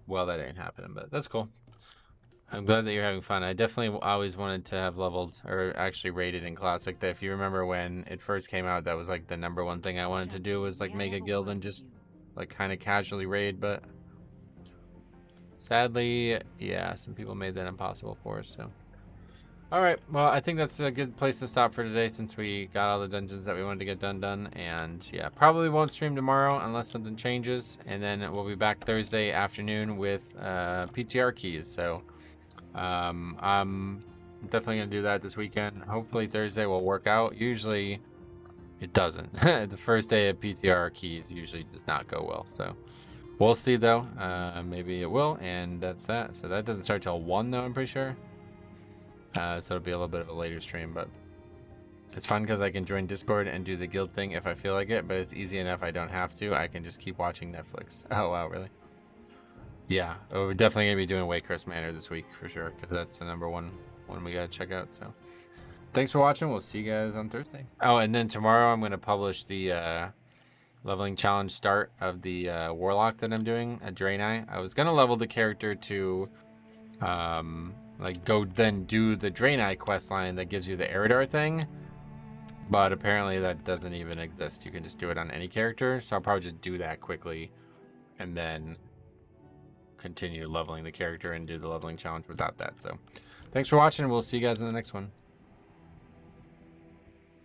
Well, that ain't happening, but that's cool. I'm glad that you're having fun. I definitely always wanted to have leveled or actually raided in Classic. That if you remember when it first came out, that was like the #1 thing I wanted to do was like make a guild and just like kind of casually raid. But sadly, yeah, some people made that impossible for us. So, all right, well, I think that's a good place to stop for today since we got all the dungeons that we wanted to get done. And yeah, probably won't stream tomorrow unless something changes. And then we'll be back Thursday afternoon with PTR keys. So. I'm definitely gonna do that this weekend. Hopefully Thursday will work out. Usually it doesn't. The first day of PTR keys usually does not go well, so we'll see though. Maybe it will, and that's that. So that doesn't start till 1 though, I'm pretty sure. So it'll be a little bit of a later stream, but it's fun because I can join Discord and do the guild thing if I feel like it, but it's easy enough I don't have to. I can just keep watching Netflix. Oh wow, really? Yeah, we're definitely going to be doing Waycrest Manor this week for sure, because that's the #1 one we got to check out. So thanks for watching. We'll see you guys on Thursday. Oh, and then tomorrow I'm going to publish the leveling challenge start of the Warlock that I'm doing at Draenei. I was going to level the character to like go then do the Draenei quest line that gives you the Eridar thing, but apparently that doesn't even exist. You can just do it on any character, so I'll probably just do that quickly and then continue leveling the character and do the leveling challenge without that. So thanks for watching. We'll see you guys in the next one.